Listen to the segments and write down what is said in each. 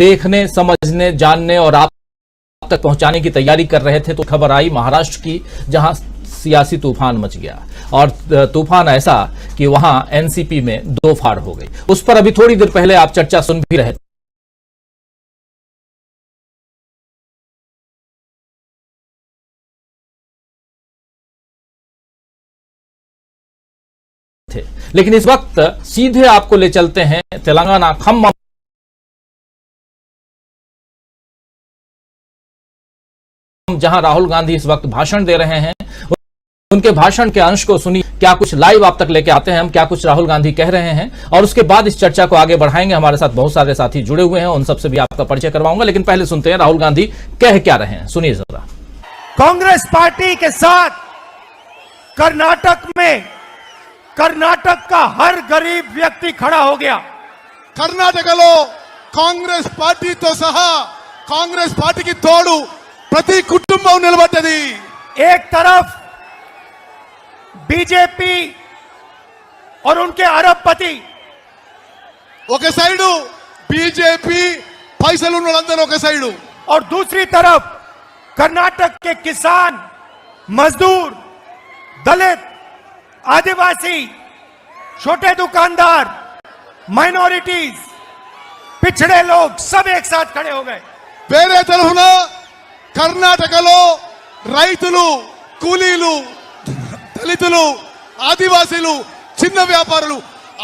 देखने, समझने, जानने और आप तक पहुंचाने की तैयारी कर रहे थे तो खबर आई महाराष्ट्र की, जहां सियासी तूफान मच गया और तूफान ऐसा कि वहां एनसीपी में दो फाड़ हो गई। उस पर अभी थोड़ी देर पहले आप चर्चा सुन भी रहे थे, लेकिन इस वक्त सीधे आपको ले चलते हैं तेलंगाना खम्मम, जहां राहुल गांधी इस वक्त भाषण दे रहे हैं। उनके भाषण के अंश को सुनी, क्या कुछ लाइव आप तक लेके आते हैं हम, क्या कुछ राहुल गांधी कह रहे हैं, और उसके बाद इस चर्चा को आगे बढ़ाएंगे। हमारे साथ बहुत सारे साथी जुड़े हुए हैं, उन सबसे भी आपका परिचय करवाऊंगा, लेकिन पहले सुनते हैं राहुल गांधी कह क्या रहे हैं। सुनिए जरा। कांग्रेस पार्टी के साथ कर्नाटक में कर्नाटक का हर गरीब व्यक्ति खड़ा हो गया। కర్ణాటకలో కాంగ్రెస్ పార్టీతో సహా కాంగ్రెస్ పార్టీకి తోడు ప్రతి కుటుంబం నిలబడ్డది। एक तरफ बीजेपी और उनके अरबपति, ఒక సైడు బీజేపీ పైసలు ఉన్న వాళ్ళందరూ ఒక సైడు, और दूसरी तरफ कर्नाटक के किसान, मजदूर, दलित, आदिवासी, छोटे दुकानदार, माइनॉरिटीज, पिछड़े लोग सब एक साथ खड़े हो गए। వేరే తరఫున కర్ణాటకలో రైతులు, కూలీలు, దళితులు, ఆదివాసీలు, చిన్న వ్యాపారులు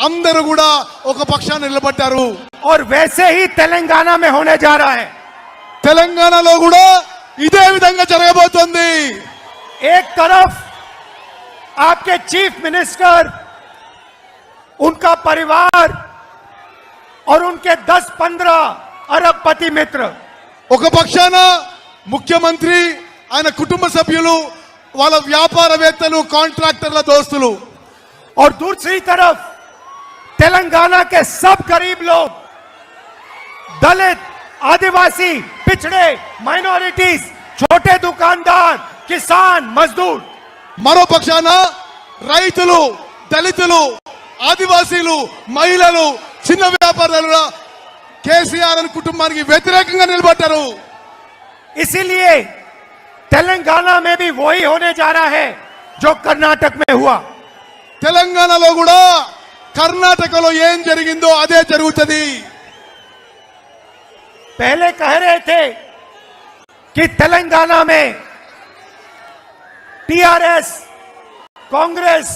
అందరూ కూడా ఒక పక్షాన్ని నిలబడ్డారు। और वैसे ही तेलंगाना में होने जा रहा है। తెలంగాణలో కూడా ఇదే విధంగా జరగబోతోంది। एक तरफ आपके चीफ मिनिस्टर, उनका परिवार और उनके 10-15 अरबपति मित्र, ఒక పక్షాన ముఖ్యమంత్రి, ఆయన కుటుంబ సభ్యులు, వాళ్ళ వ్యాపారవేత్తలు, కాంట్రాక్టర్ల దోస్తులు, और दूसरी तरफ तेलंगाना के सब गरीब लोग, दलित, आदिवासी, पिछड़े, माइनॉरिटीज, छोटे दुकानदार, किसान, मजदूर। మరో పక్షాన రైతులు, దళితులు, ఆదివాసీలు, మహిళలు, చిన్న వ్యాపారులు కేసీఆర్ కుటుంబానికి వ్యతిరేకంగా నిలబడ్డారు। इसीलिए तेलंगाना में भी वही होने जा रहा है जो कर्नाटक में हुआ। తెలంగాణలో కూడా కర్ణాటకలో ఏం జరిగిందో అదే జరుగుతుంది। पहले कह रहे थे कि तेलंगाना में टीआरएस, कांग्रेस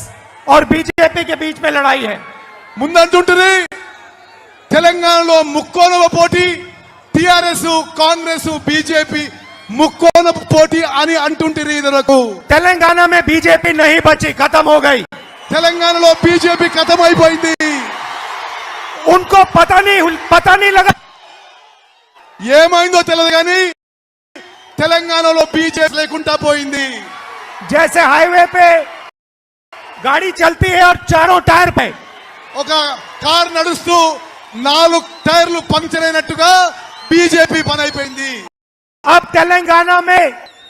और बीजेपी के बीच में लड़ाई है। ముందంటుంటుంది తెలంగాణలో ముక్కోనవ పోటీ, టిఆర్ఎస్, కాంగ్రెస్, బీజేపీ ముక్కోనవ పోటీ అని అంటుంటుంది। ఇదరకు तेलंगाना में बीजेपी नहीं बची, खत्म हो गई। తెలంగాణలో బీజేపీ ఖతం అయిపోయింది। उनको पता नहीं लगा ఏమైందో తెలియదు కానీ తెలంగాణలో బీజేపీ లేకుండా పోయింది। जैसे हाईवे पे गाड़ी चलती है और चारों टायर पे, ఒక కార్ నడుస్తూ 4 టైర్లు పంక్చర్ అయినట్టుగా బీజేపీ పని అయిపోయింది। अब तेलंगाना में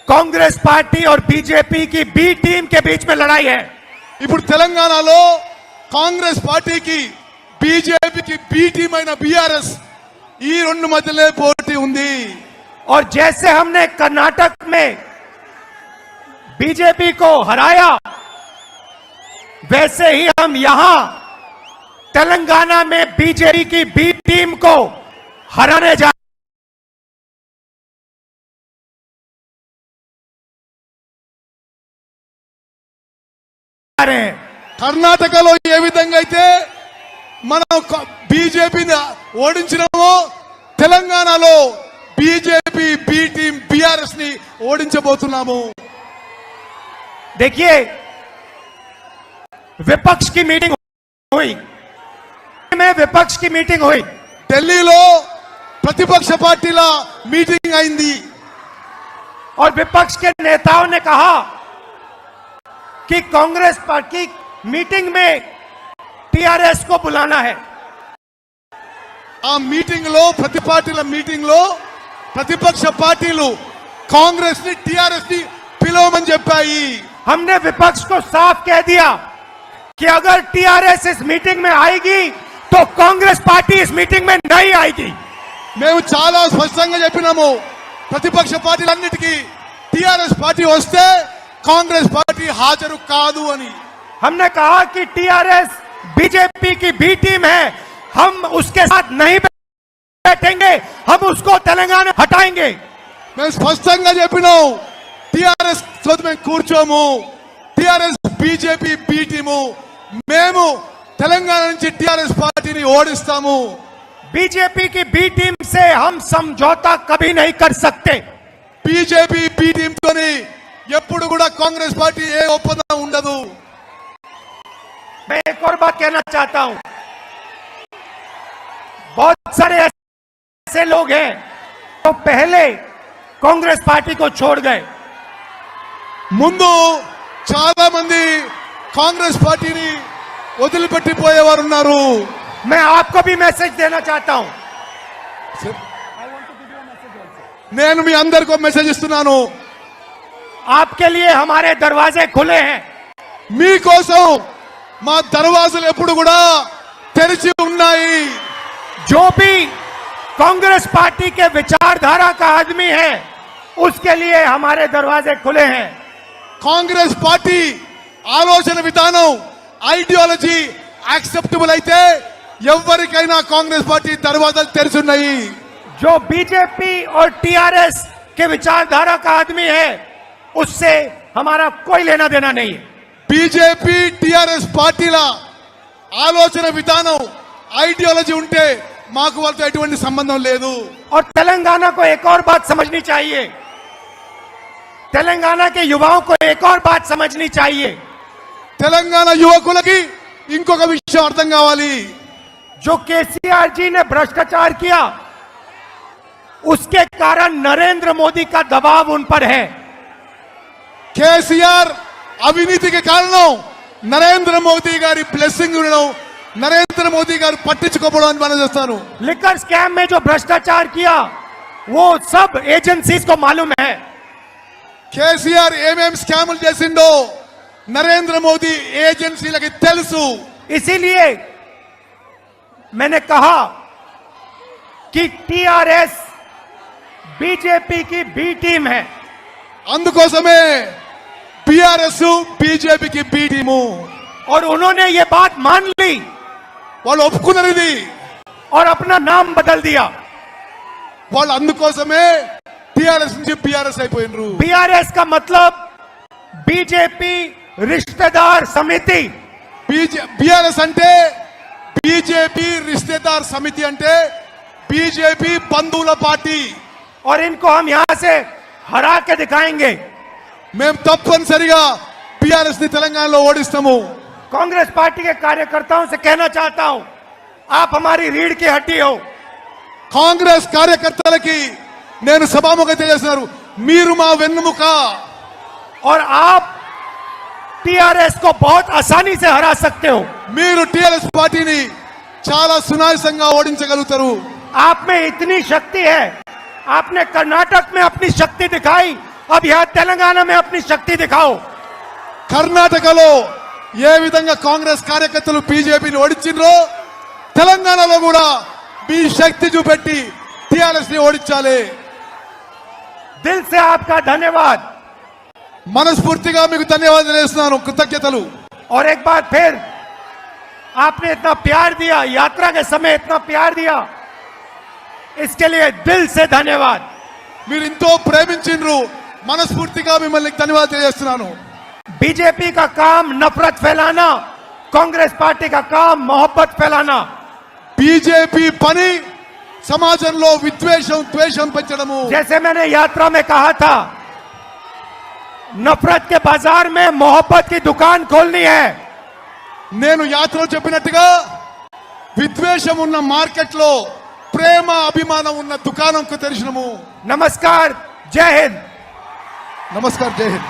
कांग्रेस पार्टी और बीजेपी की बी टीम के बीच में लड़ाई है। ఇప్పుడు తెలంగాణలో కాంగ్రెస్ పార్టీకి, బీజేపీకి బి టీం అయిన బీఆర్ఎస్, ఈ రెండు మధ్యలో పోటీ ఉంది। और जैसे हमने कर्नाटक में बीजेपी को हराया, वैसे ही हम यहां तेलंगाना में बीजेपी की बी टीम को हराने जा रहे हैं। కర్ణాటకలో ఏ విధంగా అయితే మనం బీజేపీని ఓడించినామో, తెలంగాణలో బీజేపీ బి టీం బీఆర్ఎస్ ని ఓడించబోతున్నాము। देखिए, विपक्ष की मीटिंग हुई, में विपक्ष की मीटिंग हुई, ఢిల్లీలో ప్రతిపక్ష పార్టీల మీటింగ్ అయింది। और विपक्ष के नेताओं ने कहा कि कांग्रेस पार्टी मीटिंग में टीआरएस को बुलाना है। ఆ మీటింగ్ లో, ప్రతి పార్టీల మీటింగ్ లో ప్రతిపక్ష పార్టీలు కాంగ్రెస్ ని, టిఆర్ఎస్ ని పిలవమని చెప్పాయి। हमने विपक्ष को साफ कह दिया कि अगर टीआरएस इस मीटिंग में आएगी तो कांग्रेस पार्टी इस मीटिंग में नहीं आएगी। మేము చాలా స్పష్టంగా చెప్పినాము ప్రతిపక్ష పార్టీలన్నిటికీ టీఆర్ఎస్ పార్టీ వస్తే కాంగ్రెస్ పార్టీ హాజరు కాదు అని. हमने कहा कि टीआरएस बीजेपी की बी टीम है, हम उसके साथ नहीं बैठेंगे, हम उसको तेलंगाना हटाएंगे। మేము స్పష్టంగా చెప్పినాం టీఆర్ఎస్ తోటి మేము కూర్చోము, టీఆర్ఎస్ బీజేపీ బి టీము, మేము తెలంగాణ నుంచి టీఆర్ఎస్ పార్టీని ఓడిస్తాము. बीजेपी की बी टीम से हम समझौता कभी नहीं कर सकते। బీజేపీ బి టీమ్ తోని ఎప్పుడు కూడా కాంగ్రెస్ పార్టీ ఏ ఒప్పందం ఉండదు. मैं एक और बात कहना चाहता हूं, बहुत सारे ऐसे लोग हैं जो पहले कांग्रेस पार्टी को छोड़ गए। ముందు చాలా మంది కాంగ్రెస్ పార్టీని వదిలిపెట్టిపోయేవారు ఉన్నారు. मैं आपको भी मैसेज देना चाहता हूं। నేను మీ అందరికీ మెసేజ్ ఇస్తున్నాను. आपके लिए हमारे दरवाजे खुले हैं। మీకోసం మా దర్వాజాలు ఎప్పుడు కూడా తెరిచి ఉన్నాయి. जो भी कांग्रेस पार्टी के विचारधारा का आदमी है उसके लिए हमारे दरवाजे खुले हैं। కాంగ్రెస్ పార్టీ ఆలోచన విధానం ఐడియాలజీ యాక్సెప్టబుల్ అయితే ఎవరికైనా కాంగ్రెస్ పార్టీ దర్వాజాలు తెరిచి ఉన్నాయి. जो बीजेपी और टीआरएस के विचारधारा का आदमी है उससे हमारा कोई लेना देना नहीं है। బీజేపీ టిఆర్ఎస్ పార్టీల ఆలోచన విధానం ఐడియాలజీ ఉంటే మాకు వాళ్ళతో ఎటువంటి సంబంధం లేదు. और तेलंगाना को एक और बात समझनी चाहिए, तेलंगाना के युवाओं को एक और बात समझनी चाहिए। తెలంగాణ యువకులకి ఇంకొక విషయం అర్థం కావాలి. जो केसीआर जी ने भ्रष्टाचार किया उसके कारण नरेंद्र मोदी का दबाव उन पर है। కేసీఆర్ అవినీతికి కారణం నరేంద్ర మోదీ గారి బ్లెస్సింగ్ ఉండడం, నరేంద్ర మోదీ గారు పట్టించుకోవడం అని మనం చేస్తాను. लिकर स्कैम में जो भ्रष्टाचार किया वो सब एजेंसीज को मालूम है। కేసీఆర్ ఏమేం స్కాములు చేసిండో నరేంద్ర మోదీ ఏజెన్సీలకి తెలుసు. इसीलिए मैंने कहा कि टीआरएस बीजेपी की बी टीम है। అందుకోసమే బీఆర్ఎస్ బీజేపీకి బి టీము. और उन्होंने ये बात मान ली వాళ్ళు ఒప్పుకున్నారు ఇది. और अपना नाम बदल दिया। వాళ్ళు అందుకోసమే టిఆర్ఎస్ నుంచి బీఆర్ఎస్ అయిపోయినరు. बीआरएस का मतलब बीजेपी रिश्तेदार समिति। బీఆర్ఎస్ అంటే బీజేపీ రిశ్తేదార్ సమితి అంటే బీజేపీ బంధువుల పార్టీ. और इनको हम यहां से हरा के दिखाएंगे। మేము తప్పనిసరిగా బీఆర్ఎస్ ని తెలంగాణలో ఓడిస్తాము. कांग्रेस पार्टी के कार्यकर्ताओं से कहना चाहता हूं, आप हमारी रीढ़ की हड्डी हो। కాంగ్రెస్ కార్యకర్తలకి నేను సభాముఖంగా తెలియజేస్తున్నారు, మీరు మా వెన్నుముక. और आप टीआरएस को बहुत आसानी से हरा सकते हो। మీరు టిఆర్ఎస్ పార్టీని చాలా సునాయాసంగా ఓడించగలుగుతారు. आप में इतनी शक्ति है, आपने कर्नाटक में अपनी शक्ति दिखाई, अब यहां तेलंगाना में अपनी शक्ति दिखाओ। కర్ణాటకలో ఏ విధంగా కాంగ్రెస్ కార్యకర్తలు బీజేపీని ఓడించిండ్రో తెలంగాణలో కూడా మీ శక్తి చూపెట్టి టిఆర్ఎస్ ని ఓడించాలి. दिल से आपका धन्यवाद। మనస్ఫూర్తిగా మీకు ధన్యవాదాలు చేస్తున్నాను, కృతజ్ఞతలు. और एक बार फिर आपने इतना प्यार दिया, यात्रा के समय इतना प्यार दिया, इसके लिए दिल से धन्यवाद। మీరు ఎంతో ప్రేమించిండ్రు, మనస్ఫూర్తిగా మిమ్మల్ని ధన్యవాదాలు తెలియజేస్తున్నాను. बीजेपी का काम नफरत फैलाना, कांग्रेस पार्टी का काम मोहब्बत फैलाना। బీజేపీ పని సమాజంలో విద్వేషం ద్వేషం పెంచడము. जैसे मैंने यात्रा में कहा था, नफरत के बाजार में मोहब्बत की दुकान खोलनी है। నేను యాత్రలో చెప్పినట్టుగా విద్వేషం ఉన్న మార్కెట్ లో ప్రేమ అభిమానం ఉన్న దుకాణంకు తెరిచినము. नमस्कार, जय हिंद। నమస్కారం, జై హింద్.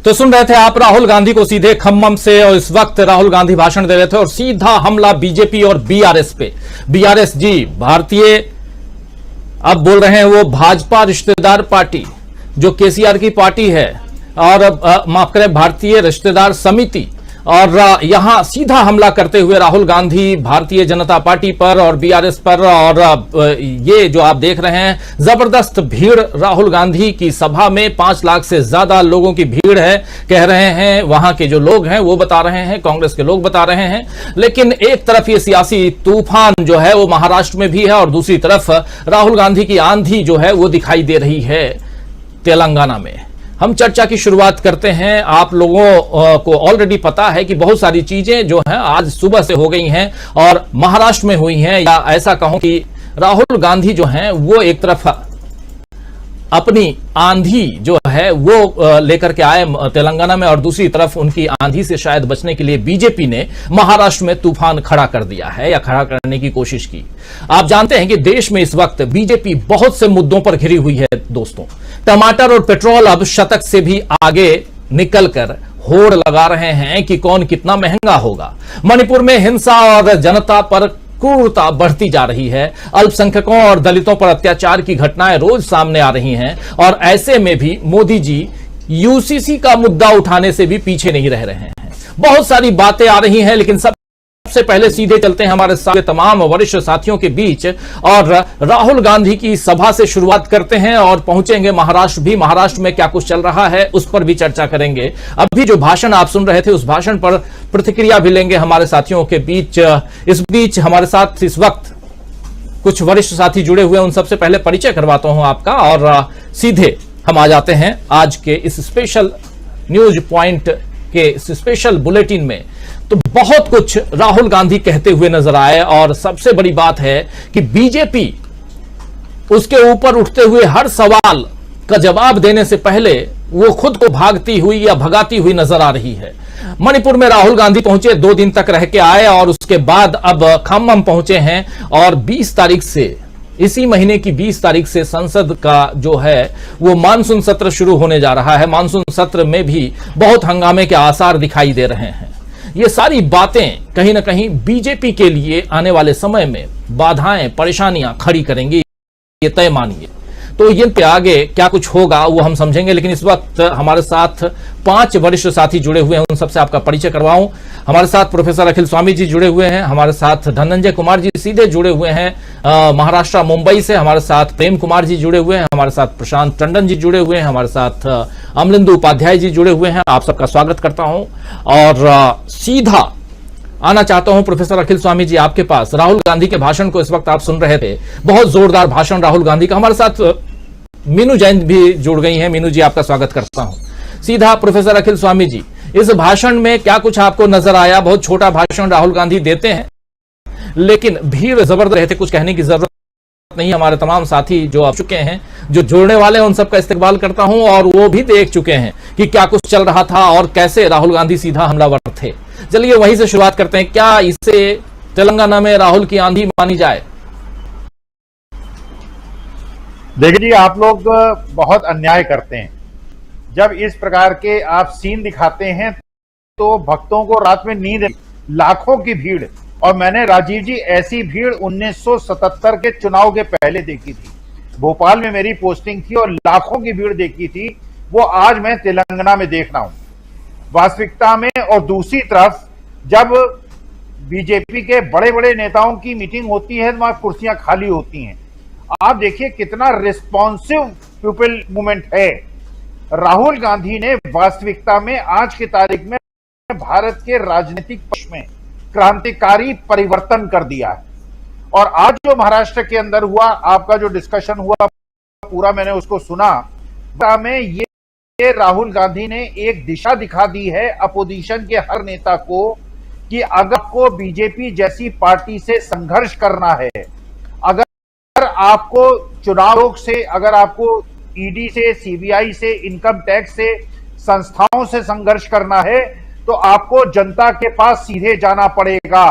तो सुन रहे थे आप राहुल गांधी को सीधे खम्मम से, और इस वक्त राहुल गांधी भाषण दे रहे थे और सीधा हमला बीजेपी और बीआरएस पे। बीआरएस जी भारतीय, अब बोल रहे हैं वो भाजपा रिश्तेदार पार्टी जो केसीआर की पार्टी है, और माफ करें भारतीय रिश्तेदार समिति, और यहां सीधा हमला करते हुए राहुल गांधी भारतीय जनता पार्टी पर और बीआरएस पर, और ये जो आप देख रहे हैं जबरदस्त भीड़ राहुल गांधी की सभा में 5 लाख से ज्यादा लोगों की भीड़ है, कह रहे हैं वहां के जो लोग हैं वो बता रहे हैं, कांग्रेस के लोग बता रहे हैं। लेकिन एक तरफ ये सियासी तूफान जो है वो महाराष्ट्र में भी है और दूसरी तरफ राहुल गांधी की आंधी जो है वो दिखाई दे रही है तेलंगाना में। हम चर्चा की शुरुआत करते हैं। आप लोगों को ऑलरेडी पता है कि बहुत सारी चीजें जो हैं आज सुबह से हो गई हैं और महाराष्ट्र में हुई हैं, या ऐसा कहूं कि राहुल गांधी जो हैं वो एक तरफ अपनी आंधी जो है वो लेकर के आए तेलंगाना में, और दूसरी तरफ उनकी आंधी से शायद बचने के लिए बीजेपी ने महाराष्ट्र में तूफान खड़ा कर दिया है या खड़ा करने की कोशिश की। आप जानते हैं कि देश में इस वक्त बीजेपी बहुत से मुद्दों पर घिरी हुई है दोस्तों। टमाटर और पेट्रोल अब शतक से भी आगे निकलकर होड़ लगा रहे हैं कि कौन कितना महंगा होगा। मणिपुर में हिंसा और जनता पर क्रूरता बढ़ती जा रही है। अल्पसंख्यकों और दलितों पर अत्याचार की घटनाएं रोज सामने आ रही हैं, और ऐसे में भी मोदी जी यूसीसी का मुद्दा उठाने से भी पीछे नहीं रह रहे हैं। बहुत सारी बातें आ रही हैं, लेकिन सबसे पहले सीधे चलते हैं हमारे साथ तमाम वरिष्ठ साथियों के बीच और राहुल गांधी की सभा से शुरुआत करते हैं और पहुंचेंगे महाराष्ट्र भी। महाराष्ट्र में क्या कुछ चल रहा है उस पर भी चर्चा करेंगे। अभी जो भाषण आप सुन रहे थे उस भाषण पर प्रतिक्रिया भी लेंगे हमारे साथियों के बीच। इस बीच हमारे साथ इस वक्त कुछ वरिष्ठ साथी जुड़े हुए हैं, उन सबसे पहले परिचय करवाता हूं आपका, और सीधे हम आ जाते हैं आज के इस स्पेशल न्यूज पॉइंट के इस स्पेशल बुलेटिन में। तो बहुत कुछ राहुल गांधी कहते हुए नजर आए, और सबसे बड़ी बात है कि बीजेपी उसके ऊपर उठते हुए हर सवाल का जवाब देने से पहले वो खुद को भागती हुई या भगाती हुई नजर आ रही है। मणिपुर में राहुल गांधी पहुंचे, 2 दिन तक रह के आए और उसके बाद अब खम्मम पहुंचे हैं, और 20 तारीख से, इसी महीने की 20 तारीख से संसद का जो है वो मानसून सत्र शुरू होने जा रहा है। मानसून सत्र में भी बहुत हंगामे के आसार दिखाई दे रहे हैं। ये सारी बातें कहीं ना कहीं बीजेपी के लिए आने वाले समय में बाधाएं, परेशानियां खड़ी करेंगी, ये तय मानिए। तो इन पे आगे क्या कुछ होगा वो हम समझेंगे, लेकिन इस वक्त हमारे साथ 5 वरिष्ठ साथी जुड़े हुए हैं, उन सबसे आपका परिचय करवाऊं। हमारे साथ प्रोफेसर अखिल स्वामी जी जुड़े हुए हैं, हमारे साथ धनंजय कुमार जी सीधे जुड़े हुए हैं महाराष्ट्र मुंबई से, हमारे साथ प्रेम कुमार जी जुड़े हुए हैं, हमारे साथ प्रशांत टंडन जी जुड़े हुए हैं, हमारे साथ अमलिंदु उपाध्याय जी जुड़े हुए हैं। आप सबका स्वागत करता हूं और सीधा आना चाहता हूं प्रोफेसर अखिल स्वामी जी आपके पास। राहुल गांधी के भाषण को इस वक्त आप सुन रहे थे, बहुत जोरदार भाषण राहुल गांधी का। हमारे साथ मीनू जैन भी जुड़ गई हैं। मीनू जी आपका स्वागत करता हूं। सीधा प्रोफेसर अखिल स्वामी जी, इस भाषण में क्या कुछ आपको नजर आया? बहुत छोटा भाषण राहुल गांधी देते हैं, लेकिन भीड़ जबरदस्त रहते, कुछ कहने की जरूरत नहीं। हमारे तमाम साथी जो आ चुके हैं, जो जोड़ने वाले हैं, उन सबका इस्तेकबाल करता हूं, और वो भी देख चुके हैं कि क्या कुछ चल रहा था और कैसे राहुल गांधी सीधा हमलावर थे। चलिए वहीं से शुरुआत करते हैं। क्या इसे तेलंगाना में राहुल की आंधी मानी जाए? देखिए जी, आप लोग बहुत अन्याय करते हैं। जब इस प्रकार के आप सीन दिखाते हैं तो भक्तों को रात में नींद, लाखों की भीड़, और मैंने राजीव जी ऐसी भीड़ 1977 के चुनाव के पहले देखी थी। भोपाल में मेरी पोस्टिंग थी और लाखों की भीड़ देखी थी, वो आज मैं तेलंगाना में देख रहा हूं वास्तविकता में। और दूसरी तरफ जब बीजेपी के बड़े बड़े नेताओं की मीटिंग होती है तो वहां कुर्सियां खाली होती हैं। आप देखिए कितना रिस्पॉन्सिव पीपल मूवमेंट है। राहुल गांधी ने वास्तविकता में आज की तारीख में भारत के राजनीतिक पक्ष में क्रांतिकारी परिवर्तन कर दिया है। और आज जो महाराष्ट्र के अंदर हुआ, आपका जो डिस्कशन हुआ पूरा मैंने उसको सुना, में ये राहुल गांधी ने एक दिशा दिखा दी है अपोजिशन के हर नेता को कि अगर आपको बीजेपी जैसी पार्टी से संघर्ष करना है, अगर आपको चुनाव से, अगर आपको ईडी से, सीबीआई से, इनकम टैक्स से, संस्थाओं से संघर्ष करना है, तो आपको जनता के पास सीधे जाना पड़ेगा।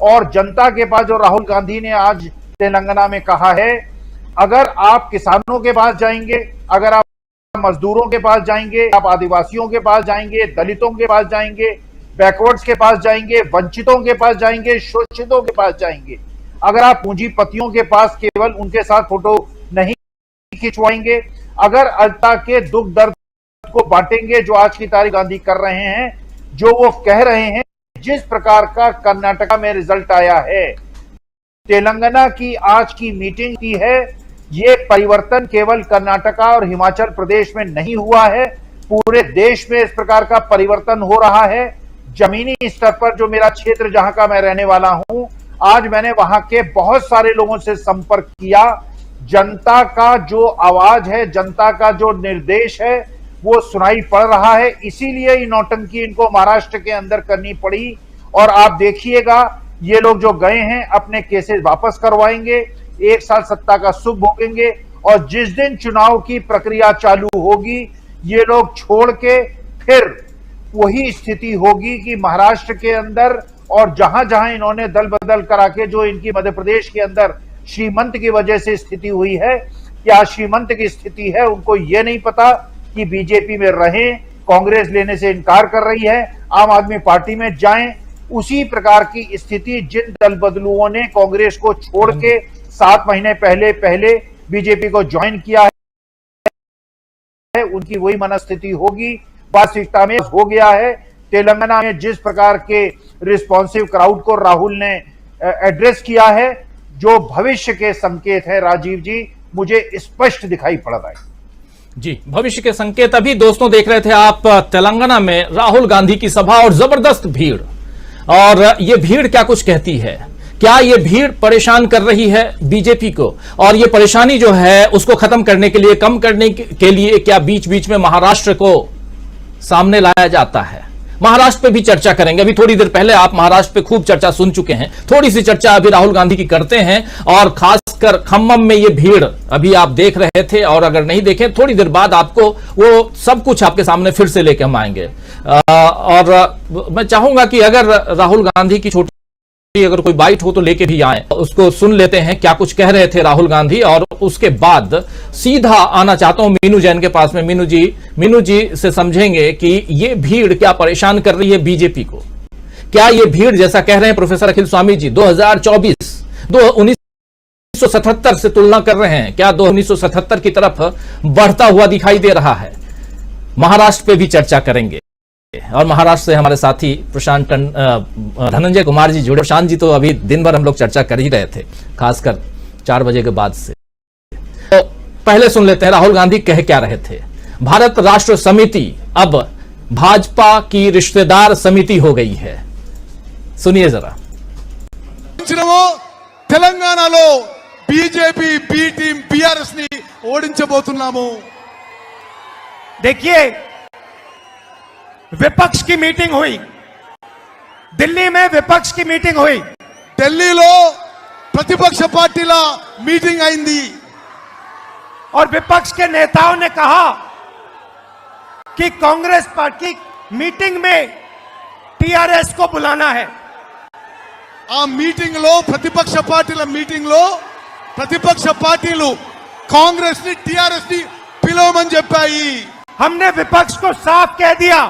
और जनता के पास जो राहुल गांधी ने आज तेलंगाना में कहा है, अगर आप किसानों के पास जाएंगे, अगर आप मजदूरों के पास जाएंगे, आप आदिवासियों के पास जाएंगे, दलितों के पास जाएंगे, बैकवर्ड्स के पास जाएंगे, वंचितों के पास जाएंगे, शोषितों के पास जाएंगे, अगर आप पूंजीपतियों के पास केवल उनके साथ फोटो नहीं खिंचवाएंगे, अगर जनता के दुख दर्द को बांटेंगे जो आज की तारीख गांधी कर रहे हैं, जो वो कह रहे हैं, जिस प्रकार का कर्नाटका में रिजल्ट आया है, तेलंगाना की आज की मीटिंग की है, ये परिवर्तन केवल कर्नाटका और हिमाचल प्रदेश में नहीं हुआ है, पूरे देश में इस प्रकार का परिवर्तन हो रहा है। जमीनी स्तर पर जो मेरा क्षेत्र जहां का मैं रहने वाला हूं, आज मैंने वहां के बहुत सारे लोगों से संपर्क किया। जनता का जो आवाज है, जनता का जो निर्देश है, वो सुनाई पड़ रहा है। इसीलिए ये नौटंकी इनको महाराष्ट्र के अंदर करनी पड़ी। और आप देखिएगा, ये लोग जो गए हैं अपने केसेस वापस करवाएंगे, 1 साल सत्ता का सुख भोगेंगे, और जिस दिन चुनाव की प्रक्रिया चालू होगी, ये लोग छोड़ के फिर वही स्थिति होगी कि महाराष्ट्र के अंदर और जहां जहां इन्होंने दल बदल करा के जो इनकी मध्य प्रदेश के अंदर श्रीमंत की वजह से स्थिति हुई है, क्या श्रीमंत की स्थिति है, उनको यह नहीं पता कि बीजेपी में रहें, कांग्रेस लेने से इनकार कर रही है, आम आदमी पार्टी में जाएं। उसी प्रकार की स्थिति जिन दल बदलुओं ने कांग्रेस को छोड़ के 7 महीने पहले बीजेपी को ज्वाइन किया है, उनकी वही मनस्थिति होगी। वास्तविकता में हो गया है। तेलंगाना में जिस प्रकार के रिस्पॉन्सिव क्राउड को राहुल ने एड्रेस किया है, जो भविष्य के संकेत है, राजीव जी, मुझे स्पष्ट दिखाई पड़ रहा है। जी, भविष्य के संकेत अभी दोस्तों देख रहे थे आप तेलंगाना में राहुल गांधी की सभा और जबरदस्त भीड़। और ये भीड़ क्या कुछ कहती है, क्या ये भीड़ परेशान कर रही है बीजेपी को, और ये परेशानी जो है उसको खत्म करने के लिए, कम करने के लिए क्या बीच बीच में महाराष्ट्र को सामने लाया जाता है? महाराष्ट्र पे भी चर्चा करेंगे। अभी थोड़ी देर पहले आप महाराष्ट्र पे खूब चर्चा सुन चुके हैं, थोड़ी सी चर्चा अभी राहुल गांधी की करते हैं। और खासकर खम्मम में ये भीड़ अभी आप देख रहे थे, और अगर नहीं देखे थोड़ी देर बाद आपको वो सब कुछ आपके सामने फिर से लेके हम आएंगे। और मैं चाहूंगा कि अगर राहुल गांधी की छोटी अगर कोई बाइट हो तो लेके भी आए, उसको सुन लेते हैं क्या कुछ कह रहे थे राहुल गांधी। और उसके बाद सीधा आना चाहता हूं मीनू जैन के पास में। मीनू जी से समझेंगे कि ये भीड़ क्या परेशान कर रही है बीजेपी को। क्या ये भीड़, जैसा कह रहे हैं प्रोफेसर अखिल स्वामी जी, 1977 से तुलना कर रहे हैं, क्या 1977 की तरफ बढ़ता हुआ दिखाई दे रहा है? महाराष्ट्र पे भी चर्चा करेंगे, और महाराष्ट्र से हमारे साथी प्रशांत धनंजय कुमार जी जुड़े। प्रशांत जी तो अभी दिन भर हम लोग चर्चा कर ही रहे थे, खासकर 4 बजे के बाद से। तो पहले सुन लेते हैं राहुल गांधी कह क्या रहे थे। भारत राष्ट्र समिति अब भाजपा की रिश्तेदार समिति हो गई है, सुनिए जरा। తెలంగాణలో बीजेपी बी टीम बीआरएस ని ఓడించబోతున్నాము। देखिए, विपक्ष की मीटिंग हुई दिल्ली में, विपक्ष की मीटिंग हुई ఢిల్లీలో ప్రతిపక్ష పార్టీల మీటింగ్ అయింది। और विपक्ष के नेताओं ने कहा कि कांग्रेस पार्टी मीटिंग में टीआरएस को बुलाना है। ఆ మీటింగ్ లో ప్రతిపక్ష పార్టీల మీటింగ్ లో ప్రతిపక్ష పార్టీలు కాంగ్రెస్ ని టిఆర్ఎస్ ని పిలవమని చెప్పాయి। हमने विपक्ष को साफ कह दिया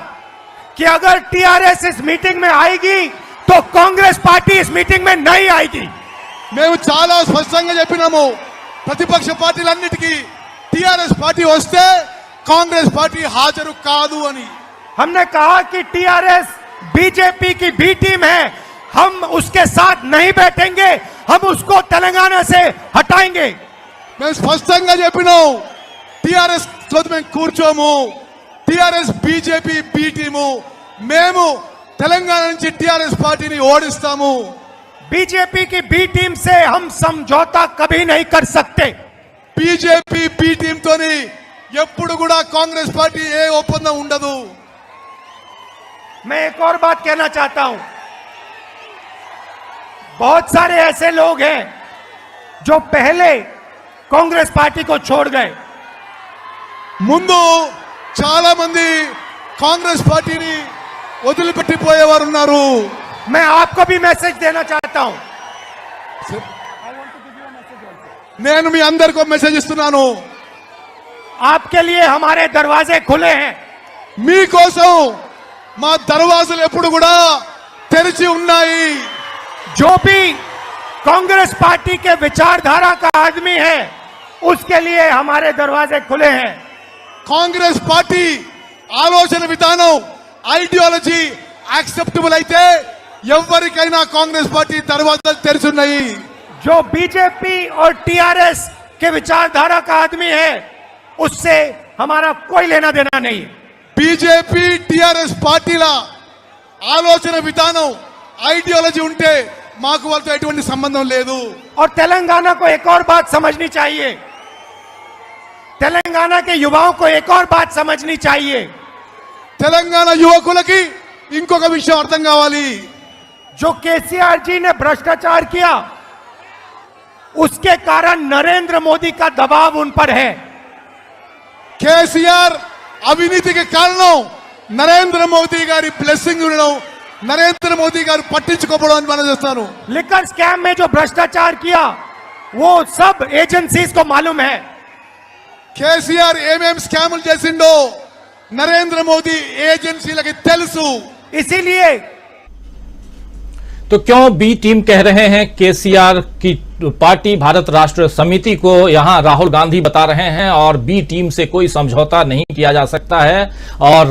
कि अगर टीआरएस इस मीटिंग में आएगी तो कांग्रेस पार्टी इस मीटिंग में नहीं आएगी। మేము చాలా స్పష్టంగా చెప్పినాము, ప్రతిపక్ష పార్టీలన్నిటికీ టిఆర్ఎస్ పార్టీ వస్తే కాంగ్రెస్ పార్టీ హాజరు కాదు అని। हमने कहा कि टीआरएस बीजेपी की बी टीम है, हम उसके साथ नहीं बैठेंगे, हम उसको तेलंगाना से हटाएंगे। మేము స్పష్టంగా చెప్పినాం, టిఆర్ఎస్ తోటి మేము కూర్చోము, టిఆర్ఎస్ బీజేపీ బి టీము, మేము తెలంగాణ నుంచి టిఆర్ఎస్ పార్టీని ఓడిస్తాము। बीजेपी की बी टीम से हम समझौता कभी नहीं कर सकते। బీజేపీ బి టీమ్ తోని ఎప్పుడు కూడా కాంగ్రెస్ పార్టీ ఏ ఒప్పందం ఉండదు। मैं एक और बात कहना चाहता हूं, बहुत सारे ऐसे लोग हैं जो पहले कांग्रेस पार्टी को छोड़ गए। ముందు చాలా మంది కాంగ్రెస్ పార్టీని వదిలిపెట్టిపోయేవారు ఉన్నారు। मैं आपको भी मैसेज देना चाहता हूं। నేను మీ అందరికీ మెసేజ్ ఇస్తున్నాను, आपके लिए हमारे दरवाजे खुले हैं। మీకోసం మా దర్వాజాలు ఎప్పుడు కూడా తెరిచి ఉన్నాయి। जो भी कांग्रेस पार्टी के विचारधारा का आदमी है, उसके लिए हमारे दरवाजे खुले हैं। కాంగ్రెస్ పార్టీ ఆలోచన విధానం, ఐడియాలజీ యాక్సెప్టబుల్ అయితే ఎవరికైనా కాంగ్రెస్ పార్టీ దర్వాజాలు తెరిచున్నాయి. जो बीजेपी और टीआरएस के विचारधारा का आदमी है उससे हमारा कोई लेना देना नहीं. బీజేపీ టిఆర్ఎస్ పార్టీల ఆలోచన విధానం ఐడియాలజీ ఉంటే మాకు వాళ్ళతో ఎటువంటి సంబంధం లేదు. और तेलंगाना को एक और बात समझनी चाहिए, तेलंगाना के युवाओं को एक और बात समझनी चाहिए. తెలంగాణ యువకులకి ఇంకొక విషయం అర్థం కావాలి. जो केसीआर जी ने भ्रष्टाचार किया उसके कारण नरेंद्र मोदी का दबाव उन पर है. కేసీఆర్ అవినీతికి కారణం నరేంద్ర మోదీ గారి బ్లెస్సింగ్ ఉండడం, నరేంద్ర మోదీ గారు పట్టించుకోవడం అని మనం చేస్తాను. लिकर स्कैम में जो भ्रष्टाचार किया वो सब एजेंसीज को मालूम है. కేసీఆర్ ఏమేం స్కాములు చేసిండో నరేంద్ర మోదీ ఏజెన్సీలకి తెలుసు. इसीलिए तो क्यों बी टीम कह रहे हैं केसीआर की पार्टी भारत राष्ट्र समिति को यहां राहुल गांधी बता रहे हैं और बी टीम से कोई समझौता नहीं किया जा सकता है. और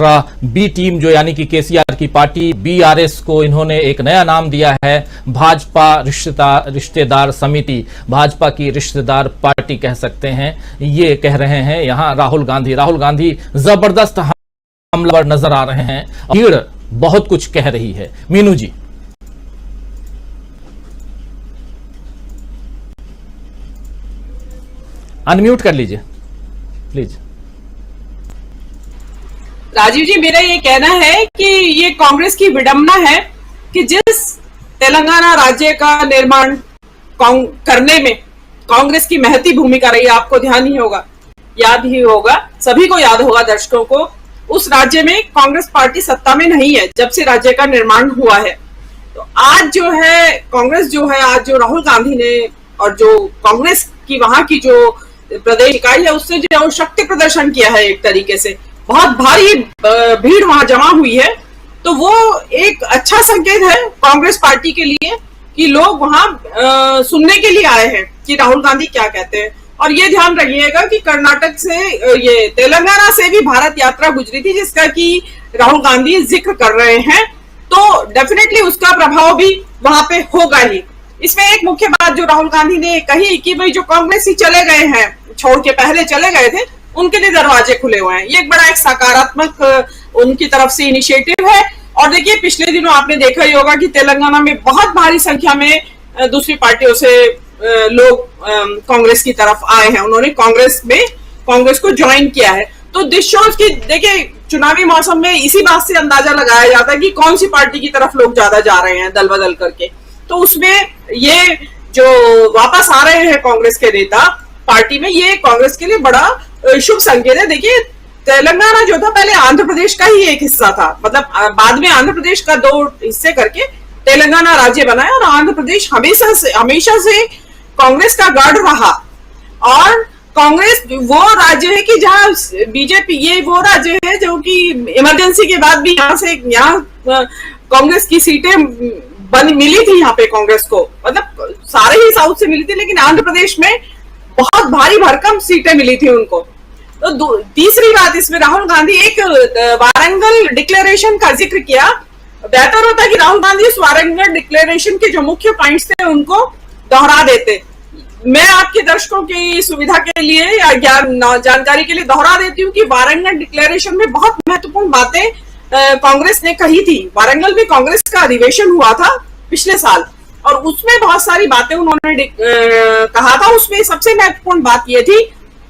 बी टीम जो यानी कि केसीआर की पार्टी बीआरएस को इन्होंने एक नया नाम दिया है, भाजपा रिश्तेदार समिति, भाजपा की रिश्तेदार पार्टी कह सकते हैं. ये कह रहे हैं यहां राहुल गांधी जबरदस्त हमलावर नजर आ रहे हैं. भीड़ बहुत कुछ कह रही है. मीनू जी अनम्यूट कर लीजिए प्लीज. राजीव जी, मेरा ये कहना है कि ये कांग्रेस की विडंबना है कि जिस तेलंगाना राज्य का निर्माण करने में कांग्रेस की महती भूमिका रही, आपको याद ही होगा, सभी को याद होगा, दर्शकों को, उस राज्य में कांग्रेस पार्टी सत्ता में नहीं है जब से राज्य का निर्माण हुआ है. तो आज जो है कांग्रेस जो है, आज जो राहुल गांधी ने और जो कांग्रेस की वहां की जो प्रदेश इकाई है उससे जो शक्ति प्रदर्शन किया है, एक तरीके से बहुत भारी भीड़ वहां जमा हुई है. तो वो एक अच्छा संकेत है कांग्रेस पार्टी के लिए कि लोग वहां सुनने के लिए आए हैं कि राहुल गांधी क्या कहते हैं. और ये ध्यान रखिएगा कि कर्नाटक से, ये तेलंगाना से भी भारत यात्रा गुजरी थी जिसका कि राहुल गांधी जिक्र कर रहे हैं. तो डेफिनेटली उसका प्रभाव भी वहां पे होगा ही. इसमें एक मुख्य बात जो राहुल गांधी ने कही कि भाई जो कांग्रेसी चले गए हैं, छोड़ के पहले चले गए थे, उनके लिए दरवाजे खुले हुए हैं. ये एक बड़ा एक सकारात्मक उनकी तरफ से इनिशिएटिव है. और देखिए, पिछले दिनों आपने देखा ही होगा कि तेलंगाना में बहुत भारी संख्या में दूसरी पार्टियों से लोग कांग्रेस की तरफ आए हैं. उन्होंने कांग्रेस को ज्वाइन किया है. तो दिस शोज की, देखिए, चुनावी मौसम में इसी बात से अंदाजा लगाया जाता है कि कौन सी पार्टी की तरफ लोग ज्यादा जा रहे हैं दल बदल करके. तो उसमें ये जो वापस आ रहे हैं कांग्रेस के नेता पार्टी में, ये कांग्रेस के लिए बड़ा शुभ संकेत है. देखिए, तेलंगाना जो था पहले आंध्र प्रदेश का ही एक हिस्सा था, मतलब बाद में आंध्र प्रदेश का 2 हिस्से करके तेलंगाना राज्य बना है. और आंध्र प्रदेश हमेशा से कांग्रेस का गढ़ रहा. और कांग्रेस वो राज्य है कि जहां बीजेपी, ये वो राज्य है जो कि इमरजेंसी के बाद भी यहाँ कांग्रेस की सीटें मिली थी. यहाँ पे कांग्रेस को, मतलब सारे ही साउथ से मिली थी, लेकिन आंध्र प्रदेश में बहुत भारी भरकम सीटें मिली थी उनको. तो तीसरी बात इसमें, राहुल गांधी एक वारंगल डिक्लेरेशन का जिक्र किया. बेहतर होता कि राहुल गांधी इस वारंगल डिक्लेरेशन के जो मुख्य पॉइंट्स थे उनको दोहरा देते. मैं आपके दर्शकों की सुविधा के लिए या जानकारी के लिए दोहरा देती हूँ कि वारंगल डिक्लेरेशन में बहुत महत्वपूर्ण बातें कांग्रेस ने कही थी. वारंगल में कांग्रेस का अधिवेशन हुआ था पिछले साल और उसमें बहुत सारी बातें उन्होंने कहा था. उसमें सबसे महत्वपूर्ण बात यह थी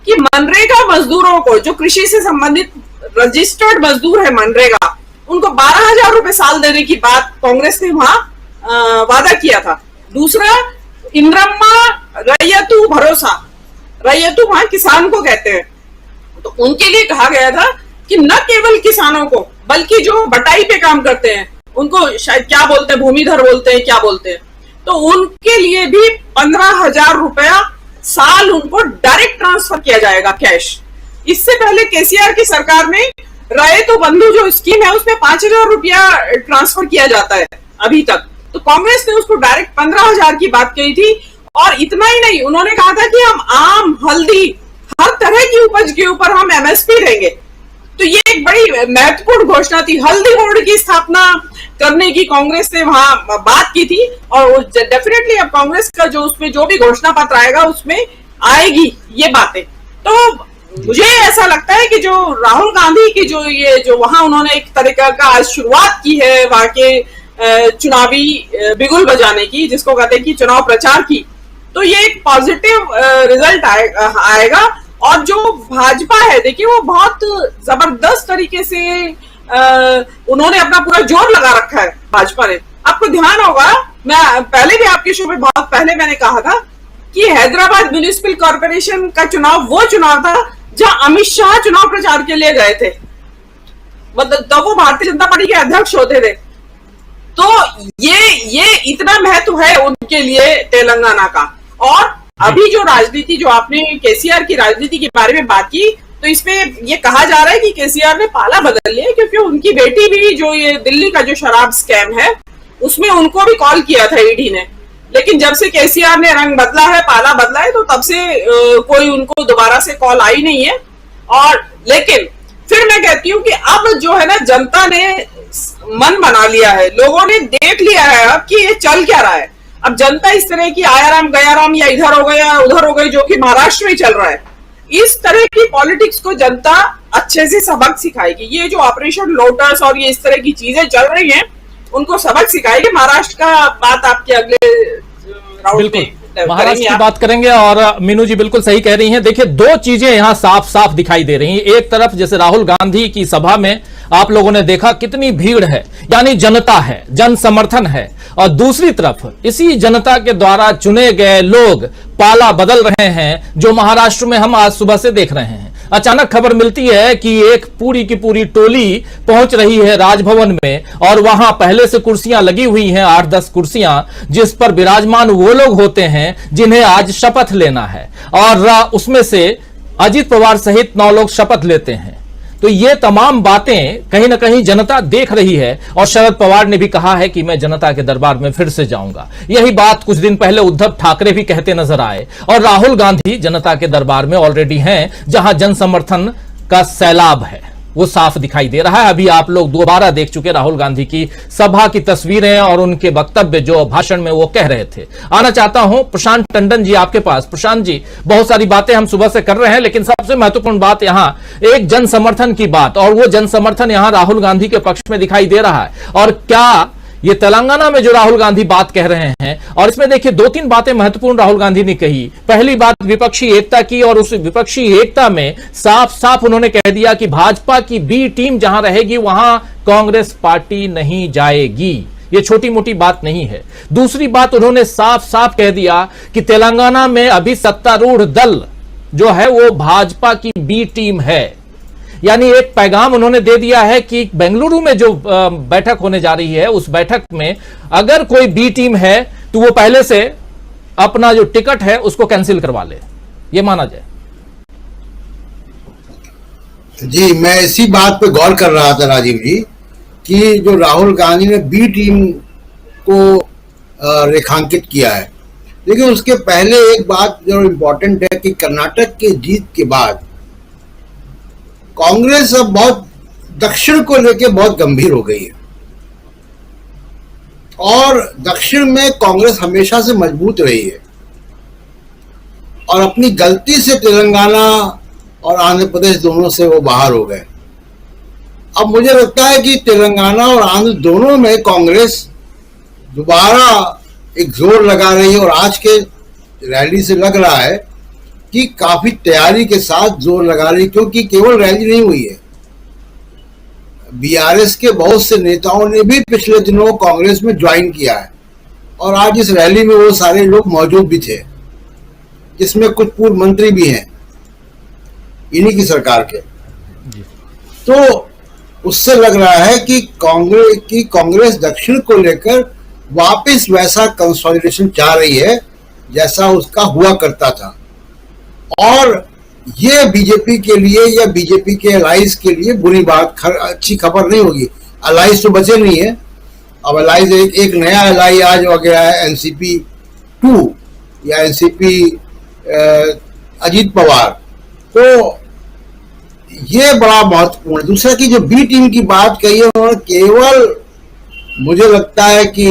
कि मनरेगा मजदूरों को, जो कृषि से संबंधित रजिस्टर्ड मजदूर है मनरेगा, उनको 12,000 रुपए साल देने की बात कांग्रेस ने वहां वादा किया था. दूसरा, इंद्रम्मा रैयतु भरोसा, रैयतु वहां किसान को कहते हैं, तो उनके लिए कहा गया था कि न केवल किसानों को बल्कि जो बटाई पे काम करते हैं उनको शायद क्या बोलते हैं, भूमिधर बोलते हैं, क्या बोलते हैं, तो उनके लिए भी 15,000 रुपया साल उनको डायरेक्ट ट्रांसफर किया जाएगा कैश. इससे पहले केसीआर की सरकार में रैयतु बंधु जो स्कीम है उसमें 5,000 रुपया ट्रांसफर किया जाता है अभी तक. तो कांग्रेस ने उसको डायरेक्ट 15,000 की बात कही थी. और इतना ही नहीं, उन्होंने कहा था कि हम आम, हल्दी, हर तरह की उपज के ऊपर हम एमएसपी देंगे. तो ये एक बड़ी महत्वपूर्ण घोषणा थी। हल्दी बोर्ड की स्थापना करने की कांग्रेस ने वहां बात की थी, और डेफिनेटली अब कांग्रेस का जो उसमें जो भी घोषणा पत्र आएगा उसमें आएगी ये बातें। तो मुझे ऐसा लगता है कि जो राहुल गांधी की जो वहां उन्होंने एक तरीका का आज शुरुआत की है वहां के चुनावी बिगुल बजाने की, जिसको कहते हैं कि चुनाव प्रचार की, तो ये एक पॉजिटिव रिजल्ट आएगा। और जो भाजपा है, देखिए वो बहुत जबरदस्त तरीके से उन्होंने अपना पूरा जोर लगा रखा है भाजपा ने। आपको ध्यान होगा, मैं पहले भी आपके शो में बहुत पहले मैंने कहा था कि हैदराबाद म्युनिसिपल कॉर्पोरेशन का चुनाव वो चुनाव था जहां अमित शाह चुनाव प्रचार के लिए गए थे, मतलब तब वो भारतीय जनता पार्टी के अध्यक्ष होते थे। तो ये इतना महत्व है उनके लिए तेलंगाना का। और अभी जो राजनीति, जो आपने केसीआर की राजनीति के बारे में बात की, तो इसमें ये कहा जा रहा है कि केसीआर ने पाला बदल लिया, क्योंकि उनकी बेटी भी जो ये दिल्ली का जो शराब स्कैम है उसमें उनको भी कॉल किया था ईडी ने, लेकिन जब से केसीआर ने रंग बदला है, पाला बदला है, तो तब से कोई उनको दोबारा से कॉल आई नहीं है। और लेकिन फिर मैं कहती हूँ कि अब जो है ना, जनता ने मन बना लिया है, लोगों ने देख लिया है अब कि ये चल क्या रहा है। अब जनता इस तरह की आयाराम गयाराम या इधर हो गया उधर हो गई, जो कि महाराष्ट्र में चल रहा है, इस तरह की पॉलिटिक्स को जनता अच्छे से सबक सिखाएगी। ये जो ऑपरेशन लोटस और ये इस तरह की चीजें चल रही हैं, उनको सबक सिखाएगी। महाराष्ट्र का बात आपके अगले राउंड में महाराष्ट्र की बात करेंगे। और मीनू जी बिल्कुल सही कह रही हैं। देखिए, दो चीजें यहां साफ साफ दिखाई दे रही हैं। एक तरफ जैसे राहुल गांधी की सभा में आप लोगों ने देखा कितनी भीड़ है, यानी जनता है, जन समर्थन है। और दूसरी तरफ इसी जनता के द्वारा चुने गए लोग पाला बदल रहे हैं, जो महाराष्ट्र में हम आज सुबह से देख रहे हैं। अचानक खबर मिलती है कि एक पूरी की पूरी टोली पहुंच रही है राजभवन में, और वहां पहले से कुर्सियां लगी हुई हैं, 8-10 कुर्सियां, जिस पर विराजमान वो लोग होते हैं जिन्हें आज शपथ लेना है। और उसमें से अजित पवार सहित 9 लोग शपथ लेते हैं। तो ये तमाम बातें कहीं ना कहीं जनता देख रही है। और शरद पवार ने भी कहा है कि मैं जनता के दरबार में फिर से जाऊंगा। यही बात कुछ दिन पहले उद्धव ठाकरे भी कहते नजर आए। और राहुल गांधी जनता के दरबार में ऑलरेडी हैं, जहां जन समर्थन का सैलाब है, वो साफ दिखाई दे रहा है। अभी आप लोग दोबारा देख चुके राहुल गांधी की सभा की तस्वीरें और उनके वक्तव्य जो भाषण में वो कह रहे थे। आना चाहता हूं प्रशांत टंडन जी आपके पास। प्रशांत जी, बहुत सारी बातें हम सुबह से कर रहे हैं, लेकिन सबसे महत्वपूर्ण बात यहां एक जन समर्थन की बात, और वो जन समर्थन यहां राहुल गांधी के पक्ष में दिखाई दे रहा है। और क्या ये तेलंगाना में जो राहुल गांधी बात कह रहे हैं, और इसमें देखिए 2-3 बातें महत्वपूर्ण राहुल गांधी ने कही। पहली बात विपक्षी एकता की, और उस विपक्षी एकता में साफ साफ उन्होंने कह दिया कि भाजपा की बी टीम जहां रहेगी वहां कांग्रेस पार्टी नहीं जाएगी। ये छोटी मोटी बात नहीं है। दूसरी बात, उन्होंने साफ साफ कह दिया कि तेलंगाना में अभी सत्तारूढ़ दल जो है वो भाजपा की बी टीम है। यानी एक पैगाम उन्होंने दे दिया है कि बेंगलुरु में जो बैठक होने जा रही है, उस बैठक में अगर कोई बी टीम है तो वो पहले से अपना जो टिकट है उसको कैंसिल करवा ले, ये माना जाए। जी, मैं इसी बात पे गौर कर रहा था राजीव जी, कि जो राहुल गांधी ने बी टीम को रेखांकित किया है, लेकिन उसके पहले एक बात जो इम्पोर्टेंट है कि कर्नाटक की जीत के बाद कांग्रेस अब बहुत दक्षिण को लेकर बहुत गंभीर हो गई है। और दक्षिण में कांग्रेस हमेशा से मजबूत रही है, और अपनी गलती से तेलंगाना और आंध्र प्रदेश दोनों से वो बाहर हो गए। अब मुझे लगता है कि तेलंगाना और आंध्र दोनों में कांग्रेस दोबारा एक जोर लगा रही है, और आज के रैली से लग रहा है कि काफी तैयारी के साथ जोर लगा रही, क्योंकि केवल रैली नहीं हुई है। बीआरएस के बहुत से नेताओं ने भी पिछले दिनों कांग्रेस में ज्वाइन किया है, और आज इस रैली में वो सारे लोग मौजूद भी थे, जिसमें कुछ पूर्व मंत्री भी हैं इन्हीं की सरकार के। तो उससे लग रहा है कि कांग्रेस दक्षिण को लेकर वापस वैसा कंसोलिडेशन चाह रही है जैसा उसका हुआ करता था। और ये बीजेपी के लिए या बीजेपी के अलाइज के लिए बुरी बात, अच्छी खबर नहीं होगी। अलाइज तो बचे नहीं है। अब अलाइज एक नया अलाई आज हो गया है, एनसीपी 2 या एनसीपी अजीत पवार। तो ये बड़ा महत्वपूर्ण है। दूसरा कि जो बी टीम की बात कही है उन्होंने केवल, मुझे लगता है कि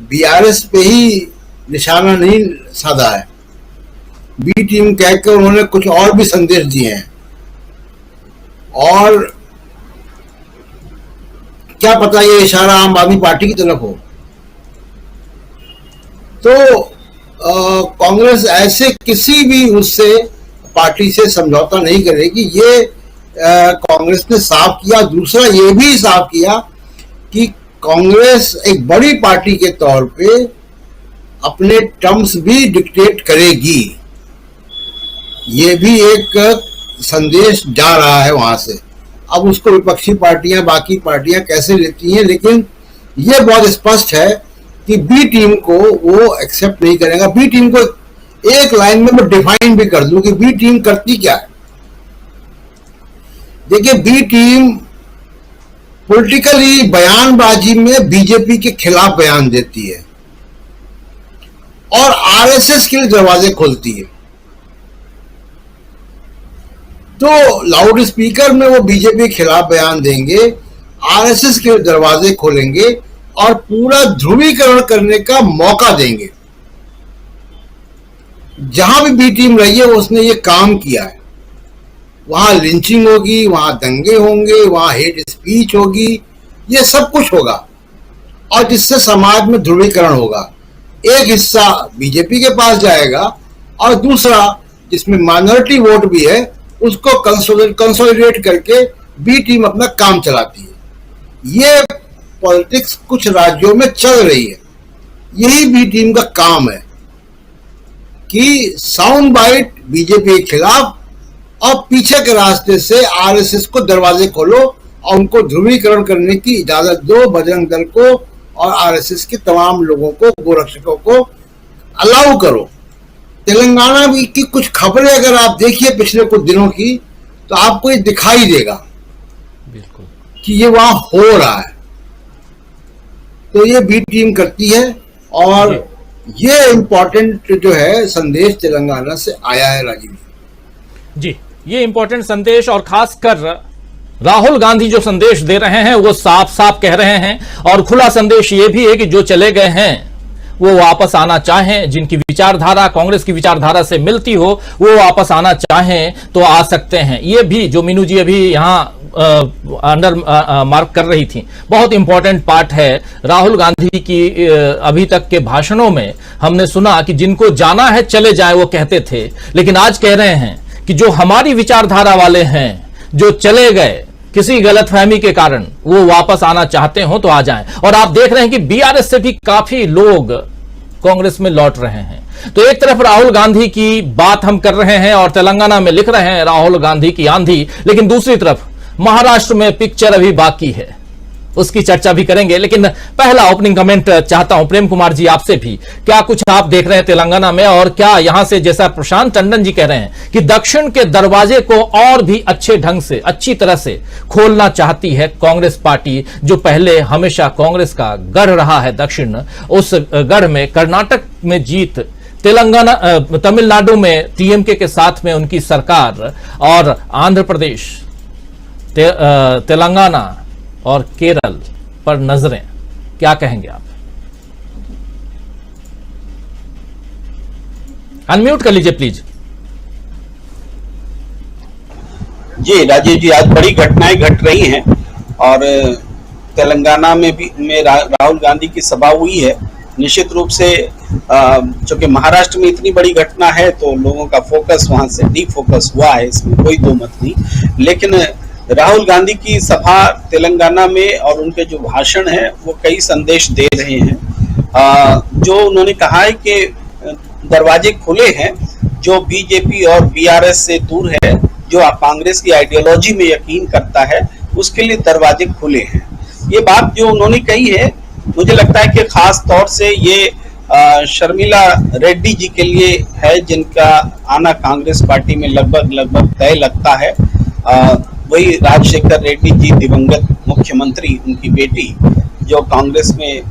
बीआरएस पे ही निशाना नहीं साधा है। बी टीम कहकर उन्होंने कुछ और भी संदेश दिए हैं, और क्या पता ये इशारा आम आदमी पार्टी की तरफ हो। तो कांग्रेस ऐसे किसी भी उससे पार्टी से समझौता नहीं करेगी, ये कांग्रेस ने साफ किया। दूसरा ये भी साफ किया कि कांग्रेस एक बड़ी पार्टी के तौर पे अपने टर्म्स भी डिक्टेट करेगी। ये भी एक संदेश जा रहा है वहां से। अब उसको विपक्षी पार्टियां, बाकी पार्टियां कैसे लेती हैं, लेकिन ये बहुत स्पष्ट है कि बी टीम को वो एक्सेप्ट नहीं करेगा। बी टीम को एक लाइन में मैं डिफाइन भी कर दूं कि बी टीम करती क्या है। देखिए, बी टीम पॉलिटिकली बयानबाजी में बीजेपी के खिलाफ बयान देती है और आरएसएस के लिए दरवाजे खोलती है। तो लाउड स्पीकर में वो बीजेपी के खिलाफ बयान देंगे, आरएसएस के दरवाजे खोलेंगे और पूरा ध्रुवीकरण करने का मौका देंगे। जहां भी बी टीम रही है उसने ये काम किया है। वहां लिंचिंग होगी, वहां दंगे होंगे, वहां हेट स्पीच होगी, ये सब कुछ होगा और जिससे समाज में ध्रुवीकरण होगा। एक हिस्सा बीजेपी के पास जाएगा और दूसरा जिसमें माइनॉरिटी वोट भी है उसको कंसोलिडेट करके बी टीम अपना काम चलाती है। ये पॉलिटिक्स कुछ राज्यों में चल रही है। यही बी टीम का काम है कि साउंड बाइट बीजेपी के खिलाफ और पीछे के रास्ते से आरएसएस को दरवाजे खोलो और उनको ध्रुवीकरण करने की इजाजत दो। बजरंग दल को और आरएसएस के तमाम लोगों को, गोरक्षकों को अलाउ करो। तेलंगाना की कुछ खबरें अगर आप देखिए पिछले कुछ दिनों की, तो आपको ये दिखाई देगा बिल्कुल कि ये वहां हो रहा है। तो ये बी टीम करती है और ये इंपॉर्टेंट जो है संदेश तेलंगाना से आया है राजीव जी। ये इंपॉर्टेंट संदेश, और खासकर राहुल गांधी जो संदेश दे रहे हैं वो साफ साफ कह रहे हैं, और खुला संदेश ये भी है कि जो चले गए हैं वो वापस आना चाहें, जिनकी विचारधारा कांग्रेस की विचारधारा से मिलती हो वो वापस आना चाहें तो आ सकते हैं। ये भी जो मीनू जी अभी यहां अंडर मार्क कर रही थी, बहुत इंपॉर्टेंट पार्ट है। राहुल गांधी की अभी तक के भाषणों में हमने सुना कि जिनको जाना है चले जाए, वो कहते थे, लेकिन आज कह रहे हैं कि जो हमारी विचारधारा वाले हैं, जो चले गए किसी गलतफहमी के कारण, वो वापस आना चाहते हो तो आ जाएं। और आप देख रहे हैं कि बीआरएस से भी काफी लोग कांग्रेस में लौट रहे हैं। तो एक तरफ राहुल गांधी की बात हम कर रहे हैं और तेलंगाना में लिख रहे हैं राहुल गांधी की आंधी, लेकिन दूसरी तरफ महाराष्ट्र में पिक्चर अभी बाकी है, उसकी चर्चा भी करेंगे। लेकिन पहला ओपनिंग कमेंट चाहता हूं प्रेम कुमार जी आपसे भी, क्या कुछ आप देख रहे हैं तेलंगाना में, और क्या यहां से जैसा प्रशांत टंडन जी कह रहे हैं कि दक्षिण के दरवाजे को और भी अच्छे ढंग से, अच्छी तरह से खोलना चाहती है कांग्रेस पार्टी, जो पहले हमेशा कांग्रेस का गढ़ रहा है दक्षिण, उस गढ़ में कर्नाटक में जीत, तेलंगाना तमिलनाडु में टीएमके के साथ में उनकी सरकार, और आंध्र प्रदेश, तेलंगाना और केरल पर नजरें, क्या कहेंगे आप? अनम्यूट कर लीजिए प्लीज। जी राजीव जी, आज बड़ी घटनाएं घट रही हैं और तेलंगाना में भी राहुल गांधी की सभा हुई है। निश्चित रूप से चूंकि महाराष्ट्र में इतनी बड़ी घटना है तो लोगों का फोकस वहां से डीफोकस हुआ है, इसमें कोई दो मत नहीं। लेकिन राहुल गांधी की सभा तेलंगाना में और उनके जो भाषण है वो कई संदेश दे रहे हैं। जो उन्होंने कहा है कि दरवाजे खुले हैं, जो बीजेपी और बीआरएस से दूर है, जो कांग्रेस की आइडियोलॉजी में यकीन करता है, उसके लिए दरवाजे खुले हैं। ये बात जो उन्होंने कही है, मुझे लगता है कि खास तौर से ये शर्मिला रेड्डी जी के लिए है, जिनका आना कांग्रेस पार्टी में लगभग तय लगता है। वही राजशेखर रेड्डी जी, दिवंगत मुख्यमंत्री, उनकी बेटी, जो कांग्रेस में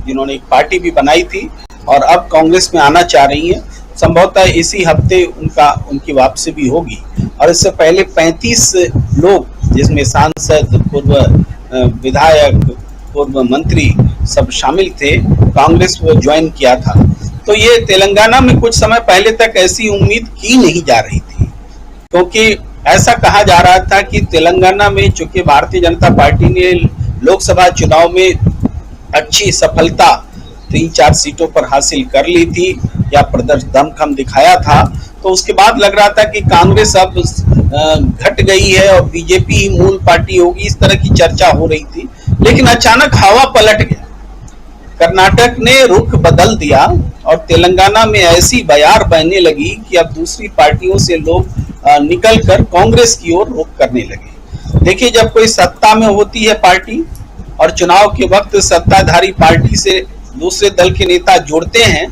जिन्होंने एक पार्टी भी बनाई थी और अब कांग्रेस में आना चाह रही हैं। संभवतः इसी हफ्ते उनकी वापसी भी होगी और इससे पहले 35 लोग, जिसमें सांसद, पूर्व विधायक, पूर्व मंत्री सब शामिल थे, कांग्रेस वो ज्वाइन किया था। तो ये तेलंगाना में कुछ समय पहले तक ऐसी उम्मीद की नहीं जा रही थी, क्योंकि ऐसा कहा जा रहा था कि तेलंगाना में चूंकि भारतीय जनता पार्टी ने लोकसभा चुनाव में अच्छी सफलता 3-4 सीटों पर हासिल कर ली थी या प्रदर्शन दमखम दिखाया था, तो उसके बाद लग रहा था कि कांग्रेस अब घट गई है और बीजेपी ही मूल पार्टी होगी, इस तरह की चर्चा हो रही थी। लेकिन अचानक हवा पलट गया, कर्नाटक ने रुख बदल दिया और तेलंगाना में ऐसी बयार बहने लगी कि अब दूसरी पार्टियों से लोग निकलकर कांग्रेस की ओर रुख करने लगे। देखिए, जब कोई सत्ता में होती है पार्टी और चुनाव के वक्त सत्ताधारी पार्टी से दूसरे दल के नेता जुड़ते हैं,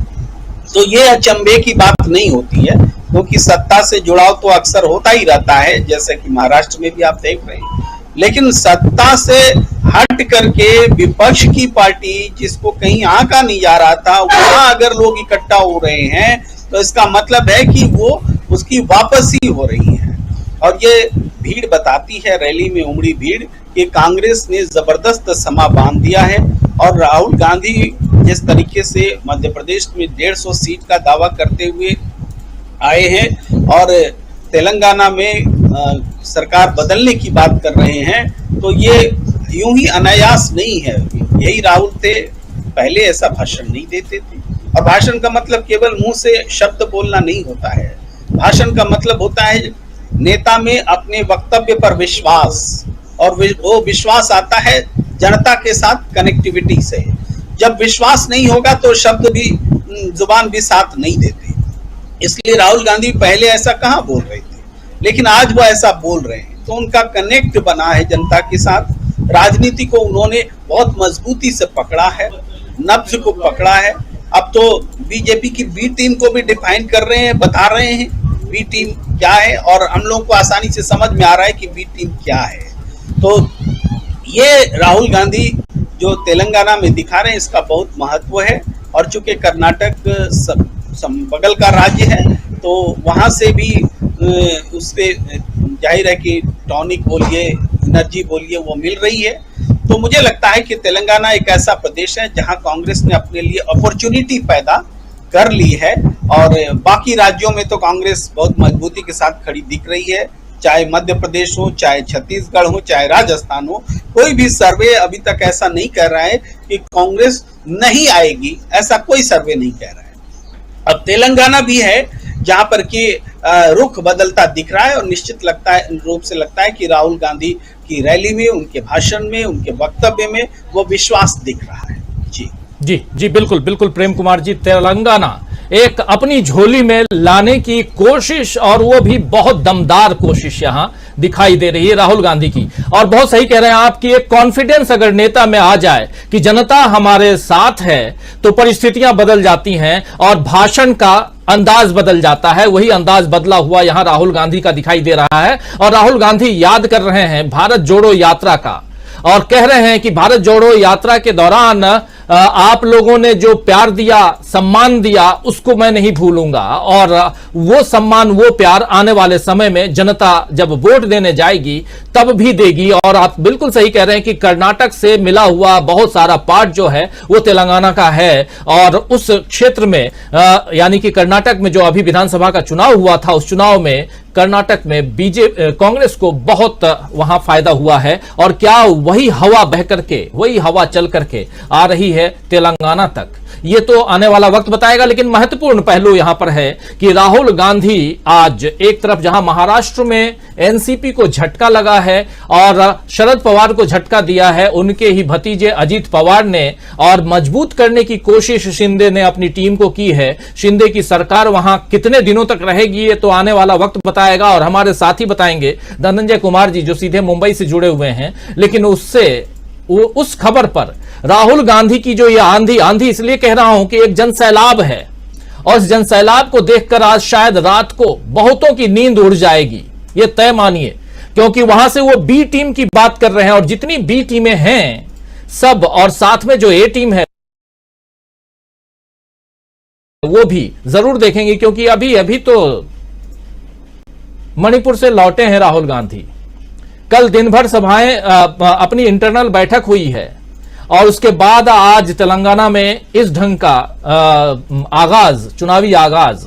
तो ये अचंभे की बात नहीं होती है, क्योंकि सत्ता से जुड़ाव तो अक्सर होता ही रहता है, जैसे कि महाराष्ट्र में भी आप देख रहे हैं। लेकिन सत्ता से हट करके विपक्ष की पार्टी, जिसको कहीं आंका नहीं जा रहा था, वहां अगर लोग इकट्ठा हो रहे हैं, तो इसका मतलब है कि वो उसकी वापसी हो रही है। और ये भीड़ बताती है, रैली में उमड़ी भीड़, कि कांग्रेस ने जबरदस्त समा बांध दिया है। और राहुल गांधी जिस तरीके से मध्य प्रदेश में 150 सीट का दावा करते हुए आए हैं और तेलंगाना में सरकार बदलने की बात कर रहे हैं, तो ये यूं ही अनायास नहीं है। यही राहुल थे, पहले ऐसा भाषण नहीं देते थे। और भाषण का मतलब केवल मुंह से शब्द बोलना नहीं होता है, भाषण का मतलब होता है नेता में अपने वक्तव्य पर विश्वास, और वो विश्वास आता है जनता के साथ कनेक्टिविटी से। जब विश्वास नहीं होगा तो शब्द भी, जुबान भी साथ नहीं देते। इसलिए राहुल गांधी पहले ऐसा कहाँ बोल रहे थे, लेकिन आज वो ऐसा बोल रहे हैं, तो उनका कनेक्ट बना है जनता के साथ। राजनीति को उन्होंने बहुत मजबूती से पकड़ा है, नब्ज को पकड़ा है। अब तो बीजेपी की बी टीम को भी डिफाइन कर रहे हैं, बता रहे हैं बी टीम क्या है, और हम लोगों को आसानी से समझ में आ रहा है कि बी टीम क्या है। तो ये राहुल गांधी जो तेलंगाना में दिखा रहे हैं, इसका बहुत महत्व है। और चूंकि कर्नाटक बगल का राज्य है, तो वहां से भी उससे जाहिर है कि टॉनिक बोलिए, एनर्जी बोलिए, वो मिल रही है। तो मुझे लगता है कि तेलंगाना एक ऐसा प्रदेश है जहां कांग्रेस ने अपने लिए अपॉर्चुनिटी पैदा कर ली है, और बाकी राज्यों में तो कांग्रेस बहुत मजबूती के साथ खड़ी दिख रही है, चाहे मध्य प्रदेश हो, चाहे छत्तीसगढ़ हो, चाहे राजस्थान हो। कोई भी सर्वे अभी तक ऐसा नहीं कह रहा है कि कांग्रेस नहीं आएगी, ऐसा कोई सर्वे नहीं कह रहा है। अब तेलंगाना भी है जहां पर कि रुख बदलता दिख रहा है, और निश्चित रूप से लगता है कि राहुल गांधी की रैली में, उनके भाषण में, उनके वक्तव्य में वो विश्वास दिख रहा है। जी बिल्कुल बिल्कुल प्रेम कुमार जी, तेलंगाना एक अपनी झोली में लाने की कोशिश, और वो भी बहुत दमदार कोशिश यहां दिखाई दे रही है राहुल गांधी की। और बहुत सही कह रहे हैं आप कि एक कॉन्फिडेंस अगर नेता में आ जाए कि जनता हमारे साथ है, तो परिस्थितियां बदल जाती हैं और भाषण का अंदाज बदल जाता है। वही अंदाज बदला हुआ यहां राहुल गांधी का दिखाई दे रहा है। और राहुल गांधी याद कर रहे हैं भारत जोड़ो यात्रा का, और कह रहे हैं कि भारत जोड़ो यात्रा के दौरान आप लोगों ने जो प्यार दिया, सम्मान दिया, उसको मैं नहीं भूलूंगा, और वो सम्मान, वो प्यार आने वाले समय में जनता जब वोट देने जाएगी तब भी देगी। और आप बिल्कुल सही कह रहे हैं कि कर्नाटक से मिला हुआ बहुत सारा पार्ट जो है वो तेलंगाना का है, और उस क्षेत्र में यानी कि कर्नाटक में जो अभी विधानसभा का चुनाव हुआ था, उस चुनाव में कर्नाटक में कांग्रेस को बहुत वहां फायदा हुआ है। और क्या वही हवा बह करके, वही हवा चल करके आ रही है तेलंगाना तक, ये तो आने वाला वक्त बताएगा। लेकिन महत्वपूर्ण पहलू यहां पर है कि राहुल गांधी आज एक तरफ जहां महाराष्ट्र में एनसीपी को झटका लगा है और शरद पवार को झटका दिया है उनके ही भतीजे अजीत पवार ने, और मजबूत करने की कोशिश शिंदे ने अपनी टीम को की है। शिंदे की सरकार वहां कितने दिनों तक रहेगी ये तो आने वाला वक्त बताएगा, और हमारे साथी बताएंगे, धनंजय कुमार जी जो सीधे मुंबई से जुड़े हुए हैं। लेकिन उस खबर पर राहुल गांधी की जो ये आंधी इसलिए कह रहा हूं कि एक जनसैलाब है, और इस जनसैलाब को देखकर आज शायद रात को बहुतों की नींद उड़ जाएगी, ये तय मानिए, क्योंकि वहां से वो बी टीम की बात कर रहे हैं, और जितनी बी टीमें हैं सब, और साथ में जो ए टीम है वो भी जरूर देखेंगे, क्योंकि अभी तो मणिपुर से लौटे हैं राहुल गांधी। कल दिन भर सभाएं अपनी इंटरनल बैठक हुई है और उसके बाद आज तेलंगाना में इस ढंग का आगाज, चुनावी आगाज,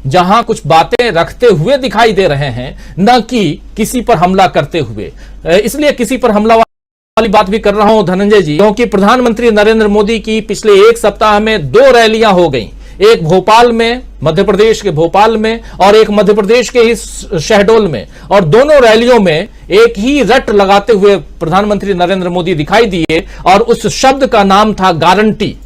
जहां कुछ बातें रखते हुए दिखाई दे रहे हैं, न कि किसी पर हमला करते हुए। इसलिए किसी पर हमला वाली बात भी कर रहा हूं धनंजय जी, क्योंकि प्रधानमंत्री नरेंद्र मोदी की पिछले एक सप्ताह में 2 रैलियां हो गई, एक भोपाल में, मध्य प्रदेश के भोपाल में, और एक मध्य प्रदेश के ही शहडोल में, और दोनों रैलियों में एक ही रट लगाते हुए प्रधानमंत्री नरेंद्र मोदी दिखाई दिए और उस शब्द का नाम था गारंटी,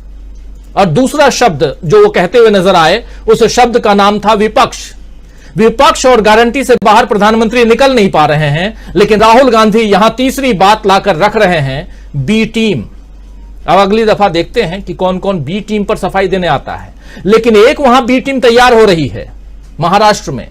और दूसरा शब्द जो वो कहते हुए नजर आए उस शब्द का नाम था विपक्ष। विपक्ष और गारंटी से बाहर प्रधानमंत्री निकल नहीं पा रहे हैं, लेकिन राहुल गांधी यहां तीसरी बात लाकर रख रहे हैं, बी टीम। अब अगली दफा देखते हैं कि कौन कौन बी टीम पर सफाई देने आता है। लेकिन एक वहां बी टीम तैयार हो रही है महाराष्ट्र में,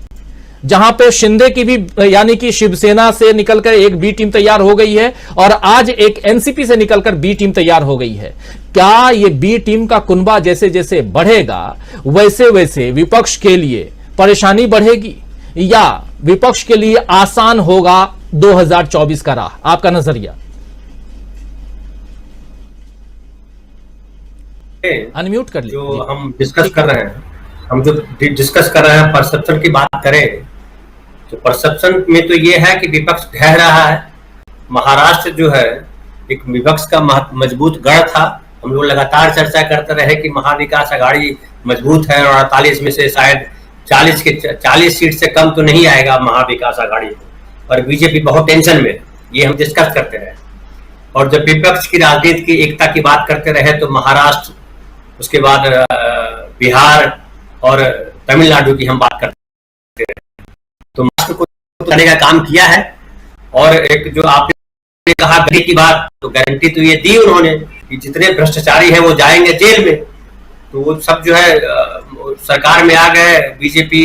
जहां पे शिंदे की भी, यानी कि शिवसेना से निकलकर एक बी टीम तैयार हो गई है, और आज एक एनसीपी से निकलकर बी टीम तैयार हो गई है। क्या ये बी टीम का कुनबा जैसे जैसे बढ़ेगा वैसे वैसे विपक्ष के लिए परेशानी बढ़ेगी, या विपक्ष के लिए आसान होगा 2024 का राह? आपका नजरिया। अनम्यूट कर लीजिए। जो हम डिस्कस कर रहे हैं, हम जो डिस्कस कर रहे हैं, परसेप्शन की बात करें तो परसेप्शन में तो ये है कि विपक्ष ढह रहा है। महाराष्ट्र जो है एक विपक्ष का मजबूत गढ़ था। हम लोग लगातार चर्चा करते रहे कि महाविकास आघाड़ी मजबूत है और 48 में से शायद 40 सीट से कम तो नहीं आएगा महाविकास आघाड़ी, और बीजेपी बहुत टेंशन में, ये हम डिस्कस करते रहे। और जब विपक्ष की राजनीति की एकता की बात करते रहे तो महाराष्ट्र, उसके बाद बिहार और तमिलनाडु की हम बात करते हैं, तो महाराष्ट्र को करने का काम किया है। और एक जो आपने कहा गारंटी की बात, तो गारंटी तो ये दी उन्होंने कि जितने भ्रष्टाचारी हैं वो जाएंगे जेल में। तो वो सब जो है सरकार में आ गए, बीजेपी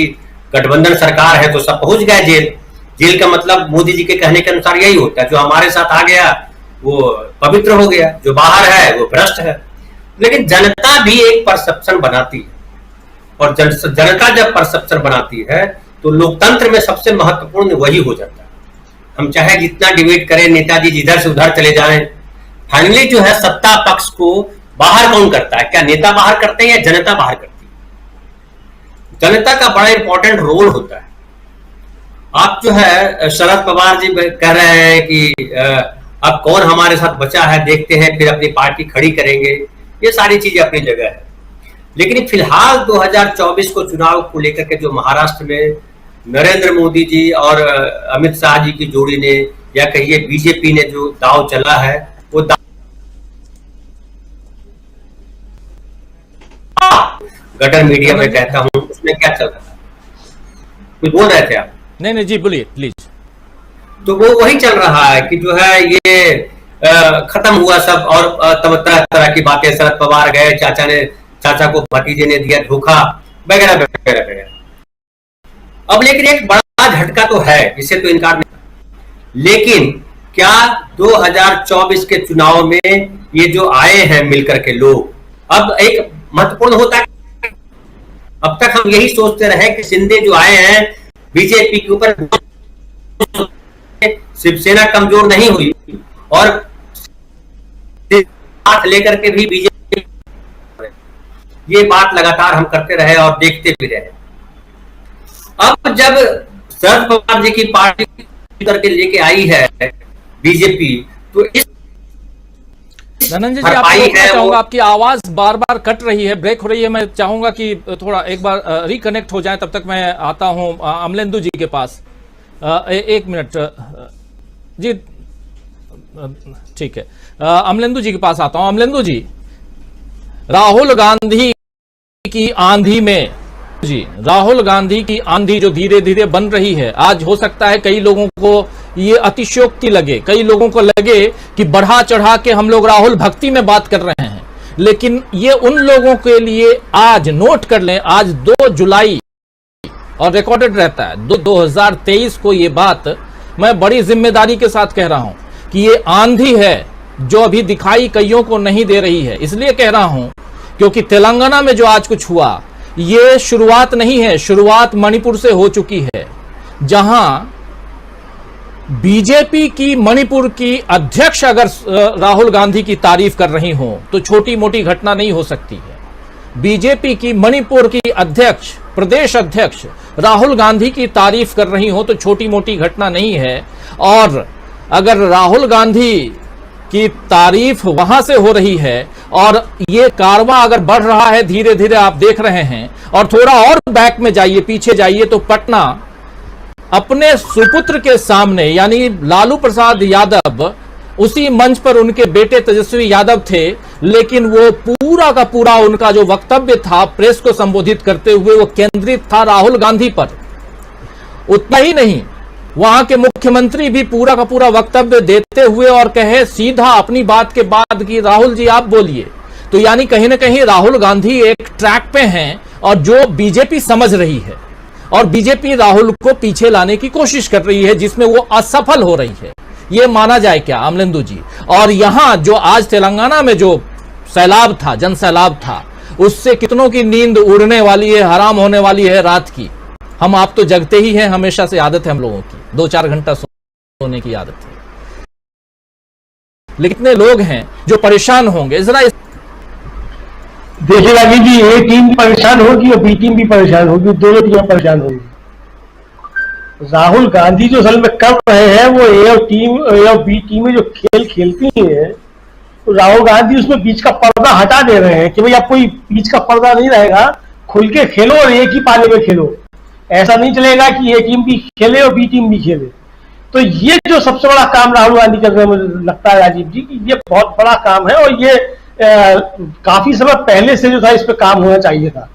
गठबंधन सरकार है तो सब पहुंच गए जेल। जेल का मतलब मोदी जी के कहने के अनुसार यही होता है, जो हमारे साथ आ गया वो पवित्र हो गया, जो बाहर है वो भ्रष्ट है। लेकिन जनता भी एक परसेप्शन बनाती है, और जनता जब परसेप्शन बनाती है तो लोकतंत्र में सबसे महत्वपूर्ण वही हो जाता है। हम चाहे जितना डिबेट करें, नेताजी जिधर से उधर चले जाएं, फाइनली जो है सत्ता पक्ष को बाहर कौन करता है? क्या नेता बाहर करते हैं या जनता बाहर करती है? जनता का बड़ा इंपॉर्टेंट रोल होता है। आप जो है शरद पवार जी कह रहे हैं कि अब कौन हमारे साथ बचा है देखते हैं, फिर अपनी पार्टी खड़ी करेंगे, ये सारी चीजें अपनी जगह है। लेकिन फिलहाल 2024 को चुनाव को लेकर के जो महाराष्ट्र में नरेंद्र मोदी जी और अमित शाह जी की जोड़ी ने, या कहिए बीजेपी ने जो दांव चला है, वो गटर मीडिया में कहता हूं, उसमें क्या चल रहा था? कुछ बोल रहे थे आप? नहीं जी, बोलिए प्लीज। तो वो वही चल रहा है कि जो है ये खत्म हुआ सब, और तरह तरह की बातें, शरद पवार गए, चाचा को भतीजे ने दिया धोखा, वगैरह वगैरह वगैरह। अब लेकिन एक बड़ा झटका तो है, इससे तो इनकार नहीं। लेकिन क्या 2024 के चुनाव में ये जो आए हैं मिलकर के लोग, अब एक महत्वपूर्ण होता है। अब तक हम यही सोचते रहे कि शिंदे जो आए हैं बीजेपी के ऊपर, शिवसेना कमजोर नहीं हुई, और हाथ लेकर के भी बीजेपी, ये बात लगातार हम करते रहे और देखते भी रहे। अब जब शरद पवार जी की पार्टी करके लेके आई है बीजेपी, तो इस धनंजय जी, आपको चाहूंगा, आपकी आवाज बार बार कट रही है, ब्रेक हो रही है। मैं चाहूंगा कि थोड़ा एक बार रिकनेक्ट हो जाए, तब तक मैं आता हूं अमलेंदु जी के पास। एक मिनट जी, ठीक है, अमलेंदु जी के पास आता हूं। अमलेंदु जी, राहुल गांधी की आंधी में, जी राहुल गांधी की आंधी जो धीरे धीरे बन रही है, आज हो सकता है कई लोगों को ये अतिशयोक्ति लगे, कई लोगों को लगे कि बढ़ा चढ़ा के हम लोग राहुल भक्ति में बात कर रहे हैं, लेकिन ये उन लोगों के लिए, आज नोट कर लें, आज 2 जुलाई और रिकॉर्डेड रहता है 2023 को, ये बात मैं बड़ी जिम्मेदारी के साथ कह रहा हूं कि ये आंधी है जो अभी दिखाई कईयों को नहीं दे रही है। इसलिए कह रहा हूं क्योंकि तेलंगाना में जो आज कुछ हुआ, ये शुरुआत नहीं है, शुरुआत मणिपुर से हो चुकी है। जहां बीजेपी की मणिपुर की अध्यक्ष अगर राहुल गांधी की तारीफ कर रही हो तो छोटी मोटी घटना नहीं हो सकती है। बीजेपी की मणिपुर की अध्यक्ष, प्रदेश अध्यक्ष राहुल गांधी की तारीफ कर रही हो तो छोटी मोटी घटना नहीं है। और अगर राहुल गांधी की तारीफ वहां से हो रही है और ये कारवां अगर बढ़ रहा है धीरे धीरे, आप देख रहे हैं, और थोड़ा और बैक में जाइए, पीछे जाइए, तो पटना अपने सुपुत्र के सामने यानी लालू प्रसाद यादव, उसी मंच पर उनके बेटे तेजस्वी यादव थे, लेकिन वो पूरा का पूरा उनका जो वक्तव्य था प्रेस को संबोधित करते हुए वो केंद्रित था राहुल गांधी पर। उतना ही नहीं, वहां के मुख्यमंत्री भी पूरा का पूरा वक्तव्य देते हुए और कहे सीधा अपनी बात के बाद कि राहुल जी आप बोलिए। तो यानी कहीं ना कहीं राहुल गांधी एक ट्रैक पे हैं और जो बीजेपी समझ रही है, और बीजेपी राहुल को पीछे लाने की कोशिश कर रही है, जिसमें वो असफल हो रही है। ये माना जाए क्या अमलेंदु जी? और यहां जो आज तेलंगाना में जो सैलाब था, जन सैलाब था, उससे कितनों की नींद उड़ने वाली है, हराम होने वाली है रात की। हम आप तो जगते ही हैं, हमेशा से आदत है हम लोगों की, 2-4 घंटा सोने की आदत है। लेकिन कितने लोग हैं जो परेशान होंगे? जरा देखिए राजीव जी, ए टीम भी परेशान होगी और बी टीम भी परेशान होगी, दोनों टीमें परेशान होगी। राहुल गांधी जो असल में कर रहे हैं वो ए और बी टीमें जो खेल खेलती हैं, तो राहुल गांधी उसमें बीच का पर्दा हटा दे रहे हैं कि भाई अब कोई बीच का पर्दा नहीं रहेगा, खुल के खेलो और एक ही पाले में खेलो। ऐसा नहीं चलेगा कि ए टीम भी खेले और बी टीम भी खेले। तो ये जो सबसे बड़ा काम राहुल गांधी कर रहे हैं, मुझे लगता है राजीव जी कि ये बहुत बड़ा काम है और ये काफी समय पहले से जो था इस पे काम होना चाहिए था।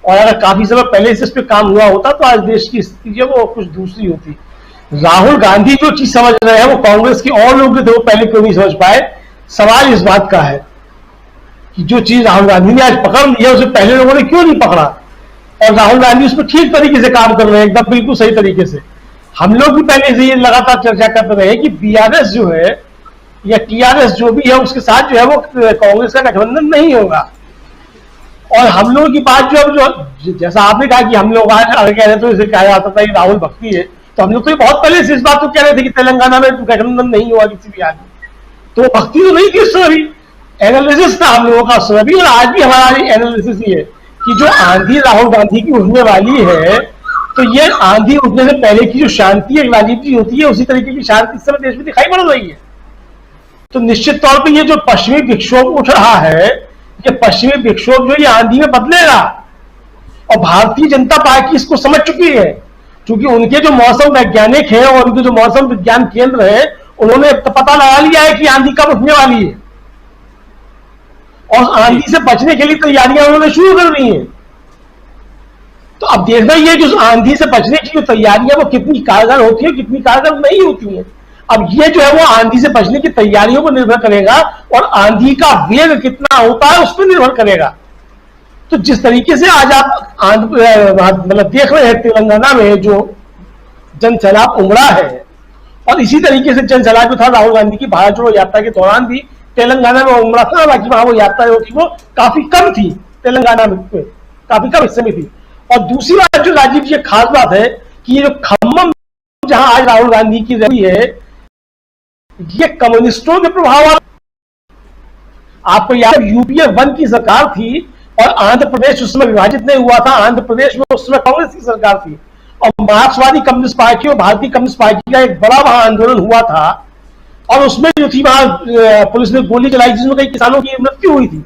और अगर काफी समय पहले से इस पे काम हुआ होता तो आज देश की स्थिति जो वो कुछ दूसरी होती। राहुल गांधी जो चीज समझ रहे हैं वो कांग्रेस के और लोग जो थे वो पहले क्यों नहीं समझ पाए। सवाल इस बात का है कि जो चीज राहुल गांधी ने आज पकड़ लिया उसे पहले लोगों ने क्यों नहीं पकड़ा, और राहुल गांधी उस पर ठीक तरीके से काम कर रहे हैं, एकदम बिल्कुल सही तरीके से। हम लोग भी पहले से ये लगातार चर्चा करते रहे कि बीआरएस जो है या टीआरएस जो भी है उसके साथ जो है वो कांग्रेस का गठबंधन नहीं होगा। और हम लोगों की बात जो जैसा आपने कहा कि हम लोग आज आगे कह रहे थे, इसे कहा जाता था कि राहुल भक्ति है, तो हम लोग तो बहुत पहले से इस बात को कह रहे थे कि तेलंगाना में गठबंधन नहीं हुआ किसी भी आदमी, तो भक्ति तो नहीं थी उस समय भी, एनालिसिस था हम लोगों का उस समय भी। और आज भी हमारा एनालिसिस ही है कि जो आंधी राहुल गांधी की उठने वाली है, तो ये आंधी उठने से पहले की जो शांति एक राजीव जी होती है, उसी तरीके की शांति इस समय देश में दिखाई पड़ रही है। तो निश्चित तौर पे ये जो पश्चिमी विक्षोभ उठ रहा है, ये पश्चिमी विक्षोभ जो ये आंधी में बदलेगा, और भारतीय जनता पार्टी इसको समझ चुकी है, क्योंकि उनके जो मौसम वैज्ञानिक हैं और उनके जो मौसम विज्ञान केंद्र है, उन्होंने पता लगा लिया है कि आंधी कब उठने वाली है, और आंधी से बचने के लिए तैयारियां उन्होंने शुरू कर दी हैं। तो अब देखना ये जो आंधी से बचने की जो तैयारियां वो कितनी कारगर होती है, कितनी कारगर नहीं होती है। अब ये जो है वो आंधी से बचने की तैयारियों पर निर्भर करेगा, और आंधी का वेग कितना होता है उस पर निर्भर करेगा। तो जिस तरीके से आज आप मतलब देख रहे हैं तेलंगाना में जो जन सैलाब उमड़ा है, और इसी तरीके से जन सैलाब जो था राहुल गांधी की भारत जोड़ो यात्रा के दौरान भी तेलंगाना में उमड़ा था, बाकी वहां वो यात्रा जो थी वो काफी कम थी, तेलंगाना में काफी कम हिस्से में थी। और दूसरी बात जो राजीव जी खास बात है कि ये जो खम्मम जहां आज राहुल गांधी की रैली है, ये कम्युनिस्टों के प्रभाव। आपको याद यूपीए 1 की सरकार थी और आंध्र प्रदेश उस समय विभाजित नहीं हुआ था, आंध्र प्रदेश में उस समय कांग्रेस की सरकार थी, और मार्क्सवादी कम्युनिस्ट पार्टी और भारतीय कम्युनिस्ट पार्टी का एक बड़ा वहां आंदोलन हुआ था, और उसमें जो थी वहां पुलिस ने गोली चलाई जिसमें कई किसानों की मृत्यु हुई थी।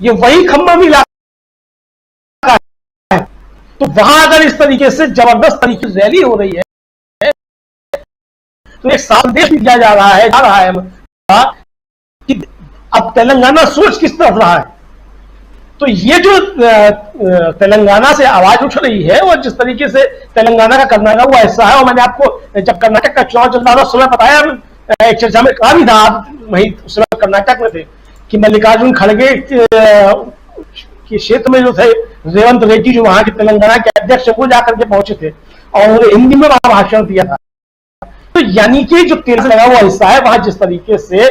ये वही खम्मम इलाका है। तो वहां अगर इस तरीके से जबरदस्त तरीके से रैली हो रही है तो एक संदेश भी दिया जा रहा है कि अब तेलंगाना सोच किस तरफ रहा है। तो ये जो तेलंगाना से आवाज उठ रही है, और जिस तरीके से तेलंगाना का कर्नाटक हुआ हिस्सा है, और मैंने आपको जब कर्नाटक का चुनाव चल रहा था उस समय बताया, एक चर्चा में कहा भी था, आप वही उस समय कर्नाटक में थे, कि मल्लिकार्जुन खड़गे के क्षेत्र में जो थे रेवंत रेड्डी जो वहां के तेलंगाना के अध्यक्ष वो जाकर के पहुंचे थे और उन्होंने हिंदी में वहां भाषण दिया था। तो यानी कि जो तेल से लगा हुआ हिस्सा है वहां जिस तरीके से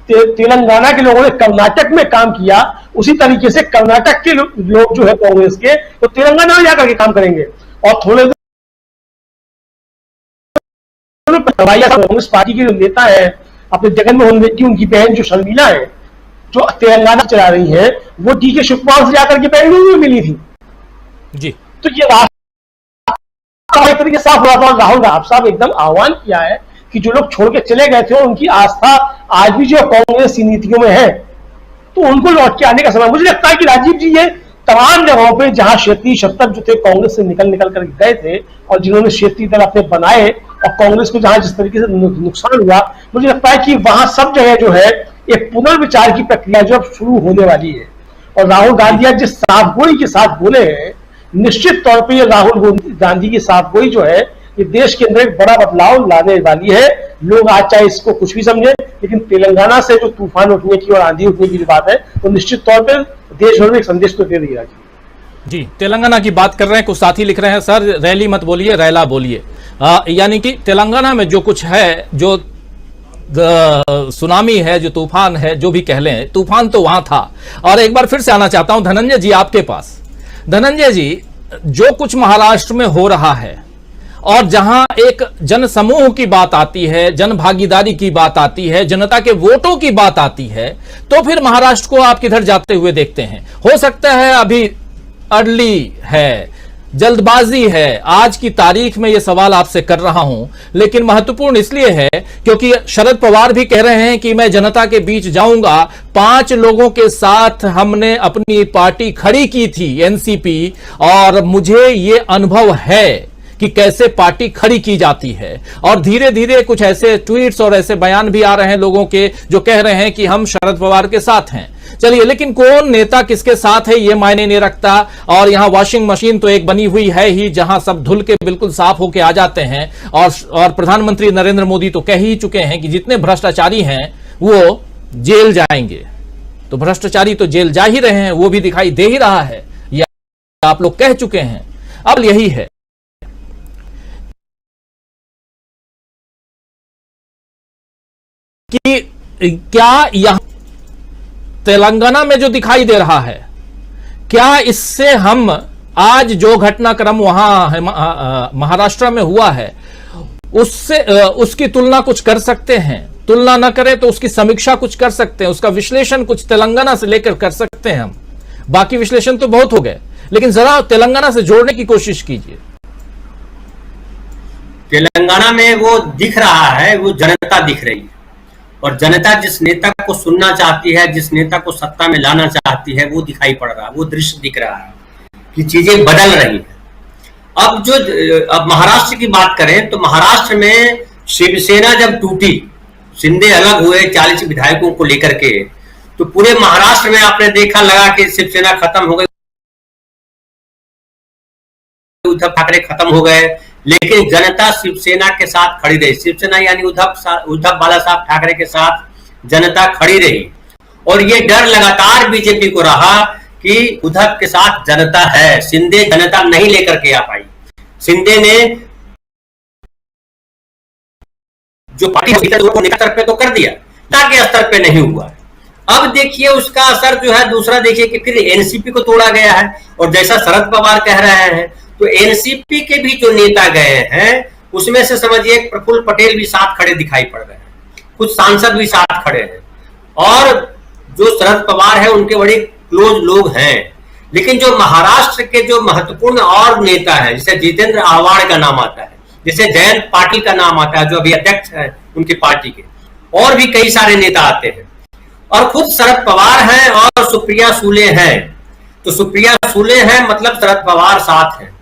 तेलंगाना के लोगों ने कर्नाटक में काम किया, उसी तरीके से कर्नाटक के लोग जो है कांग्रेस के, तो तेलंगाना में जाकर के काम करेंगे। और थोड़े रवैया कांग्रेस पार्टी के जो नेता है, अपने जगनमोहन रेड्डी, उनकी बहन जो शर्मिला है, जो तेलंगाना चला रही है, वो DK शिवकुमार से जाकर के बेंगलुरु में मिली थी जी। तो ये रास्ता एक तरीके साफ हुआ था। राहुल साहब एकदम आह्वान किया है कि जो लोग छोड़ के चले गए थे और उनकी आस्था आज भी जो कांग्रेस की नीतियों में है, तो उनको लौट के आने का समय। मुझे लगता है कि राजीव जी, ये तमाम जगहों पे जहां क्षेत्रीय शतक जो थे कांग्रेस से निकल कर गए थे और जिन्होंने क्षेत्रीय दल अपने बनाए और कांग्रेस को जहां जिस तरीके से नुकसान हुआ, मुझे लगता है कि वहां सब जगह जो है एक पुनर्विचार की प्रक्रिया जो अब शुरू होने वाली है। और राहुल गांधी आज जिस साफगोई के साथ बोले हैं, निश्चित तौर पर ये राहुल गांधी की साफगोई जो है, ये देश के अंदर एक बड़ा बदलाव लाने वाली है। लोग आज चाहे इसको कुछ भी समझे, लेकिन तेलंगाना से जो तूफान उठने की और आंधी उठने की जो बात है, वो निश्चित तौर पर देश भर में एक संदेश तो दे रही है। जी, तेलंगाना की बात कर रहे हैं, कुछ साथी लिख रहे हैं, सर रैली मत बोलिए, रैला बोलिए। यानी कि तेलंगाना में जो कुछ है, जो सुनामी है, जो तूफान है, जो भी कह लें, तूफान तो वहां था। और एक बार फिर से आना चाहता हूं धनंजय जी आपके पास। धनंजय जी, जो कुछ महाराष्ट्र में हो रहा है और जहां एक जन समूह की बात आती है, जन भागीदारी की बात आती है, जनता के वोटों की बात आती है, तो फिर महाराष्ट्र को आप किधर जाते हुए देखते हैं? हो सकता है अभी अर्ली है, जल्दबाजी है, आज की तारीख में यह सवाल आपसे कर रहा हूं, लेकिन महत्वपूर्ण इसलिए है क्योंकि शरद पवार भी कह रहे हैं कि मैं जनता के बीच जाऊंगा। 5 लोगों के साथ हमने अपनी पार्टी खड़ी की थी, एनसीपी, और मुझे ये अनुभव है कि कैसे पार्टी खड़ी की जाती है। और धीरे धीरे कुछ ऐसे ट्वीट्स और ऐसे बयान भी आ रहे हैं लोगों के जो कह रहे हैं कि हम शरद पवार के साथ हैं। चलिए, लेकिन कौन नेता किसके साथ है ये मायने नहीं रखता। और यहां वॉशिंग मशीन तो एक बनी हुई है ही, जहां सब धुल के बिल्कुल साफ होके आ जाते हैं। और प्रधानमंत्री नरेंद्र मोदी तो कह ही चुके हैं कि जितने भ्रष्टाचारी हैं वो जेल जाएंगे। तो भ्रष्टाचारी तो जेल जा ही रहे हैं, वो भी दिखाई दे ही रहा है, ये आप लोग कह चुके हैं। अब यही है कि क्या यहां तेलंगाना में जो दिखाई दे रहा है, क्या इससे हम आज जो घटनाक्रम वहां महाराष्ट्र में हुआ है उससे उसकी तुलना कुछ कर सकते हैं? तुलना न करें तो उसकी समीक्षा कुछ कर सकते हैं, उसका विश्लेषण कुछ तेलंगाना से लेकर कर सकते हैं हम। बाकी विश्लेषण तो बहुत हो गए, लेकिन जरा तेलंगाना से जोड़ने की कोशिश कीजिए। तेलंगाना में वो दिख रहा है, वो जनता दिख रही है, और जनता जिस नेता को सुनना चाहती है, जिस नेता को सत्ता में लाना चाहती है, वो दिखाई पड़ रहा है, वो दृश्य दिख रहा है कि चीजें बदल रही हैं। अब महाराष्ट्र की बात करें तो महाराष्ट्र में शिवसेना जब टूटी, शिंदे अलग हुए 40 विधायकों को लेकर के, तो पूरे महाराष्ट्र में आपने देखा लगा कि शिवसेना खत्म हो गई, उद्धव ठाकरे खत्म हो गए, लेकिन जनता शिवसेना के साथ खड़ी रही। शिवसेना यानी उद्धव बाला साहब ठाकरे के साथ जनता खड़ी रही। और ये डर लगातार बीजेपी को रहा कि उद्धव के साथ जनता है, शिंदे जनता नहीं लेकर के आ पाई। शिंदे ने जो पार्टी स्तर पे तो कर दिया, ताकि स्तर पे नहीं हुआ। अब देखिए उसका असर जो है दूसरा, देखिए कि फिर एनसीपी को तोड़ा गया है। और जैसा शरद पवार कह रहे हैं, तो एनसीपी के भी जो नेता गए हैं उसमें से समझिए प्रफुल्ल पटेल भी साथ खड़े दिखाई पड़ रहे हैं, कुछ सांसद भी साथ खड़े हैं, और जो शरद पवार है उनके बड़े क्लोज लोग हैं। लेकिन जो महाराष्ट्र के जो महत्वपूर्ण और नेता है, जैसे जितेंद्र आव्हाड का नाम आता है, जैसे जयंत पाटिल का नाम आता है जो अभी अध्यक्ष है उनकी पार्टी के, और भी कई सारे नेता आते हैं, और खुद शरद पवार हैं और सुप्रिया सुले हैं। तो सुप्रिया सुले हैं मतलब शरद पवार साथ हैं,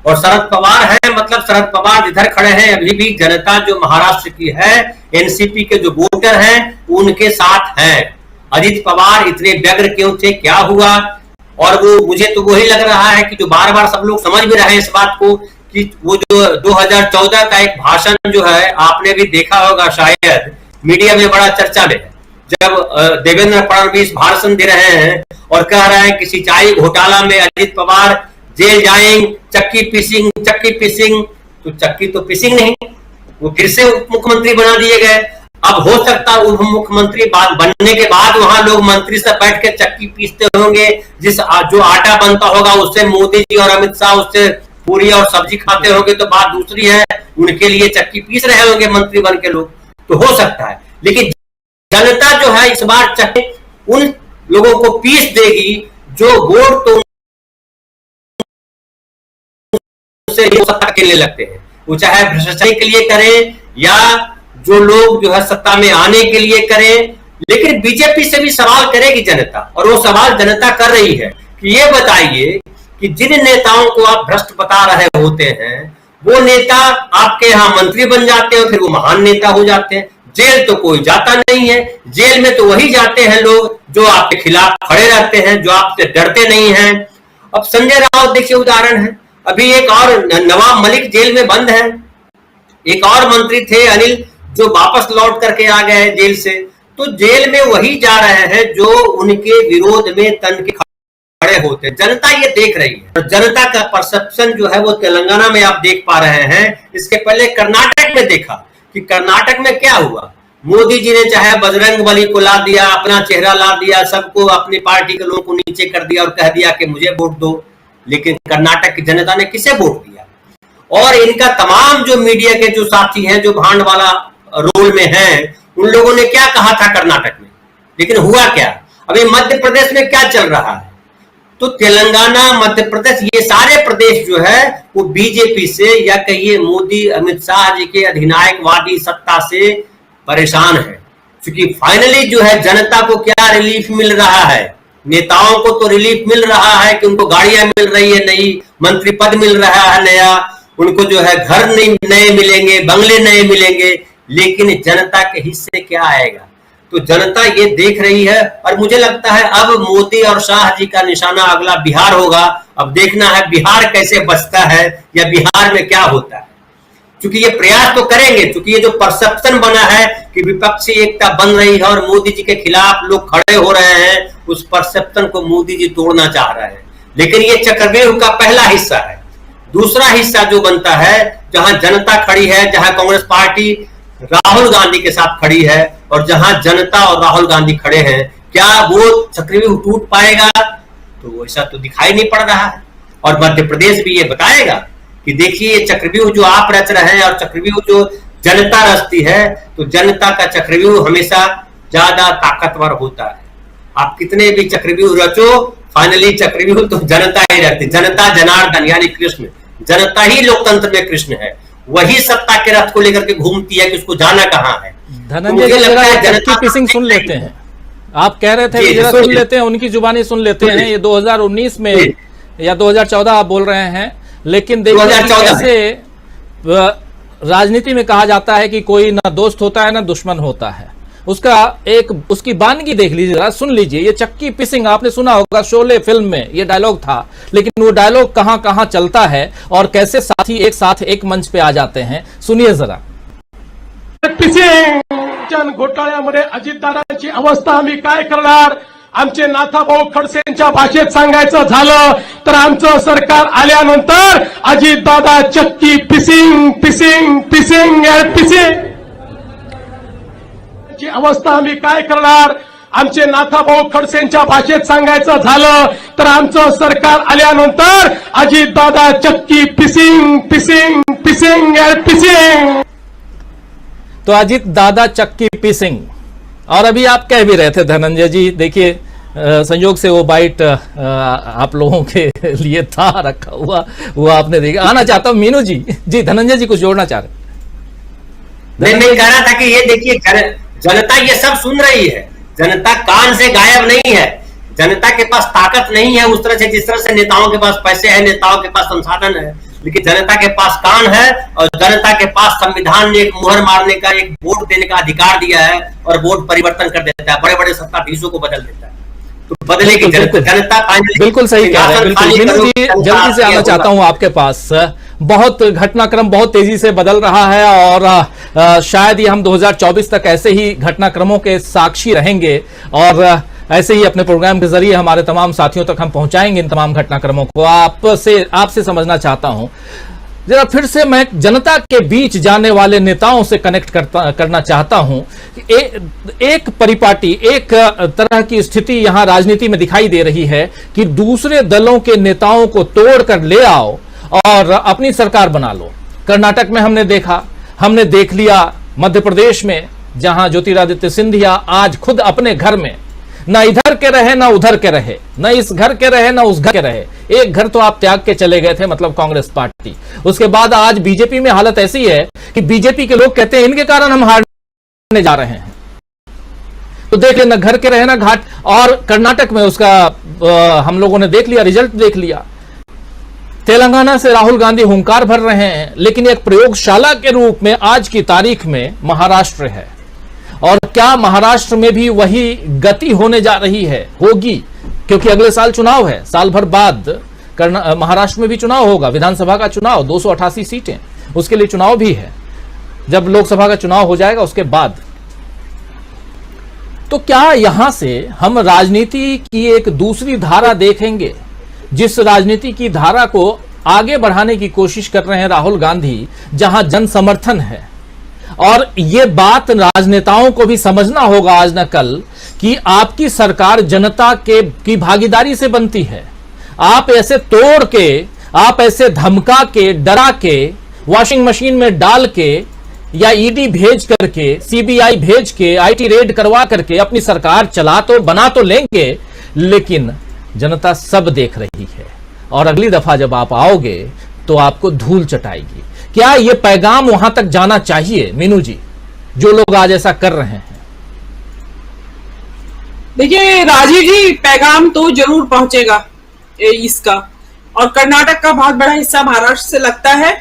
और शरद पवार है मतलब शरद पवार जिधर खड़े हैं अभी भी जनता जो महाराष्ट्र की है, एनसीपी के जो वोटर हैं उनके साथ हैं। अजित पवार इतने व्यग्र क्यों थे, क्या हुआ? और वो मुझे तो वही लग रहा है कि जो बार बार सब लोग समझ भी रहे हैं इस बात को कि वो जो 2014 का एक भाषण जो है आपने भी देखा होगा, शायद मीडिया में बड़ा चर्चा में, जब देवेंद्र फडणवीस भाषण दे रहे हैं और कह रहे हैं कि सिंचाई घोटाला में अजित पवार जेल जाएंगे, चक्की पीसिंग, तो चक्की तो पीसिंग नहीं, वो फिर से उप मुख्यमंत्री बना दिए गए। अब हो सकता है उप मुख्यमंत्री बनने के बाद वहां लोग मंत्री से बैठ के चक्की पीसते होंगे, जो आटा बनता होगा उससे मोदी जी और अमित शाह उससे पूरी और सब्जी खाते होंगे तो बात दूसरी है, उनके लिए चक्की पीस रहे होंगे मंत्री बन के लोग, तो हो सकता है। लेकिन जनता जो है इस बार चक्की उन लोगों को पीस देगी जो वोट तो से सत्ता के लिए लगते हैं, वो चाहे भ्रष्टाचार के लिए करें या जो लोग जो है सत्ता में आने के लिए करें। लेकिन बीजेपी से भी सवाल करेगी जनता, और वो सवाल जनता कर रही है कि ये बताइए कि जिन नेताओं को आप भ्रष्ट बता रहे होते हैं वो नेता आपके यहाँ मंत्री बन जाते हैं, फिर वो महान नेता हो जाते हैं। जेल तो कोई जाता नहीं है, जेल में तो वही जाते हैं लोग जो आपके खिलाफ खड़े रहते हैं, जो आपसे डरते नहीं हैं। अब संजय राउत देखिए उदाहरण है, अभी एक और नवाब मलिक जेल में बंद है, एक और मंत्री थे अनिल जो वापस लौट करके आ गए जेल से, तो जेल में वही जा रहे हैं जो उनके विरोध में तन के खड़े होते हैं। जनता ये देख रही है, और जनता का परसेप्शन जो है वो तेलंगाना में आप देख पा रहे हैं। इसके पहले कर्नाटक में देखा कि कर्नाटक में क्या हुआ, मोदी जी ने चाहे बजरंग बली को ला दिया, अपना चेहरा ला दिया, सबको अपनी पार्टी के लोगों को नीचे कर दिया और कह दिया कि मुझे वोट दो। लेकिन कर्नाटक की जनता ने किसे वोट दिया? और इनका तमाम जो मीडिया के जो साथी हैं जो भांड वाला रोल में हैं, उन लोगों ने क्या कहा था कर्नाटक में, लेकिन हुआ क्या? अभी मध्य प्रदेश में क्या चल रहा है? तो तेलंगाना, मध्य प्रदेश, ये सारे प्रदेश जो है वो बीजेपी से या कहिए मोदी अमित शाह जी के अधिनायकवादी सत्ता से परेशान है। क्योंकि फाइनली जो है जनता को क्या रिलीफ मिल रहा है? नेताओं को तो रिलीफ मिल रहा है कि उनको गाड़ियां मिल रही है, नई मंत्री पद मिल रहा है नया, उनको जो है घर नए मिलेंगे, बंगले नए मिलेंगे, लेकिन जनता के हिस्से क्या आएगा? तो जनता ये देख रही है, और मुझे लगता है अब मोदी और शाह जी का निशाना अगला बिहार होगा। अब देखना है बिहार कैसे बचता है या बिहार में क्या होता है, क्योंकि ये प्रयास तो करेंगे, क्योंकि ये जो परसेप्शन बना है कि विपक्षी एकता बन रही है और मोदी जी के खिलाफ लोग खड़े हो रहे हैं, उस परसेप्शन को मोदी जी तोड़ना चाह रहे हैं। लेकिन ये चक्रव्यूह का पहला हिस्सा है। दूसरा हिस्सा जो बनता है, जहां जनता खड़ी है, जहां कांग्रेस पार्टी राहुल गांधी के साथ खड़ी है और जहां जनता और राहुल गांधी खड़े हैं, क्या वो चक्रव्यूह टूट पाएगा? तो ऐसा तो दिखाई नहीं पड़ रहा है। और मध्य प्रदेश भी ये बताएगा कि देखिए ये चक्रव्यूह जो आप रच रहे हैं और चक्रव्यूह जो जनता रचती है, तो जनता का चक्रव्यूह हमेशा ज्यादा ताकतवर होता है। आप कितने भी चक्रव्यूह रचो, फाइनली चक्रव्यूह तो जनता ही रखती। जनता जनार्दन यानी कृष्ण, जनता ही लोकतंत्र में कृष्ण है, वही सत्ता के रथ को लेकर के घूमती है कि उसको जाना कहां है। धनंजय जी जरा चक्की पिसिंग सुन लेते हैं, आप कह रहे थे जरा सुन लेते हैं, उनकी जुबानी सुन लेते हैं। ये 2019 में या 2014 आप बोल रहे हैं, लेकिन देखिए कैसे राजनीति में कहा जाता है कि कोई ना दोस्त होता है ना दुश्मन होता है। उसकी बानगी देख लीजिए, जरा सुन लीजिए। ये चक्की पिसिंग आपने सुना होगा, शोले फिल्म में ये डायलॉग था, लेकिन वो डायलॉग कहां कहां चलता है और कैसे साथी एक साथ एक मंच पे आ जाते हैं, सुनिए जरा। पिसिंग घोटाळ्यामध्ये अजितदादांची अवस्था आम्ही काय करणार? आमचे नाथाभाऊ खडसेंच्या भाषेत सांगायचं झालं तर आमचं सरकार आल्यानंतर अजितदादा चक्की पिसिंग पिसिंग पिसिंग पिसिंग अवस्था आम्ही काय करणार? आमचे नाथाभाऊ खडसेंच्या भाषेत सांगायचं झालं तर आमचं सरकार आल्यानंतर अजितदादा चक्की पिसिंग पिसिंग पिसिंग पिसिंग। तो अजित दादा चक्की पिसिंग। और अभी आप कह भी रहे थे धनंजय जी, देखिए संयोग से वो बाइट आप लोगों के लिए था रखा हुआ, वो आपने देखा। आना चाहता हूं मीनू जी। जी धनंजय जी कुछ जोड़ना चाह रहे? मैं कह रहा था कि ये देखिए जनता ये सब सुन रही है, जनता कान से गायब नहीं है, जनता के पास ताकत नहीं है उस तरह से जिस तरह से नेताओं के पास पैसे है, नेताओं के पास संसाधन है, लेकिन जनता के पास कान है और जनता के पास संविधान ने एक मुहर मारने का, एक वोट देने का अधिकार दिया है और वोट परिवर्तन कर देता है, बड़े बड़े सत्ताधीशों को बदल देता है। तो बदलेगी जनता। बिल्कुल सही कह रहे हैं, बिल्कुल। मीनू जी जल्दी से आना चाहता हूं आपके पास। बहुत घटनाक्रम बहुत तेजी से बदल रहा है और शायद ये हम 2024 तक ऐसे ही घटनाक्रमों के साक्षी रहेंगे और ऐसे ही अपने प्रोग्राम के जरिए हमारे तमाम साथियों तक हम पहुंचाएंगे इन तमाम घटनाक्रमों को। आपसे समझना चाहता हूं, जरा फिर से मैं जनता के बीच जाने वाले नेताओं से कनेक्ट करना चाहता हूं। एक परिपाटी, एक तरह की स्थिति यहां राजनीति में दिखाई दे रही है कि दूसरे दलों के नेताओं को तोड़कर ले आओ और अपनी सरकार बना लो। कर्नाटक में हमने देखा, हमने देख लिया मध्य प्रदेश में, जहां ज्योतिरादित्य सिंधिया आज खुद अपने घर में ना इधर के रहे ना उधर के रहे, ना इस घर के रहे ना उस घर के रहे, एक घर तो आप त्याग के चले गए थे, मतलब कांग्रेस पार्टी। उसके बाद आज बीजेपी में हालत ऐसी है कि बीजेपी के लोग कहते हैं इनके कारण हम हारने जा रहे हैं। तो देख लेना, घर के रहे ना घाट। और कर्नाटक में उसका हम लोगों ने देख लिया, रिजल्ट देख लिया। तेलंगाना से राहुल गांधी हुंकार भर रहे हैं, लेकिन एक प्रयोगशाला के रूप में आज की तारीख में महाराष्ट्र है। और क्या महाराष्ट्र में भी वही गति होने जा रही है? होगी, क्योंकि अगले साल चुनाव है, साल भर बाद महाराष्ट्र में भी चुनाव होगा, विधानसभा का चुनाव, 288 सीटें, उसके लिए चुनाव भी है। जब लोकसभा का चुनाव हो जाएगा उसके बाद, तो क्या यहां से हम राजनीति की एक दूसरी धारा देखेंगे, जिस राजनीति की धारा को आगे बढ़ाने की कोशिश कर रहे हैं राहुल गांधी, जहां जन समर्थन है। और ये बात राजनेताओं को भी समझना होगा आज न कल कि आपकी सरकार जनता की भागीदारी से बनती है। आप ऐसे तोड़ के, आप ऐसे धमका के, डरा के, वॉशिंग मशीन में डाल के, या ईडी भेज करके, सीबीआई भेज के, आईटी रेड करवा करके अपनी सरकार चला तो बना तो लेंगे, लेकिन जनता सब देख रही है। और अगली दफा जब आप आओगे तो आपको धूल चटाएगी। क्या ये पैगाम वहां तक जाना चाहिए मीनू जी, जो लोग आज ऐसा कर रहे हैं? देखिए राजीव जी, पैगाम तो जरूर पहुंचेगा इसका। और कर्नाटक का बहुत बड़ा हिस्सा महाराष्ट्र से लगता है,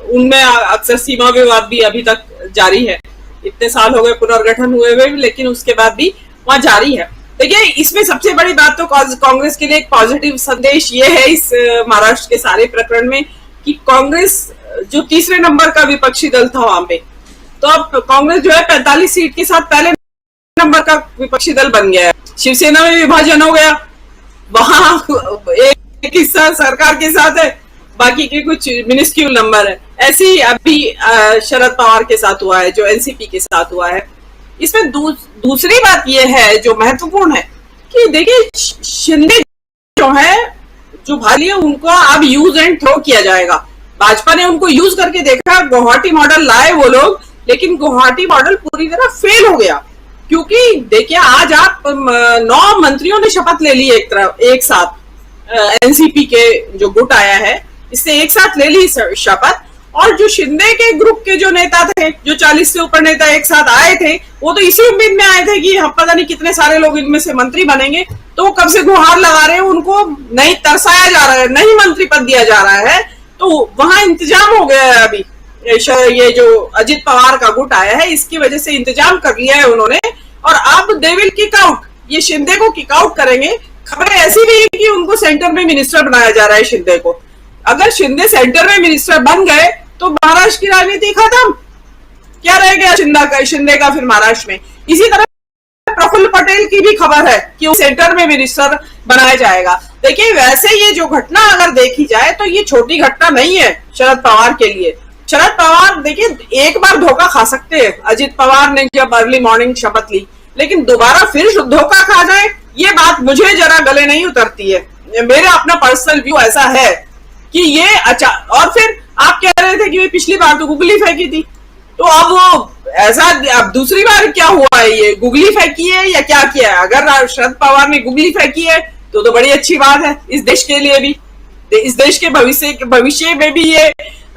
उनमें अक्सर सीमा विवाद भी अभी तक जारी है। इतने साल हो गए पुनर्गठन हुए हुए, लेकिन उसके बाद भी वहां जारी है। देखिए, इसमें सबसे बड़ी बात तो कांग्रेस के लिए एक पॉजिटिव संदेश ये है इस महाराष्ट्र के सारे प्रकरण में कि कांग्रेस जो तीसरे नंबर का विपक्षी दल था वहां पे, तो अब कांग्रेस जो है 45 सीट के साथ पहले नंबर का विपक्षी दल बन गया है। शिवसेना में विभाजन हो गया, वहां एक हिस्सा सरकार के साथ है, बाकी के कुछ मिनिस्क्यूल नंबर है। ऐसी अभी शरद पवार के साथ हुआ है, जो एनसीपी के साथ हुआ है। इसमें दूसरी बात यह है जो महत्वपूर्ण है कि देखिए, शिंदे जो है, जो भाली है, उनको अब यूज एंड थ्रो किया जाएगा। भाजपा ने उनको यूज करके देखा, गुवाहाटी मॉडल लाए वो लोग, लेकिन गुवाहाटी मॉडल पूरी तरह फेल हो गया। क्योंकि देखिए, आज आप 9 मंत्रियों ने शपथ ले ली एक साथ, एनसीपी के जो गुट आया है, इससे एक साथ ले ली शपथ। और जो शिंदे के ग्रुप के जो नेता थे, जो 40 से ऊपर नेता एक साथ आए थे, वो तो इसी उम्मीद में आए थे कि हम पता नहीं कितने सारे लोग इनमें से मंत्री बनेंगे, तो वो कब से गुहार लगा रहे हैं, उनको नहीं तरसाया जा रहा है, नहीं मंत्री पद दिया जा रहा है। तो वहां इंतजाम हो गया है। अभी ये जो अजित पवार का गुट आया है, इसकी वजह से इंतजाम कर लिया है उन्होंने। और अब दे विल किक आउट, ये शिंदे को किक आउट करेंगे। खबरें ऐसी भी है कि उनको सेंटर में मिनिस्टर बनाया जा रहा है शिंदे को। अगर शिंदे सेंटर में मिनिस्टर बन गए तो महाराष्ट्र की राजनीति खत्म। क्या रह गया शिंदे का फिर महाराष्ट्र में? इसी तरह प्रफुल्ल पटेल की भी खबर है कि वो सेंटर में मिनिस्टर बनाया जाएगा। देखिए, वैसे ये जो घटना अगर देखी जाए तो ये छोटी घटना नहीं है शरद पवार के लिए। शरद पवार देखिए, एक बार धोखा खा सकते हैं, अजित पवार ने जब अर्ली मॉर्निंग शपथ ली, लेकिन दोबारा फिर धोखा खा जाए, ये बात मुझे जरा गले नहीं उतरती है। मेरा अपना पर्सनल व्यू ऐसा है कि ये और फिर आप कह रहे थे कि वे पिछली बार तो गुगली फेंकी थी, तो अब वो ऐसा, अब दूसरी बार क्या हुआ है? ये गुगली फेंकी है या क्या किया है? अगर शरद पवार ने गुगली फेंकी है तो बड़ी अच्छी बात है इस देश के लिए भी, इस देश के भविष्य में भी ये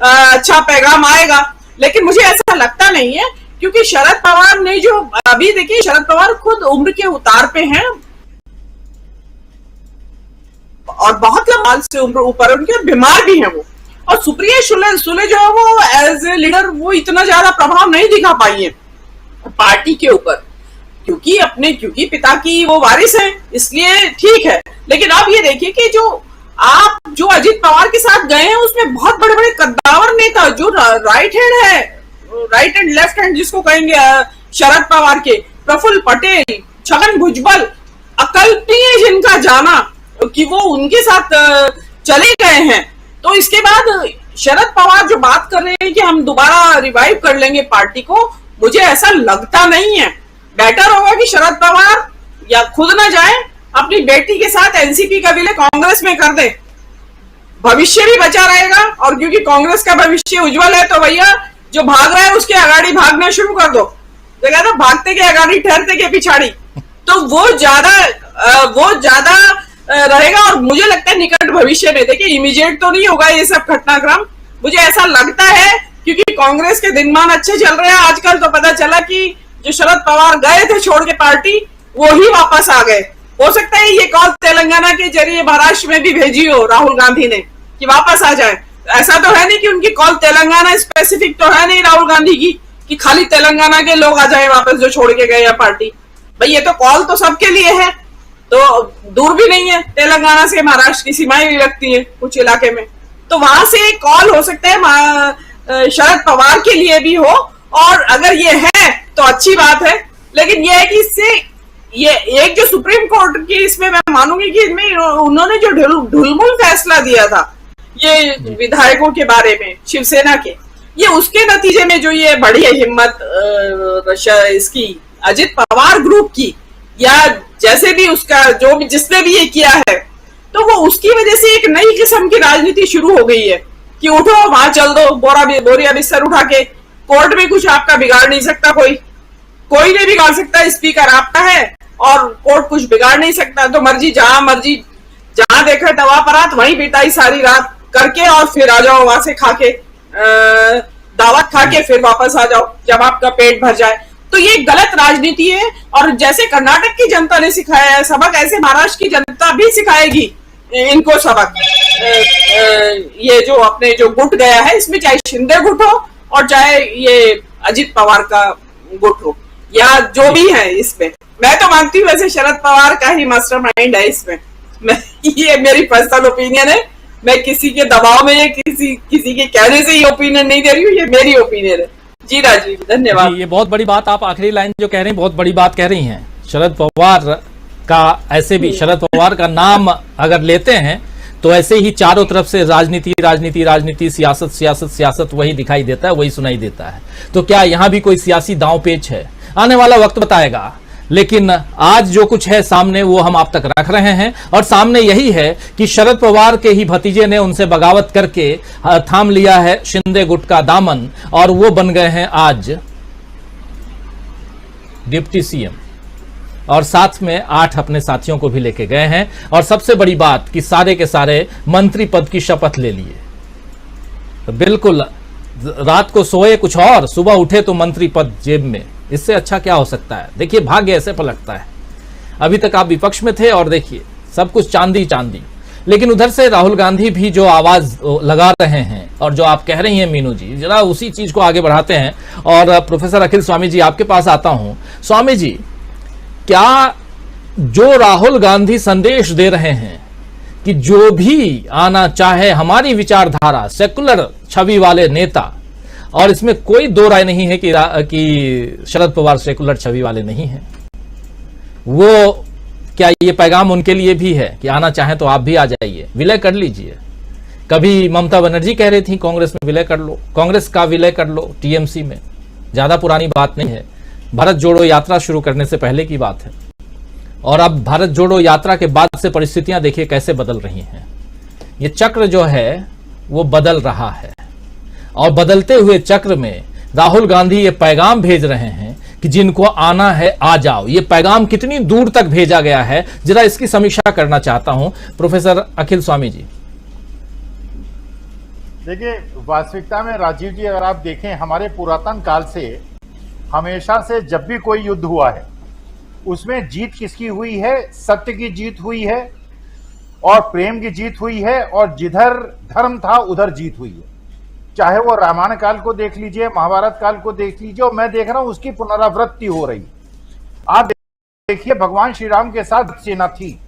अच्छा पैगाम आएगा। लेकिन मुझे ऐसा लगता नहीं है, क्योंकि शरद पवार ने जो अभी देखिए, शरद पवार खुद उम्र के उतार पे हैं और बहुत लंबा से उम्र ऊपर उनके, बीमार भी हैं वो। और सुप्रिया सुले जो है वो एज ए लीडर वो इतना ज्यादा प्रभाव नहीं दिखा पाई है पार्टी के ऊपर, क्योंकि पिता की वो वारिस है, इसलिए ठीक है। लेकिन अब ये देखिए कि जो अजित पवार के साथ गए हैं, उसमें बहुत बड़े बड़े कद्दावर नेता, जो राइट हैंड है, राइट एंड लेफ्ट हैंड जिसको कहेंगे शरद पवार के, प्रफुल्ल पटेल, छगन भुजबल, अकल्पनीय जिनका जाना कि वो उनके साथ चले गए हैं। तो इसके बाद शरद पवार जो बात कर रहे हैं कि हम दोबारा रिवाइव कर लेंगे पार्टी को, मुझे ऐसा लगता नहीं है। बेटर होगा कि शरद पवार या खुद ना जाए, अपनी बेटी के साथ एनसीपी का विलय कांग्रेस में कर दे, भविष्य भी बचा रहेगा। और क्योंकि कांग्रेस का भविष्य उज्जवल है, तो भैया जो भाग रहा है उसके आगाड़ी भागना शुरू कर दो। तो कहता भागते के आगाड़ी ठहरते के पिछाड़ी, तो वो ज्यादा रहेगा। और मुझे लगता है निकट भविष्य में, देखिए इमीडिएट तो नहीं होगा ये सब घटनाक्रम, मुझे ऐसा लगता है, क्योंकि कांग्रेस के दिनमान अच्छे चल रहे हैं आजकल। तो पता चला कि जो शरद पवार गए थे छोड़ के पार्टी, वो ही वापस आ गए। हो सकता है ये कॉल तेलंगाना के जरिए महाराष्ट्र में भी भेजी हो राहुल गांधी ने कि वापस आ जाए। ऐसा तो है नहीं कि उनकी कॉल तेलंगाना स्पेसिफिक तो है नहीं राहुल गांधी की कि खाली तेलंगाना के लोग आ जाए वापस जो छोड़ के गए पार्टी। भाई ये तो कॉल तो सबके लिए है, तो दूर भी नहीं है, तेलंगाना से महाराष्ट्र की सीमाएं भी लगती है कुछ इलाके में, तो वहां से एक कॉल हो सकता है शरद पवार के लिए भी हो। और अगर ये है तो अच्छी बात है, लेकिन ये है कि इससे ये एक जो सुप्रीम कोर्ट की, इसमें मैं मानूंगी कि इनमें उन्होंने जो ढुलमुल फैसला दिया था ये विधायकों के बारे में शिवसेना के, ये उसके नतीजे में जो ये बड़ी हिम्मत इसकी अजित पवार ग्रुप की, या जैसे भी उसका जो भी जिसने भी ये किया है, तो वो उसकी वजह से एक नई किस्म की राजनीति शुरू हो गई है कि उठो वहां चल दो, बोरिया बिस्तर उठा के, कोर्ट में कुछ आपका बिगाड़ नहीं सकता, कोई नहीं बिगाड़ सकता, स्पीकर आपका है और कोर्ट कुछ बिगाड़ नहीं सकता। तो मर्जी जहां देखा तवा परात वहीं बिताई सारी रात करके, और फिर आ जाओ वहां से खा के दावत खा के फिर वापस आ जाओ जब आपका पेट भर जाए। तो ये गलत राजनीति है, और जैसे कर्नाटक की जनता ने सिखाया है सबक, ऐसे महाराष्ट्र की जनता भी सिखाएगी इनको सबक। ये जो अपने जो गुट गया है, इसमें चाहे शिंदे गुट हो और चाहे ये अजित पवार का गुट हो, या जो भी है इसमें, मैं तो मानती हूँ वैसे शरद पवार का ही मास्टरमाइंड है इसमें। ये मेरी पर्सनल ओपिनियन है, मैं किसी के दबाव में या किसी के कहने से ये ओपिनियन नहीं दे रही हूँ, ये मेरी ओपिनियन है। जी राजीव, धन्यवाद। ये बहुत बड़ी बात, आप आखिरी लाइन जो कह रही हैं बहुत बड़ी बात कह रही हैं। शरद पवार का ऐसे भी शरद पवार का नाम अगर लेते हैं तो ऐसे ही चारों तरफ से राजनीति, सियासत वही दिखाई देता है, वही सुनाई देता है। तो क्या यहाँ भी कोई सियासी दांव पेच है? आने वाला वक्त बताएगा। लेकिन आज जो कुछ है सामने वो हम आप तक रख रहे हैं, और सामने यही है कि शरद पवार के ही भतीजे ने उनसे बगावत करके थाम लिया है शिंदे गुट का दामन, और वो बन गए हैं आज डिप्टी सीएम, और साथ में 8 अपने साथियों को भी लेके गए हैं। और सबसे बड़ी बात कि सारे के सारे मंत्री पद की शपथ ले लिए। तो बिल्कुल रात को सोए कुछ और, सुबह उठे तो मंत्री पद जेब में, इससे अच्छा क्या हो सकता है? देखिए भाग्य ऐसे पलटता है। अभी तक आप विपक्ष में थे और देखिए सब कुछ चांदी। लेकिन उधर से राहुल गांधी भी जो आवाज लगा रहे हैं और जो आप कह रही हैं मीनू जी, जरा उसी चीज को आगे बढ़ाते हैं। और प्रोफेसर अखिल स्वामी जी आपके पास आता हूं। स्वामी जी, क्या जो राहुल गांधी संदेश दे रहे हैं कि जो भी आना चाहे हमारी विचारधारा, सेकुलर छवि वाले नेता, और इसमें कोई दो राय नहीं है कि शरद पवार सेकुलर छवि वाले नहीं हैं, वो क्या ये पैगाम उनके लिए भी है कि आना चाहे तो आप भी आ जाइए, विलय कर लीजिए? कभी ममता बनर्जी कह रही थी कांग्रेस में विलय कर लो, कांग्रेस का विलय कर लो टीएमसी में, ज्यादा पुरानी बात नहीं है, भारत जोड़ो यात्रा शुरू करने से पहले की बात है। और अब भारत जोड़ो यात्रा के बाद से परिस्थितियां देखिए कैसे बदल रही हैं। ये चक्र जो है वो बदल रहा है, और बदलते हुए चक्र में राहुल गांधी ये पैगाम भेज रहे हैं कि जिनको आना है आ जाओ। ये पैगाम कितनी दूर तक भेजा गया है, जरा इसकी समीक्षा करना चाहता हूं प्रोफेसर अखिल स्वामी जी। देखिए, वास्तविकता में राजीव जी अगर आप देखें, हमारे पुरातन काल से हमेशा से जब भी कोई युद्ध हुआ है उसमें जीत किसकी हुई है? सत्य की जीत हुई है और प्रेम की जीत हुई है, और जिधर धर्म था उधर जीत हुई है। चाहे वो रामायण काल को देख लीजिए, महाभारत काल को देख लीजिए, और मैं देख रहा हूं उसकी पुनरावृत्ति हो रही। आप देखिए, भगवान श्री राम के साथ सेना थी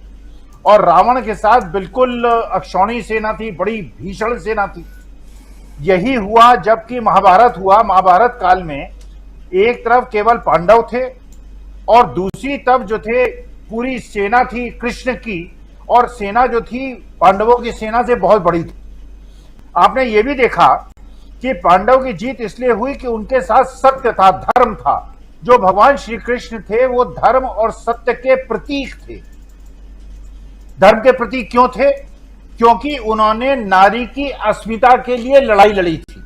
और रावण के साथ बिल्कुल अक्षौणी सेना थी, बड़ी भीषण सेना थी। यही हुआ जबकि महाभारत हुआ। महाभारत काल में एक तरफ केवल पांडव थे और दूसरी तरफ जो थे पूरी सेना थी कृष्ण की, और सेना जो थी पांडवों की सेना से बहुत बड़ी थी। आपने ये भी देखा कि पांडव की जीत इसलिए हुई कि उनके साथ सत्य था, धर्म था। जो भगवान श्री कृष्ण थे वो धर्म और सत्य के प्रतीक थे। धर्म के प्रतीक क्यों थे? क्योंकि उन्होंने नारी की अस्मिता के लिए लड़ाई लड़ी थी,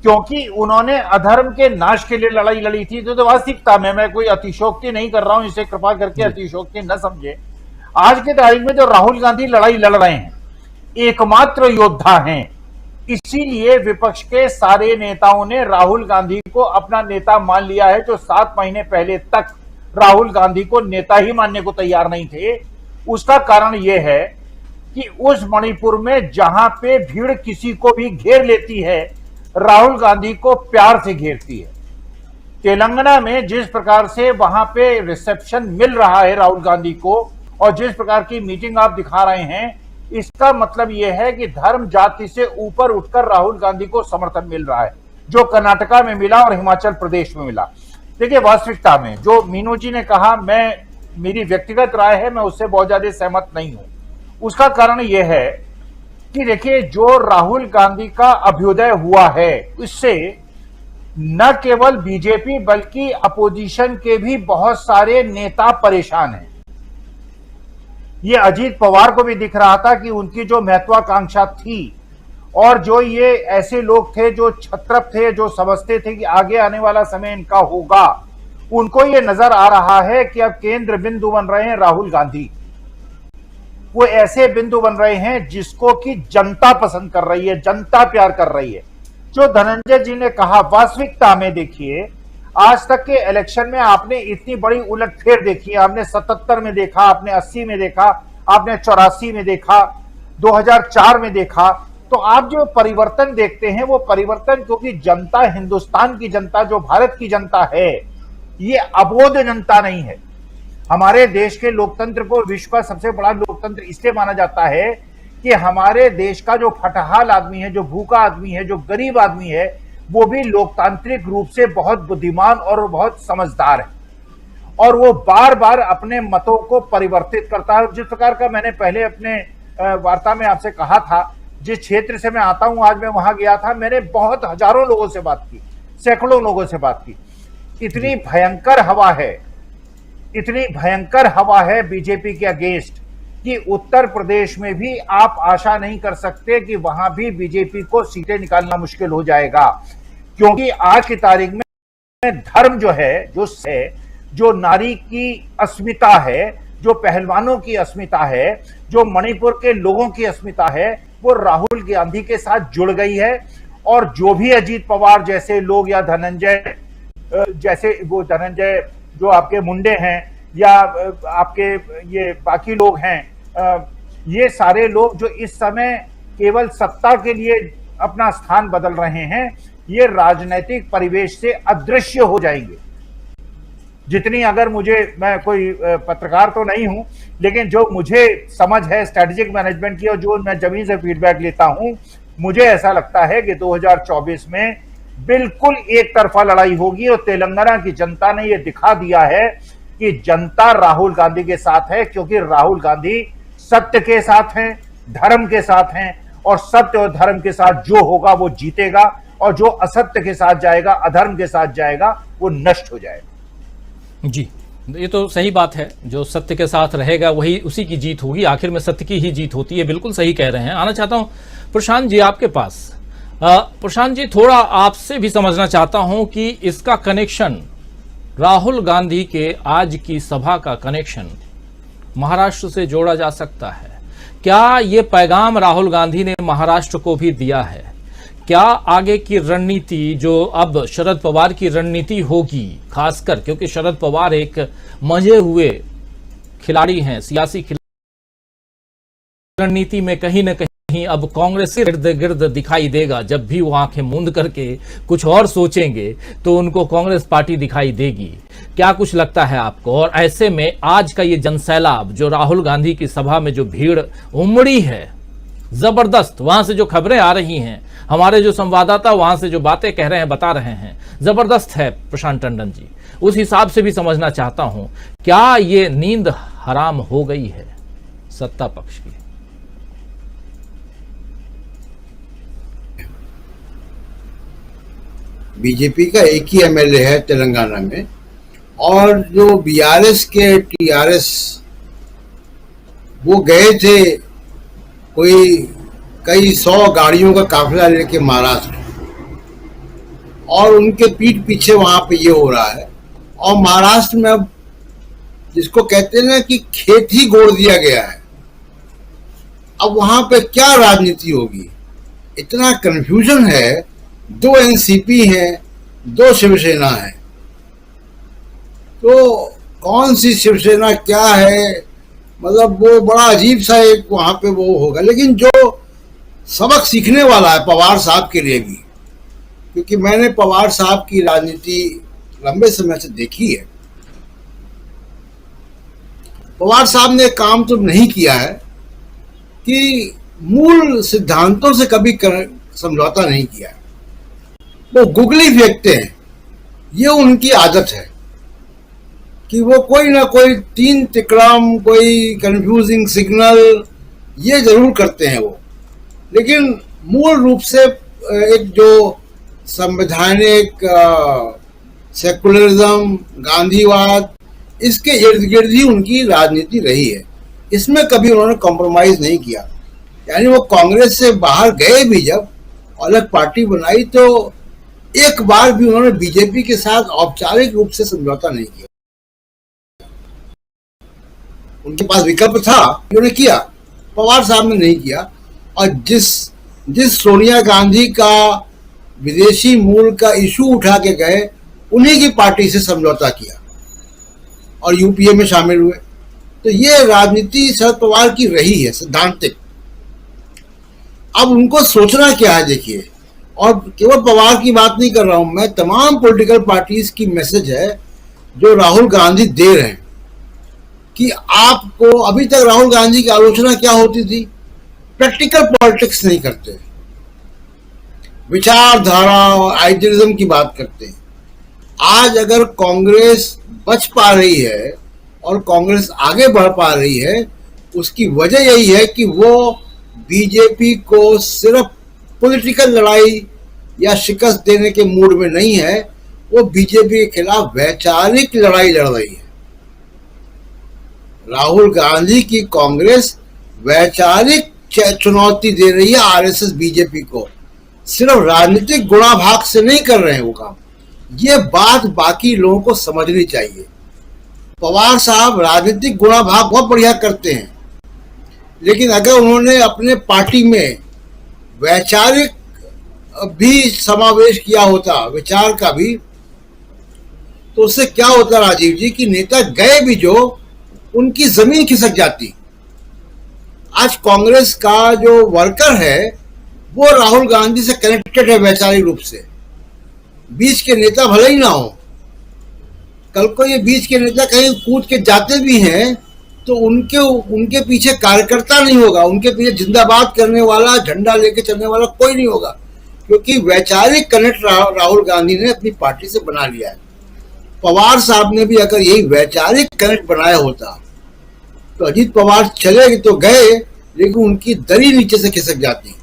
क्योंकि उन्होंने अधर्म के नाश के लिए लड़ाई लड़ी थी। तो वास्तविकता में मैं कोई अतिशोक्ति नहीं कर रहा हूं, इसे कृपा करके अतिशोक्ति न समझे। आज के तारीख में जो राहुल गांधी लड़ाई लड़ रहे हैं, एकमात्र योद्धा हैं। इसीलिए विपक्ष के सारे नेताओं ने राहुल गांधी को अपना नेता मान लिया है, जो 7 महीने पहले तक राहुल गांधी को नेता ही मानने को तैयार नहीं थे। उसका कारण यह है कि उस मणिपुर में जहां पे भीड़ किसी को भी घेर लेती है, राहुल गांधी को प्यार से घेरती है। तेलंगाना में जिस प्रकार से वहां पे रिसेप्शन मिल रहा है राहुल गांधी को, और जिस प्रकार की मीटिंग आप दिखा रहे हैं, इसका मतलब यह है कि धर्म जाति से ऊपर उठकर राहुल गांधी को समर्थन मिल रहा है, जो कर्नाटका में मिला और हिमाचल प्रदेश में मिला। देखिए, वास्तविकता में जो मीनू जी ने कहा, मेरी व्यक्तिगत राय है, मैं उससे बहुत ज्यादा सहमत नहीं हूं। उसका कारण यह है कि देखिए, जो राहुल गांधी का अभ्युदय हुआ है, इससे न केवल बीजेपी बल्कि अपोजिशन के भी बहुत सारे नेता परेशान हैं। ये अजीत पवार को भी दिख रहा था कि उनकी जो महत्वाकांक्षा थी, और जो ये ऐसे लोग थे जो छत्रप थे, जो समझते थे कि आगे आने वाला समय इनका होगा, उनको ये नजर आ रहा है कि अब केंद्र बिंदु बन रहे हैं राहुल गांधी। वो ऐसे बिंदु बन रहे हैं जिसको कि जनता पसंद कर रही है, जनता प्यार कर रही है। जो धनंजय जी ने कहा, वास्तविकता में देखिए, आज तक के इलेक्शन में आपने इतनी बड़ी उलटफेर देखी है। आपने 77 में देखा, आपने 80 में देखा, आपने 84 में देखा, 2004 में देखा। तो आप जो परिवर्तन देखते हैं, वो परिवर्तन क्योंकि जनता, हिंदुस्तान की जनता, जो भारत की जनता है, ये अबोध जनता नहीं है। हमारे देश के लोकतंत्र को विश्व का सबसे बड़ा लोकतंत्र इसलिए माना जाता है कि हमारे देश का जो फटहाल आदमी है, जो भूखा आदमी है, जो गरीब आदमी है, वो भी लोकतांत्रिक रूप से बहुत बुद्धिमान और बहुत समझदार है, और वो बार बार अपने मतों को परिवर्तित करता है। जिस प्रकार का मैंने पहले अपने वार्ता में आपसे कहा था, जिस क्षेत्र से मैं आता हूं, आज मैं वहां गया था, मैंने बहुत हजारों लोगों से बात की, सैकड़ों लोगों से बात की। इतनी भयंकर हवा है, इतनी भयंकर हवा है बीजेपी के अगेंस्ट कि उत्तर प्रदेश में भी आप आशा नहीं कर सकते कि वहां भी बीजेपी को सीटें निकालना मुश्किल हो जाएगा। क्योंकि आज की तारीख में धर्म जो है, जो नारी की अस्मिता है, जो पहलवानों की अस्मिता है, जो मणिपुर के लोगों की अस्मिता है, वो राहुल गांधी के साथ जुड़ गई है। और जो भी अजीत पवार जैसे लोग, या धनंजय जैसे, वो धनंजय जो आपके मुंडे हैं, या आपके ये बाकी लोग हैं, ये सारे लोग जो इस समय केवल सत्ता के लिए अपना स्थान बदल रहे हैं, ये राजनीतिक परिवेश से अदृश्य हो जाएंगे। जितनी, अगर मैं कोई पत्रकार तो नहीं हूं, लेकिन जो मुझे समझ है स्ट्रेटेजिक मैनेजमेंट की, और जो मैं जमीन से फीडबैक लेता हूं, मुझे ऐसा लगता है कि 2024 में बिल्कुल एक तरफा लड़ाई होगी। और तेलंगाना की जनता ने यह दिखा दिया है कि जनता राहुल गांधी के साथ है, क्योंकि राहुल गांधी सत्य के साथ हैं, धर्म के साथ हैं, और सत्य और धर्म के साथ जो होगा वो जीतेगा, और जो असत्य के साथ जाएगा, अधर्म के साथ जाएगा, वो नष्ट हो जाएगा। जी, ये तो सही बात है। जो सत्य के साथ रहेगा वही, उसी की जीत होगी। आखिर में सत्य की ही जीत होती है। बिल्कुल सही कह रहे हैं। आना चाहता हूं प्रशांत जी आपके पास। प्रशांत जी, थोड़ा आपसे भी समझना चाहता हूं कि इसका कनेक्शन, राहुल गांधी के आज की सभा का कनेक्शन महाराष्ट्र से जोड़ा जा सकता है क्या? ये पैगाम राहुल गांधी ने महाराष्ट्र को भी दिया है क्या? आगे की रणनीति जो अब शरद पवार की रणनीति होगी, खासकर क्योंकि शरद पवार एक मंझे हुए खिलाड़ी हैं, सियासी रणनीति में कहीं न कहीं अब कांग्रेस के इर्द गिर्द दिखाई देगा। जब भी वो आंखें मूंद करके कुछ और सोचेंगे तो उनको कांग्रेस पार्टी दिखाई देगी। क्या कुछ लगता है आपको? और ऐसे में आज का ये जनसैलाब, जो राहुल गांधी की सभा में जो भीड़ उमड़ी है, जबरदस्त, वहां से जो खबरें आ रही हैं, हमारे जो संवाददाता वहां से जो बातें कह रहे हैं, बता रहे हैं, जबरदस्त है प्रशांत टंडन जी। उस हिसाब से भी समझना चाहता हूं, क्या ये नींद हराम हो गई है सत्ता पक्ष की? बीजेपी का एक ही एमएलए है तेलंगाना में, और जो बीआरएस के टीआरएस वो गए थे कोई कई 100 गाड़ियों का काफिला लेके महाराष्ट्र, और उनके पीठ पीछे वहां पे ये हो रहा है। और महाराष्ट्र में अब जिसको कहते हैं ना कि खेत ही गोड़ दिया गया है, अब वहां पे क्या राजनीति होगी, इतना कंफ्यूजन है। 2 एनसीपी हैं, 2 शिवसेना है, तो कौन सी शिवसेना क्या है, मतलब वो बड़ा अजीब सा एक वहां पे वो होगा। लेकिन जो सबक सीखने वाला है पवार साहब के लिए भी, क्योंकि मैंने पवार साहब की राजनीति लंबे समय से देखी है। पवार साहब ने काम तो नहीं किया है कि मूल सिद्धांतों से कभी समझौता नहीं किया है, वो गुगली फेंकते हैं। ये उनकी आदत है कि वो कोई ना कोई 3 तिकड़म, कोई कंफ्यूजिंग सिग्नल ये जरूर करते हैं वो, लेकिन मूल रूप से एक जो संवैधानिक सेकुलरिज्म, गांधीवाद, इसके इर्द गिर्द ही उनकी राजनीति रही है। इसमें कभी उन्होंने कॉम्प्रोमाइज नहीं किया। यानी वो कांग्रेस से बाहर गए भी, जब अलग पार्टी बनाई, तो एक बार भी उन्होंने बीजेपी के साथ औपचारिक रूप से समझौता नहीं किया। उनके पास विकल्प था, उन्होंने किया, पवार साहब ने नहीं किया। और जिस सोनिया गांधी का विदेशी मूल का इशू उठा के गए, उन्हीं की पार्टी से समझौता किया और यूपीए में शामिल हुए। तो ये राजनीति शरद पवार की रही है, सिद्धांतिक। अब उनको सोचना क्या है, देखिए, और केवल पवार की बात नहीं कर रहा हूं मैं, तमाम पॉलिटिकल पार्टीज की मैसेज है जो राहुल गांधी दे रहे हैं कि आपको, अभी तक राहुल गांधी की आलोचना क्या होती थी, प्रैक्टिकल पॉलिटिक्स नहीं करते, विचारधारा और आइडियलिज्म की बात करते हैं। आज अगर कांग्रेस बच पा रही है और कांग्रेस आगे बढ़ पा रही है, उसकी वजह यही है कि वो बीजेपी को सिर्फ पॉलिटिकल लड़ाई या शिकस्त देने के मूड में नहीं है, वो बीजेपी के खिलाफ वैचारिक लड़ाई लड़ रही है। राहुल गांधी की कांग्रेस वैचारिक चुनौती दे रही है आरएसएस बीजेपी को, सिर्फ राजनीतिक गुणाभाग से नहीं कर रहे हैं वो काम। ये बात बाकी लोगों को समझनी चाहिए। पवार साहब राजनीतिक गुणाभाग बहुत बढ़िया करते हैं, लेकिन अगर उन्होंने अपने पार्टी में वैचारिक भी समावेश किया होता, विचार का भी, तो उससे क्या होता राजीव जी, कि नेता गए भी जो, उनकी जमीन खिसक जाती। आज कांग्रेस का जो वर्कर है वो राहुल गांधी से कनेक्टेड है वैचारिक रूप से। बीच के नेता भले ही ना हो, कल को ये बीच के नेता कहीं कूद के जाते भी हैं तो उनके पीछे कार्यकर्ता नहीं होगा, उनके पीछे जिंदाबाद करने वाला, झंडा लेके चलने वाला कोई नहीं होगा, क्योंकि वैचारिक कनेक्ट राहुल गांधी ने अपनी पार्टी से बना लिया है। पवार साहब ने भी अगर यही वैचारिक कनेक्ट बनाया होता तो अजीत पवार चले तो गए, लेकिन उनकी दरी नीचे से खिसक जाती।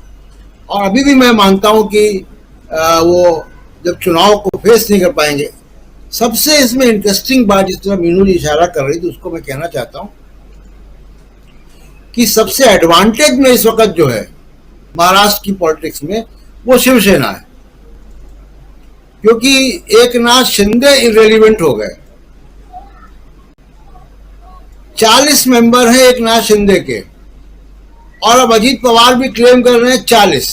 और अभी भी मैं मानता हूं कि वो जब चुनाव को फेस नहीं कर पाएंगे। सबसे इसमें इंटरेस्टिंग बात, जिस तरह मीनू जी इशारा कर रही थी, उसको मैं कहना चाहता हूं कि सबसे एडवांटेज में इस वक्त जो है महाराष्ट्र की पॉलिटिक्स में, वो शिवसेना है, क्योंकि एक नाथ शिंदे इररिलेवेंट हो गए। 40 मेंबर हैं एक नाथ शिंदे के, और अब अजीत पवार भी क्लेम कर रहे हैं 40।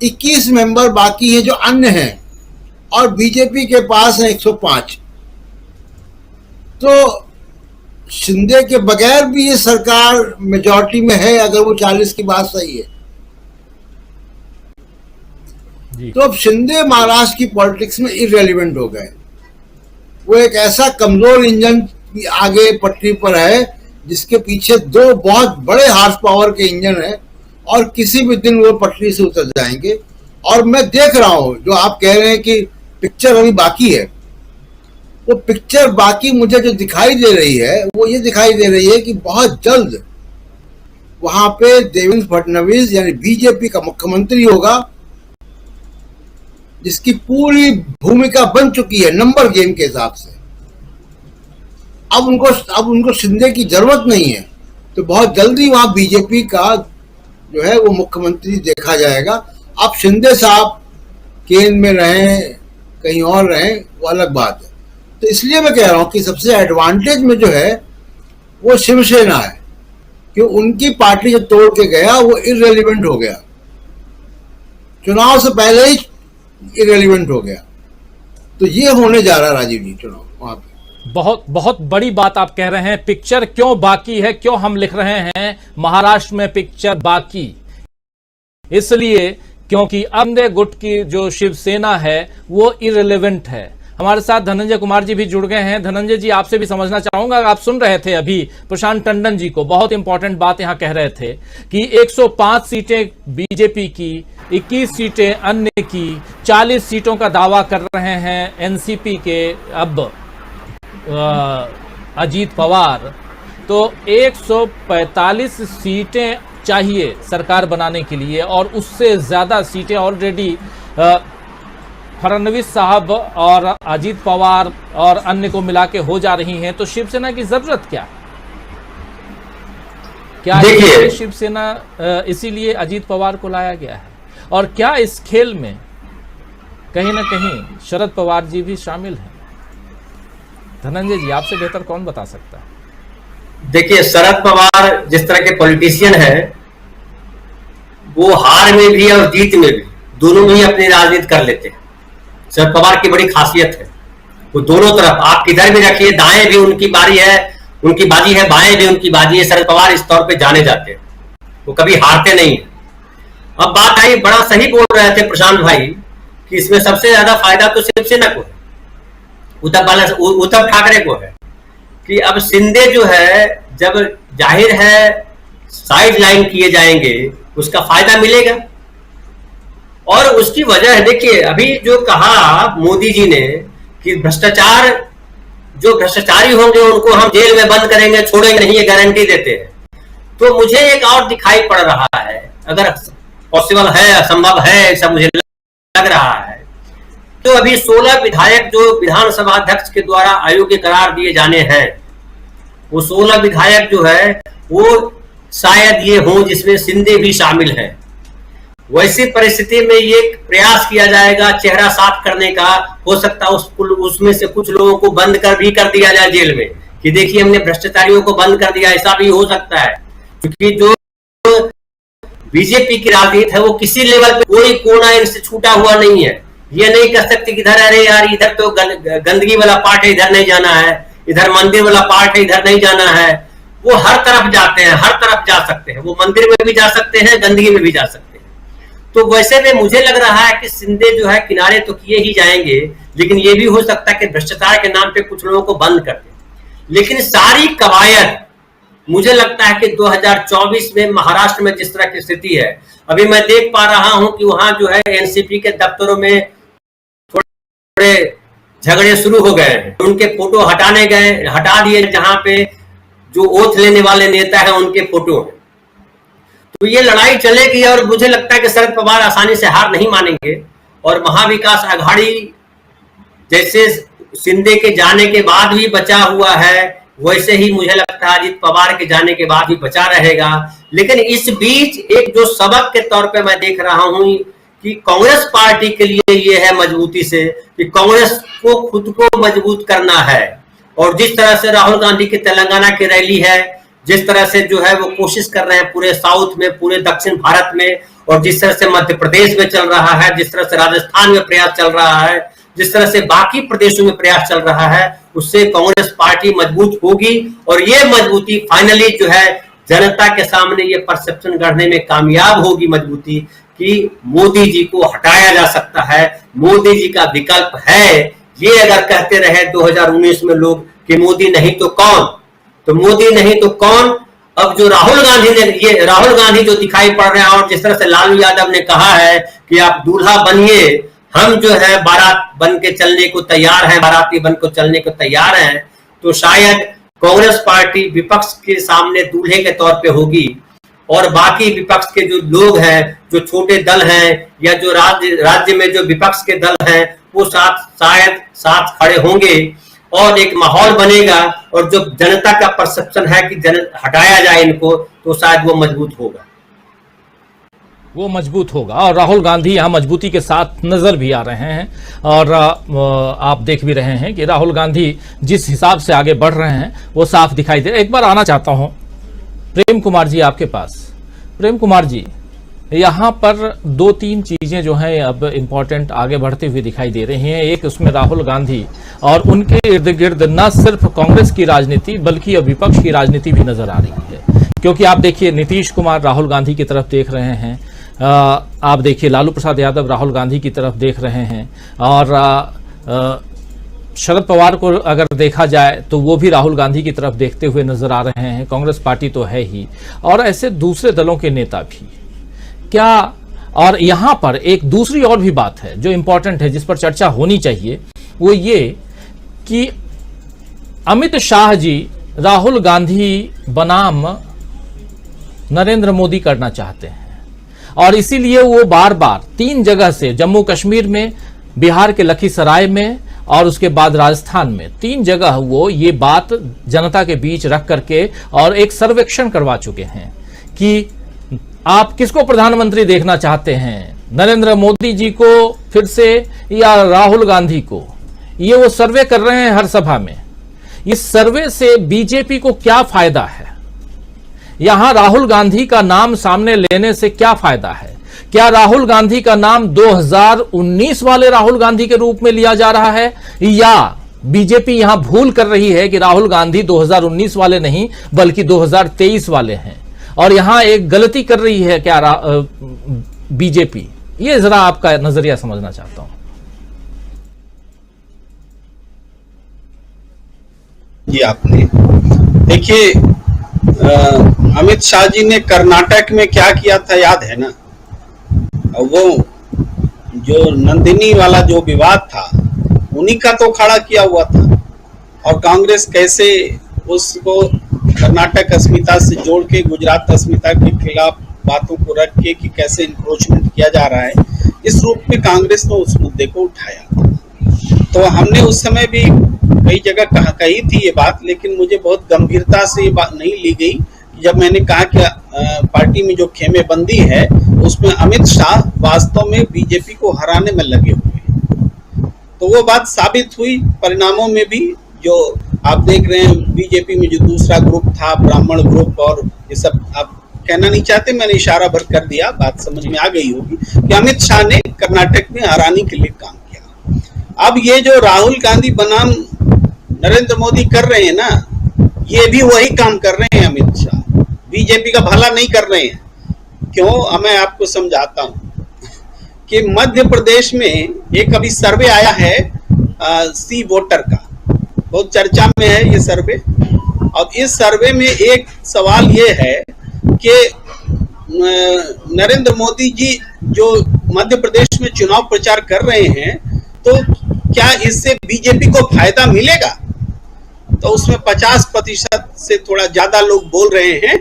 21 मेंबर बाकी हैं जो अन्य हैं, और बीजेपी के पास है 105। तो शिंदे के बगैर भी ये सरकार मेजॉरिटी में है, अगर वो 40 की बात सही है। तो अब शिंदे महाराष्ट्र की पॉलिटिक्स में इररिलेवेंट हो गए। वो एक ऐसा कमजोर इंजन आगे पटरी पर है जिसके पीछे 2 बहुत बड़े हार्स पावर के इंजन है, और किसी भी दिन वो पटरी से उतर जाएंगे। और मैं देख रहा हूं, जो आप कह रहे हैं कि पिक्चर अभी बाकी है, वो पिक्चर बाकी मुझे जो दिखाई दे रही है, वो ये दिखाई दे रही है कि बहुत जल्द वहां पे देवेंद्र फडणवीस यानी बीजेपी का मुख्यमंत्री होगा, जिसकी पूरी भूमिका बन चुकी है नंबर गेम के हिसाब से। अब उनको शिंदे की जरूरत नहीं है। तो बहुत जल्दी वहां बीजेपी का जो है वो मुख्यमंत्री देखा जाएगा। अब शिंदे साहब केंद्र में रहें कहीं और रहें वो अलग बात है। तो इसलिए मैं कह रहा हूं कि सबसे एडवांटेज में जो है वो शिवसेना है, कि उनकी पार्टी जो तोड़ के गया वो इररिलेवेंट हो गया, चुनाव से पहले ही इररिलेवेंट हो गया। तो ये होने जा रहा है राजीव जी चुनाव वहां पे। बहुत बहुत बड़ी बात आप कह रहे हैं। पिक्चर क्यों बाकी है, क्यों हम लिख रहे हैं महाराष्ट्र में पिक्चर बाकी? इसलिए क्योंकि अंधे गुट की जो शिवसेना है वो इररिलेवेंट है। हमारे साथ धनंजय कुमार जी भी जुड़ गए हैं। धनंजय जी, आपसे भी समझना चाहूंगा, आप सुन रहे थे अभी प्रशांत टंडन जी को, बहुत इंपॉर्टेंट बात यहां कह रहे थे कि 105 सीटें बीजेपी की, 21 सीटें अन्य की, 40 सीटों का दावा कर रहे हैं एनसीपी के अब अजीत पवार। तो 145 सीटें चाहिए सरकार बनाने के लिए और उससे ज्यादा सीटें ऑलरेडी फडणवीस साहब और अजीत पवार और अन्य को मिला के हो जा रही हैं। तो शिवसेना की जरूरत क्या? क्या ये शिवसेना इसीलिए अजीत पवार को लाया गया है? और क्या इस खेल में कहीं ना कहीं शरद पवार जी भी शामिल हैं? धनंजय जी, आपसे बेहतर कौन बता सकता है? देखिए, शरद पवार जिस तरह के पॉलिटिशियन है, वो हार में भी और जीत में भी दोनों में ही अपनी राजनीति कर लेते हैं। शरद पवार की बड़ी खासियत है, वो दोनों तरफ, आप किधर भी रखिए, दाएं भी उनकी बारी है, उनकी बाजी है, बाएं भी उनकी बाजी है। शरद पवार इस तौर पे जाने जाते हैं, वो कभी हारते नहीं है। अब बात आई, बड़ा सही बोल रहे थे प्रशांत भाई कि इसमें सबसे ज्यादा फायदा तो शिवसेना को है, उद्धव ठाकरे को है। कि अब शिंदे जो है, जब जाहिर है साइड लाइन किए जाएंगे, उसका फायदा मिलेगा। और उसकी वजह है, देखिए अभी जो कहा मोदी जी ने कि भ्रष्टाचार, जो भ्रष्टाचारी होंगे उनको हम जेल में बंद करेंगे, छोड़ेंगे नहीं, ये गारंटी देते हैं। तो मुझे एक और दिखाई पड़ रहा है, अगर पॉसिबल है, संभव है, ऐसा मुझे लग रहा है, तो अभी 16 विधायक जो विधानसभा अध्यक्ष के द्वारा अयोग्य करार दिए जाने हैं, वो 16 विधायक जो है वो शायद ये हों जिसमें शिंदे भी शामिल है। वैसी परिस्थिति में ये प्रयास किया जाएगा चेहरा साफ करने का, हो सकता है उसमें से कुछ लोगों को बंद कर दिया जाए जेल में, कि देखिए हमने भ्रष्टाचारियों को बंद कर दिया, ऐसा भी हो सकता है। क्योंकि जो बीजेपी की राजनीति है वो किसी लेवल पे कोई कोना इनसे छूटा हुआ नहीं है। ये नहीं कह सकते कि इधर, अरे यार इधर तो गंदगी वाला पार्ट है, इधर नहीं जाना है, इधर मंदिर वाला पार्ट है, इधर नहीं जाना है। वो हर तरफ जाते हैं, हर तरफ जा सकते हैं, वो मंदिर में भी जा सकते हैं, गंदगी में भी जा सकते हैं। तो वैसे में मुझे लग रहा है कि शिंदे जो है किनारे तो किए ही जाएंगे, लेकिन ये भी हो सकता है कि भ्रष्टाचार के नाम पे कुछ लोगों को बंद कर दे। लेकिन सारी कवायद मुझे लगता है कि 2024 में महाराष्ट्र में जिस तरह की स्थिति है, अभी मैं देख पा रहा हूं कि वहां जो है एनसीपी के दफ्तरों में थोड़े झगड़े शुरू हो गए हैं। उनके फोटो हटा दिए, जहां पे जो ओथ लेने वाले नेता है उनके फोटो हैं। तो ये लड़ाई चलेगी और मुझे लगता है कि शरद पवार आसानी से हार नहीं मानेंगे। और महाविकास आघाड़ी जैसे शिंदे के जाने के बाद भी बचा हुआ है, वैसे ही मुझे लगता है अजीत पवार के जाने के बाद भी बचा रहेगा। लेकिन इस बीच एक जो सबक के तौर पे मैं देख रहा हूं कि कांग्रेस पार्टी के लिए ये है मजबूती से कि कांग्रेस को खुद को मजबूत करना है। और जिस तरह से राहुल गांधी की तेलंगाना की रैली है, जिस तरह से जो है वो कोशिश कर रहे हैं पूरे साउथ में, पूरे दक्षिण भारत में, और जिस तरह से मध्य प्रदेश में चल रहा है, जिस तरह से राजस्थान में प्रयास चल रहा है, जिस तरह से बाकी प्रदेशों में प्रयास चल रहा है, उससे कांग्रेस पार्टी मजबूत होगी। और ये मजबूती फाइनली जो है जनता के सामने ये परसेप्शन गढ़ने में कामयाब होगी, मजबूती कि मोदी जी को हटाया जा सकता है, मोदी जी का विकल्प है। ये अगर कहते रहे 2019 में लोग कि मोदी नहीं तो कौन, तो मोदी नहीं तो कौन, अब जो राहुल गांधी जो दिखाई पड़ रहे हैं, और जिस तरह से लालू यादव ने कहा है कि आप दूल्हा बनिए, हम जो है बारात बन के चलने को तैयार हैं, बाराती बन को चलने को तैयार हैं, तो शायद कांग्रेस पार्टी विपक्ष के सामने दूल्हे के तौर पे होगी। और बाकी विपक्ष के जो लोग हैं, जो छोटे दल हैं, या जो राज्य में जो विपक्ष के दल हैं, वो शायद साथ खड़े होंगे। और एक माहौल बनेगा, और जो जनता का परसेप्शन है कि हटाया जाए इनको, तो शायद वो मजबूत होगा। और राहुल गांधी यहां मजबूती के साथ नजर भी आ रहे हैं। और आप देख भी रहे हैं कि राहुल गांधी जिस हिसाब से आगे बढ़ रहे हैं वो साफ दिखाई दे रहा है। एक बार आना चाहता हूं प्रेम कुमार जी आपके पास। प्रेम कुमार जी, यहां पर दो तीन चीजें जो हैं अब इंपॉर्टेंट आगे बढ़ते हुए दिखाई दे रही हैं। एक, उसमें राहुल गांधी और उनके इर्द गिर्द न सिर्फ कांग्रेस की राजनीति बल्कि अब विपक्ष की राजनीति भी नजर आ रही है। क्योंकि आप देखिए नीतीश कुमार राहुल गांधी की तरफ देख रहे हैं, आप देखिए लालू प्रसाद यादव राहुल गांधी की तरफ देख रहे हैं, और शरद पवार को अगर देखा जाए तो वो भी राहुल गांधी की तरफ देखते हुए नजर आ रहे हैं। कांग्रेस पार्टी तो है ही, और ऐसे दूसरे दलों के नेता भी क्या। और यहां पर एक दूसरी और भी बात है जो इंपॉर्टेंट है, जिस पर चर्चा होनी चाहिए, वो ये कि अमित शाह जी राहुल गांधी बनाम नरेंद्र मोदी करना चाहते हैं, और इसीलिए वो बार बार तीन जगह से, जम्मू कश्मीर में, बिहार के लखीसराय में और उसके बाद राजस्थान में, तीन जगह वो ये बात जनता के बीच रख करके और एक सर्वेक्षण करवा चुके हैं कि आप किसको प्रधानमंत्री देखना चाहते हैं, नरेंद्र मोदी जी को फिर से या राहुल गांधी को। ये वो सर्वे कर रहे हैं हर सभा में। इस सर्वे से बीजेपी को क्या फायदा है? यहां राहुल गांधी का नाम सामने लेने से क्या फायदा है? क्या राहुल गांधी का नाम 2019 वाले राहुल गांधी के रूप में लिया जा रहा है, या बीजेपी यहां भूल कर रही है कि राहुल गांधी 2019 वाले नहीं बल्कि 2023 वाले हैं, और यहां एक गलती कर रही है क्या बीजेपी? ये जरा आपका नजरिया समझना चाहता हूं। जी, आपने देखिए अमित शाह जी ने कर्नाटक में क्या किया था याद है ना? वो जो नंदिनी वाला जो विवाद था उन्हीं का तो खड़ा किया हुआ था, और कांग्रेस कैसे उसको कर्नाटक अस्मिता से जोड़ के गुजरात अस्मिता के खिलाफ बातों को रख के कि कैसे इंक्रोचमेंट किया जा रहा है, इस रूप में कांग्रेस ने उस मुद्दे को उठाया। तो हमने उस समय भी कई जगह कही थी ये बात, लेकिन मुझे बहुत गंभीरता से ये बात नहीं ली गई। जब मैंने कहा कि पार्टी में जो खेमेबंदी है उसमें अमित शाह वास्तव में बीजेपी को हराने में लगे हुए हैं, तो वो बात साबित हुई परिणामों में भी। जो आप देख रहे हैं बीजेपी में जो दूसरा ग्रुप था, ब्राह्मण ग्रुप, और ये सब आप कहना नहीं चाहते, मैंने इशारा भर कर दिया, बात समझ में आ गई होगी कि अमित शाह ने कर्नाटक में हराने के लिए काम किया। अब ये जो राहुल गांधी बनाम नरेंद्र मोदी कर रहे हैं ना, ये भी वही काम कर रहे हैं अमित शाह, बीजेपी का भला नहीं कर रहे हैं। क्यों? मैं आपको समझाता हूं कि मध्य प्रदेश में एक अभी सर्वे आया है सी वोटर का, बहुत चर्चा में है ये सर्वे। अब इस सर्वे में एक सवाल ये है कि नरेंद्र मोदी जी जो मध्य प्रदेश में चुनाव प्रचार कर रहे हैं, तो क्या इससे बीजेपी को फायदा मिलेगा? तो उसमें 50% से थोड़ा ज्यादा लोग बोल रहे हैं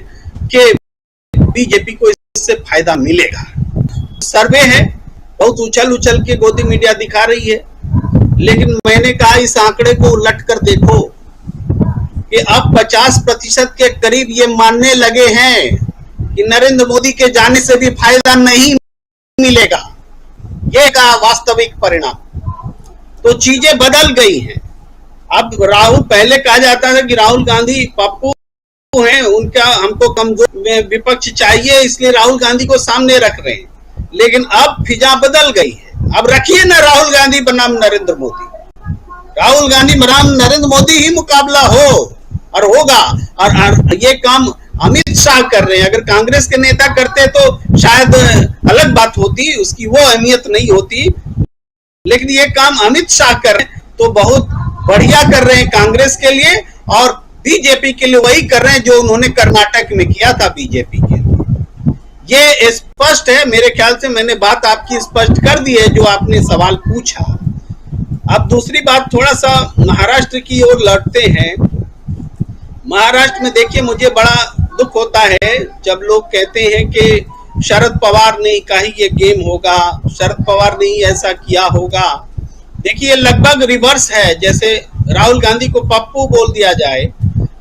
कि बीजेपी को इससे फायदा मिलेगा। सर्वे है, बहुत उछल के गोदी मीडिया दिखा रही है, लेकिन मैंने कहा इस आंकड़े को उलट कर देखो कि अब 50% के करीब ये मानने लगे हैं कि नरेंद्र मोदी के जाने से भी फायदा नहीं मिलेगा। ये का वास्तविक परिणाम। तो चीजें बदल गई हैं। अब राहुल, पहले कहा जाता था कि राहुल गांधी पप्पू हैं, उनका हमको कमजोर विपक्ष चाहिए, इसलिए राहुल गांधी को सामने रख रहे हैं, लेकिन अब फिजा बदल गई है। अब रखिए ना राहुल गांधी बनाम नरेंद्र मोदी, राहुल गांधी बनाम नरेंद्र मोदी ही मुकाबला हो और होगा। और ये काम अमित शाह कर रहे हैं। अगर कांग्रेस के नेता करते तो शायद अलग बात होती, उसकी वो अहमियत नहीं होती, लेकिन ये काम अमित शाह कर रहे हैं तो बहुत बढ़िया कर रहे हैं कांग्रेस के लिए, और बीजेपी के लिए वही कर रहे हैं जो उन्होंने कर्नाटक में किया था बीजेपी के लिए। ये स्पष्ट है मेरे ख्याल से। मैंने बात आपकी स्पष्ट कर दी है जो आपने सवाल पूछा। अब दूसरी बात, थोड़ा सा महाराष्ट्र की ओर लौटते हैं। महाराष्ट्र में देखिए, मुझे बड़ा दुख होता है जब लोग कहते हैं कि शरद पवार ने कहा ये गेम होगा, शरद पवार ने ही ऐसा किया होगा। देखिए लगभग रिवर्स है। जैसे राहुल गांधी को पप्पू बोल दिया जाए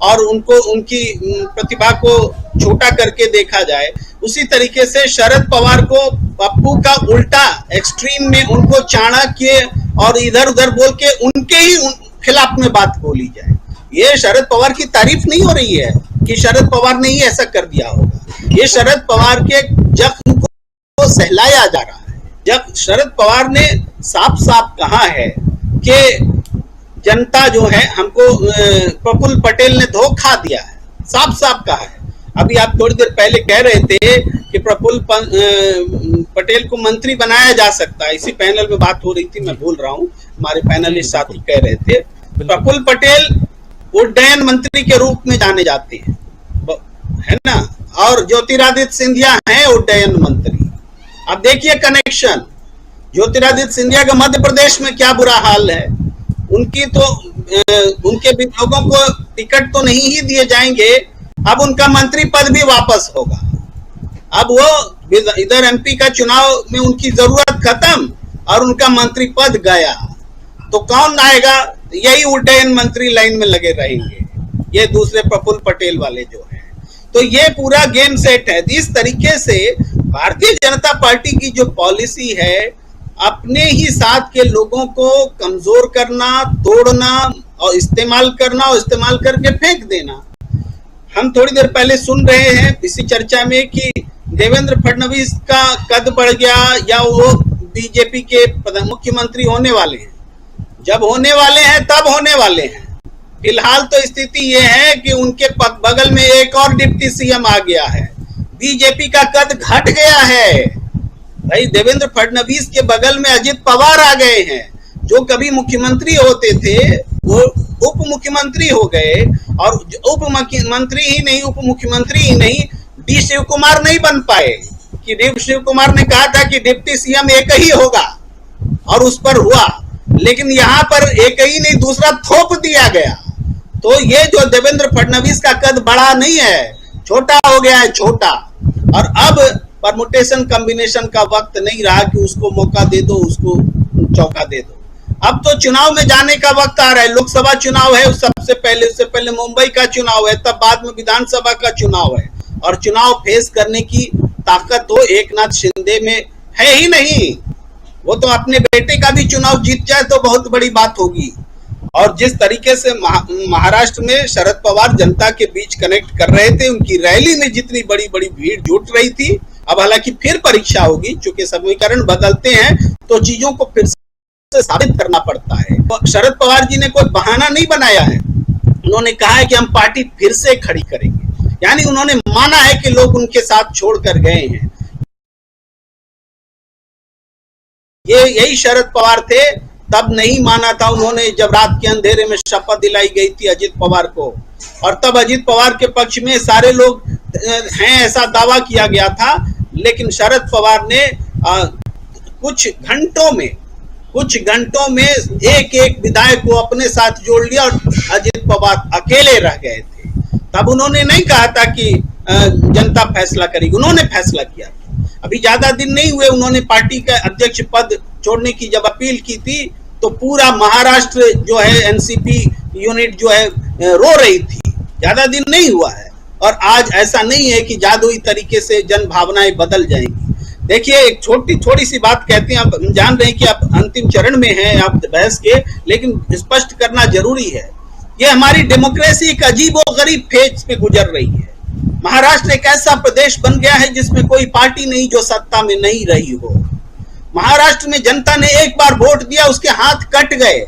और उनको उनकी प्रतिभा को छोटा करके देखा जाए, उसी तरीके से शरद पवार को पप्पू का उल्टा एक्सट्रीम में उनको चाणक्य और इधर उधर बोल के उनके ही खिलाफ में बात बोली जाए। ये शरद पवार की तारीफ नहीं हो रही है कि शरद पवार ने ही ऐसा कर दिया होगा, ये शरद पवार के जख्म को सहलाया जा रहा है। जब शरद पवार ने साफ साफ कहा है कि जनता जो है हमको प्रफुल्ल पटेल ने धोखा दिया है, साफ साफ कहा है। अभी आप थोड़ी देर पहले कह रहे थे कि प्रफुल्ल पटेल को मंत्री बनाया जा सकता है, इसी पैनल में बात हो रही थी, मैं भूल रहा हूं, हमारे पैनलिस्ट साथी कह रहे थे। प्रफुल्ल पटेल उड्डयन मंत्री के रूप में जाने जाते हैं, है ना, और ज्योतिरादित्य सिंधिया हैं उड्डयन मंत्री। अब देखिए कनेक्शन, ज्योतिरादित्य सिंधिया का मध्य प्रदेश में क्या बुरा हाल है, उनकी तो उनके भी लोगों को टिकट तो नहीं ही दिए जाएंगे, अब उनका मंत्री पद भी वापस होगा। अब वो इधर एमपी का चुनाव में उनकी जरूरत खत्म और उनका मंत्री पद गया, तो कौन आएगा? यही उड्डयन मंत्री लाइन में लगे रहेंगे, ये दूसरे प्रफुल्ल पटेल वाले जो है। तो ये पूरा गेम सेट है। इस तरीके से भारतीय जनता पार्टी की जो पॉलिसी है, अपने ही साथ के लोगों को कमजोर करना, तोड़ना और इस्तेमाल करना और इस्तेमाल करके फेंक देना। हम थोड़ी देर पहले सुन रहे हैं इसी चर्चा में कि देवेंद्र फडणवीस का कद बढ़ गया या वो बीजेपी के मुख्यमंत्री होने वाले हैं। जब होने वाले हैं तब होने वाले हैं। फिलहाल तो स्थिति ये है कि उनके बगल में एक और डिप्टी सीएम आ गया है, बीजेपी का कद घट गया है। भाई देवेंद्र फडणवीस के बगल में अजित पवार आ गए हैं, जो कभी मुख्यमंत्री होते थे वो उप मुख्यमंत्री हो गए, और उप मुख्यमंत्री ही नहीं, उप मुख्यमंत्री ही नहीं, डी शिव कुमार नहीं बन पाए। कि डी शिव कुमार ने कहा था कि डिप्टी सीएम एक ही होगा और उस पर हुआ, लेकिन यहाँ पर एक ही नहीं दूसरा थोप दिया गया। तो ये जो देवेंद्र फडणवीस का कद बड़ा नहीं है, छोटा हो गया है, छोटा। और अब परमुटेशन कॉम्बिनेशन का वक्त नहीं रहा कि उसको मौका दे दो, उसको चौका दे दो। अब तो चुनाव में जाने का वक्त आ रहा है। लोकसभा चुनाव है, उससे पहले मुंबई का चुनाव है, तब बाद में विधानसभा का चुनाव है, और चुनाव फेस करने की ताकत तो एकनाथ शिंदे में है ही नहीं। वो तो अपने बेटे का भी चुनाव जीत जाए तो बहुत बड़ी बात होगी। और जिस तरीके से महाराष्ट्र में शरद पवार जनता के बीच कनेक्ट कर रहे थे, उनकी रैली में जितनी बड़ी बड़ी भीड़ जुट रही थी, अब हालांकि फिर परीक्षा होगी, चूंकि समीकरण बदलते हैं तो चीजों को फिर से साबित करना पड़ता है। तो शरद पवार जी ने कोई बहाना नहीं बनाया है, उन्होंने कहा है कि हम पार्टी फिर से खड़ी करेंगे, यानी उन्होंने माना है कि लोग उनके साथ छोड़कर गए हैं। यही शरद पवार थे, तब नहीं माना था उन्होंने जब रात के अंधेरे में शपथ दिलाई गई थी अजित पवार को, और तब अजित पवार के पक्ष में सारे लोग हैं ऐसा दावा किया गया था। लेकिन शरद पवार ने कुछ घंटों में एक एक विधायक को अपने साथ जोड़ लिया और अजित पवार अकेले रह गए थे। तब उन्होंने नहीं कहा था कि जनता फैसला करेगी, उन्होंने फैसला किया। अभी ज्यादा दिन नहीं हुए उन्होंने पार्टी का अध्यक्ष पद छोड़ने की जब अपील की थी, तो पूरा महाराष्ट्र जो है एनसीपी यूनिट जो है रो रही थी। ज्यादा दिन नहीं हुआ है, और आज ऐसा नहीं है कि जादुई तरीके से जन भावनाएं बदल जाएंगी। देखिए, एक थोड़ी सी बात कहते हैं, आप जान रहे हैं कि आप अंतिम चरण में हैं आप बहस के, लेकिन स्पष्ट करना जरूरी है। ये हमारी डेमोक्रेसी एक अजीबोगरीब फेज पे गुजर रही है। महाराष्ट्र एक ऐसा प्रदेश बन गया है जिसमें कोई पार्टी नहीं जो सत्ता में नहीं रही हो। महाराष्ट्र में जनता ने एक बार वोट दिया, उसके हाथ कट गए,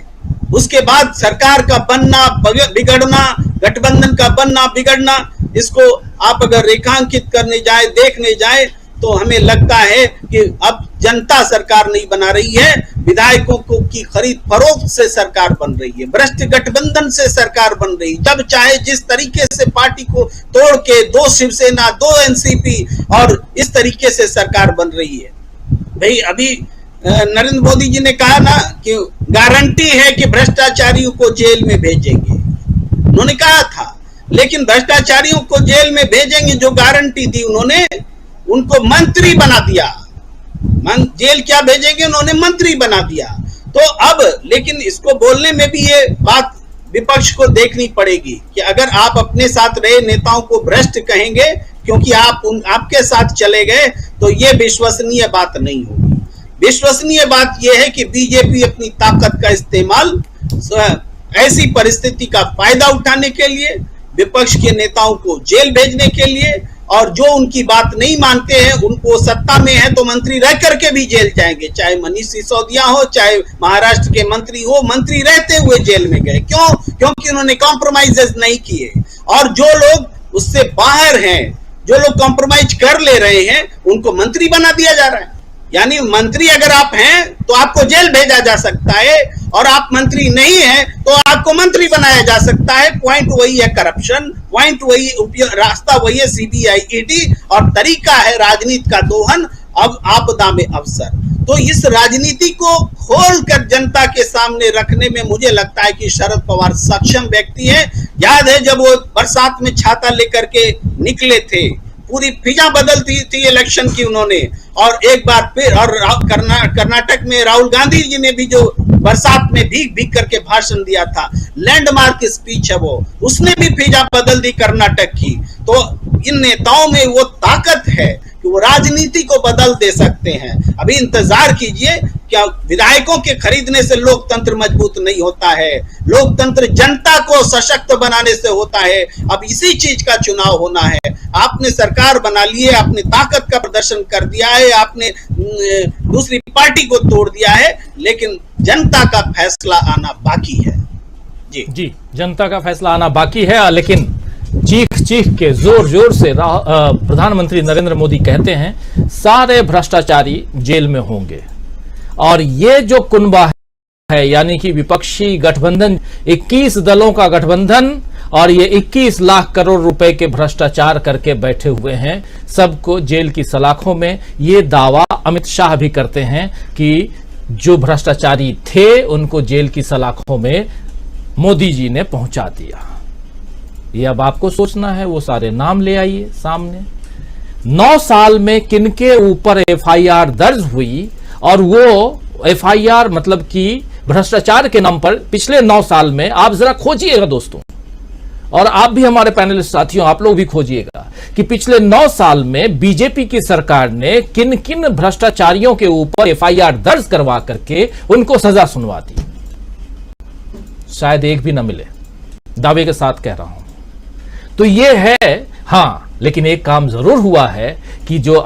उसके बाद सरकार का बनना बिगड़ना, गठबंधन का बनना बिगड़ना, इसको आप अगर रेखांकित करने जाए, देखने जाए, तो हमें लगता है कि अब जनता सरकार नहीं बना रही है, विधायकों को की खरीद फरोख्त से सरकार बन रही है, भ्रष्ट गठबंधन से सरकार बन रही है। जब चाहे जिस तरीके से पार्टी को तोड़ के 2 शिवसेना, 2 एनसीपी और इस तरीके से सरकार बन रही है। भाई अभी नरेंद्र मोदी जी ने कहा ना कि गारंटी है कि भ्रष्टाचारियों को जेल में भेजेंगे, उन्होंने कहा था। लेकिन भ्रष्टाचारियों को जेल में भेजेंगे जो गारंटी दी उन्होंने, उनको मंत्री बना दिया। जेल क्या भेजेंगे, उन्होंने मंत्री बना दिया। तो अब लेकिन इसको बोलने में भी ये बात विपक्ष को देखनी पड़ेगी कि अगर आप अपने साथ रहे नेताओं को भ्रष्ट कहेंगे क्योंकि आप आपके साथ चले गए, तो ये विश्वसनीय बात नहीं होगी। विश्वसनीय बात यह है कि बीजेपी अपनी ताकत का इस्तेमाल ऐसी परिस्थिति का फायदा उठाने के लिए, विपक्ष के नेताओं को जेल भेजने के लिए, और जो उनकी बात नहीं मानते हैं उनको सत्ता में है तो मंत्री रह करके भी जेल जाएंगे, चाहे मनीष सिसोदिया हो, चाहे महाराष्ट्र के मंत्री हो, मंत्री रहते हुए जेल में गए। क्यों? क्योंकि उन्होंने कॉम्प्रोमाइजेस नहीं किए। और जो लोग उससे बाहर हैं, जो लोग कॉम्प्रोमाइज कर ले रहे हैं, उनको मंत्री बना दिया जा रहा है। यानी मंत्री अगर आप हैं तो आपको जेल भेजा जा सकता है, और आप मंत्री नहीं हैं तो आपको मंत्री बनाया जा सकता है। पॉइंट वही है करप्शन, पॉइंट वही, रास्ता वही है सीबीआई ईडी, और तरीका है राजनीति का दोहन, अब आपदा में अवसर। तो इस राजनीति को खोलकर जनता के सामने रखने में मुझे लगता है कि शरद पवार सक्षम व्यक्ति है। याद है जब वो बरसात में छाता लेकर के निकले थे, पूरी फिजा बदल दी थी इलेक्शन की उन्होंने, और एक बार फिर, और कर्नाटक में राहुल गांधी जी ने भी जो बरसात में भीग भीग करके भाषण दिया था, लैंडमार्क स्पीच है वो, उसने भी फिजा बदल दी कर्नाटक की। तो इन नेताओं में वो ताकत है कि वो राजनीति को बदल दे सकते हैं। अभी इंतजार कीजिए, क्या विधायकों के खरीदने से लोकतंत्र मजबूत नहीं होता है, लोकतंत्र जनता को सशक्त बनाने से होता है। अब इसी चीज का चुनाव होना है। आपने सरकार बना ली है, आपने ताकत का प्रदर्शन कर दिया है, आपने दूसरी पार्टी को तोड़ दिया है, लेकिन जनता का फैसला आना बाकी है। जी, जनता का फैसला आना बाकी है, लेकिन चीख चीख के जोर जोर से प्रधानमंत्री नरेंद्र मोदी कहते हैं सारे भ्रष्टाचारी जेल में होंगे। और ये जो कुनबा है, यानी कि विपक्षी गठबंधन, 21 दलों का गठबंधन, और ये 21 लाख करोड़ रुपए के भ्रष्टाचार करके बैठे हुए हैं, सबको जेल की सलाखों में। ये दावा अमित शाह भी करते हैं कि जो भ्रष्टाचारी थे उनको जेल की सलाखों में मोदी जी ने पहुंचा दिया। ये अब आपको सोचना है, वो सारे नाम ले आइए सामने। 9 साल में किनके ऊपर एफआईआर दर्ज हुई, और वो एफआईआर मतलब कि भ्रष्टाचार के नाम पर पिछले 9 साल में आप जरा खोजिएगा दोस्तों, और आप भी हमारे पैनलिस्ट साथियों, आप लोग भी खोजिएगा कि पिछले 9 साल में बीजेपी की सरकार ने किन किन भ्रष्टाचारियों के ऊपर एफआईआर दर्ज करवा करके उनको सजा सुनवा दी। शायद एक भी ना मिले, दावे के साथ कह रहा हूं। तो ये है। हां, लेकिन एक काम जरूर हुआ है कि जो